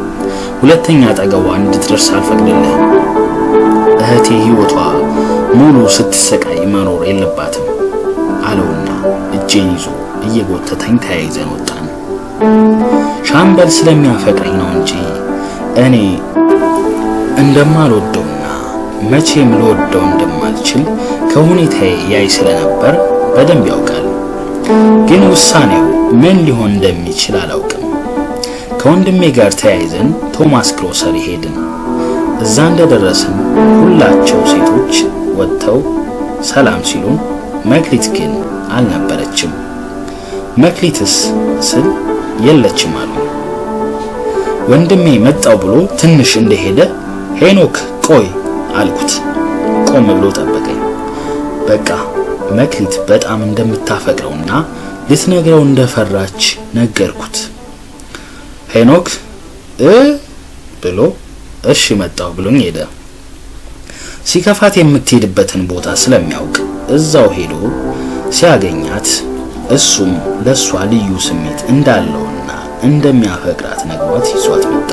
ሁለተኛ አጠገቧ እንድትደርስ አልፈቅድልህም። እህቴ ህይወቷ ሙሉ ስትሰቃይ መኖር የለባትም አለውና እጄን ይዞ እየጎተተኝ ተያይዘን ወጣን። ሻምበል ስለሚያፈቅረኝ ነው እንጂ እኔ እንደማልወደውና መቼም ልወደው እንደማልችል ከሁኔታዬ ያይ ስለነበር በደንብ ያውቃል። ግን ውሳኔው ምን ሊሆን እንደሚችል አላውቅም። ከወንድሜ ጋር ተያይዘን ቶማስ ግሮሰሪ ሄድን። እዛ እንደደረስን ሁላቸው ሴቶች ወጥተው ሰላም ሲሉን መክሊት ግን አልነበረችም። መክሊትስ ስል የለችም አሉ። ወንድሜ መጣው ብሎ ትንሽ እንደሄደ ሄኖክ ቆይ አልኩት። ቆም ብሎ ጠበቀኝ። በቃ መክሊት በጣም እንደምታፈቅረውና ልትነግረው እንደፈራች ነገርኩት። ሄኖክ ብሎ እሺ መጣው ብሎኝ ሄደ። ሲከፋት የምትሄድበትን ቦታ ስለሚያውቅ እዛው ሄዶ ሲያገኛት እሱም ለሷ ልዩ ስሜት እንዳለውና እንደሚያፈቅራት ነግሯት ይዟት መጣ።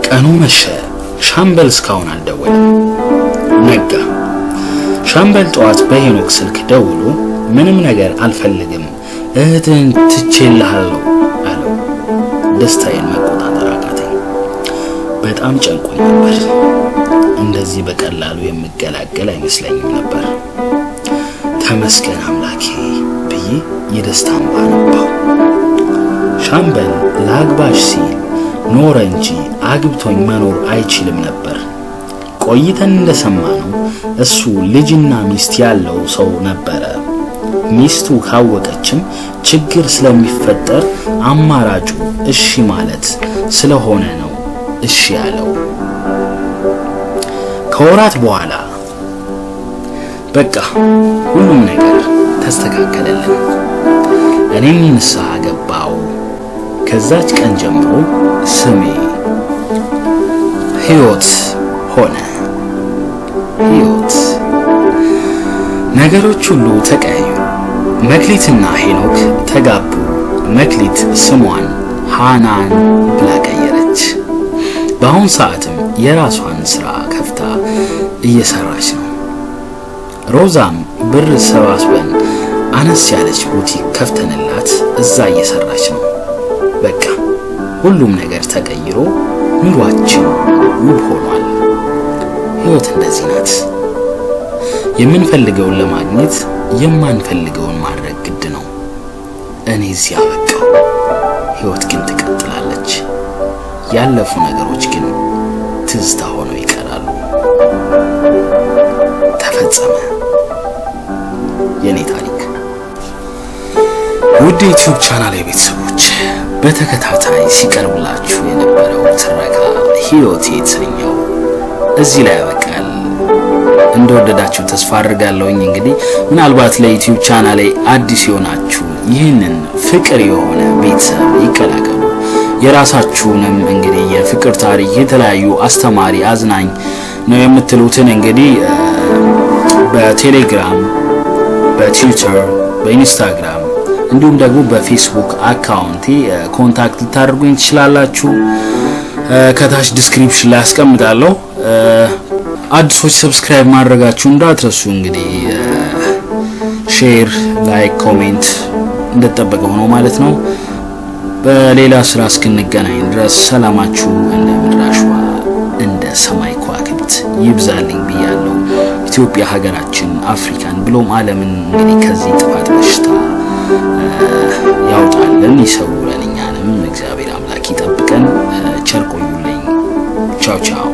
ቀኑ መሸ። ሻምበል እስካሁን አልደወለም። ነጋ። ሻምበል ጠዋት በሄኖክ ስልክ ደውሎ ምንም ነገር አልፈልግም እህትን ትቼልሃለሁ አለው። ደስታዬን መቆጣጠር አቃተኝ። በጣም ጨንቆኝ ነበር። እንደዚህ በቀላሉ የምገላገል አይመስለኝም ነበር። ተመስገን አምላኬ ብዬ የደስታ እንባ ነባው። ሻምበል ለአግባሽ ሲል ኖረ እንጂ አግብቶኝ መኖር አይችልም ነበር። ቆይተን እንደሰማነው እሱ ልጅና ሚስት ያለው ሰው ነበረ። ሚስቱ ካወቀችም ችግር ስለሚፈጠር አማራጩ እሺ ማለት ስለሆነ ነው እሺ ያለው። ከወራት በኋላ በቃ ሁሉም ነገር ተስተካከለልን። እኔም ንስሐ ገባው። ከዛች ቀን ጀምሮ ስሜ ህይወት ሆነ። ህይወት። ነገሮች ሁሉ ተቀያዩ። መክሊትና ሄኖክ ተጋቡ። መክሊት ስሟን ሃናን ብላ ቀየረች። በአሁን ሰዓትም የራሷን ስራ ከፍታ እየሰራች ነው። ሮዛም ብር ሰባስበን አነስ ያለች ቡቲክ ከፍተንላት እዛ እየሰራች ነው። በቃ ሁሉም ነገር ተቀይሮ ኑሯችን ውብ ሆኗል። ህይወት እንደዚህ ናት። የምንፈልገውን ለማግኘት የማንፈልገውን ማድረግ ግድ ነው። እኔ እዚህ አበቃው። ህይወት ግን ትቀጥላለች። ያለፉ ነገሮች ግን ትዝታ ሆነው ይቀራሉ። ተፈጸመ የኔ ታሪክ። ውድ ዩቲዩብ ቻናል ቤተሰቦች በተከታታይ ሲቀርብላችሁ የነበረው ትረካ ህይወት የተሰኘው እዚህ ላይ ያበቃል። እንደወደዳችሁ ተስፋ አድርጋለሁኝ። እንግዲህ ምናልባት ለዩቲዩብ ቻናሌ አዲስ የሆናችሁ ይህንን ፍቅር የሆነ ቤተሰብ ይቀላቀሉ። የራሳችሁንም እንግዲህ የፍቅር ታሪክ የተለያዩ አስተማሪ፣ አዝናኝ ነው የምትሉትን እንግዲህ በቴሌግራም፣ በትዊተር፣ በኢንስታግራም እንዲሁም ደግሞ በፌስቡክ አካውንቴ ኮንታክት ልታደርጉኝ ትችላላችሁ። ከታች ዲስክሪፕሽን ላይ አስቀምጣለሁ። አዲሶች ሰብስክራይብ ማድረጋችሁ እንዳትረሱ። እንግዲህ ሼር፣ ላይክ፣ ኮሜንት እንደተጠበቀ ሆኖ ማለት ነው። በሌላ ስራ እስክንገናኝ ድረስ ሰላማችሁ እንደ ምድር አሸዋ እንደ ሰማይ ከዋክብት ይብዛልኝ ብያለሁ። ኢትዮጵያ ሀገራችን፣ አፍሪካን ብሎም ዓለምን እንግዲህ ከዚህ ጥፋት በሽታ ያውጣልን፣ ይሰውረን። እኛንም እግዚአብሔር አምላክ ይጠብቀን። ቸር ቆዩልኝ። ቻው ቻው።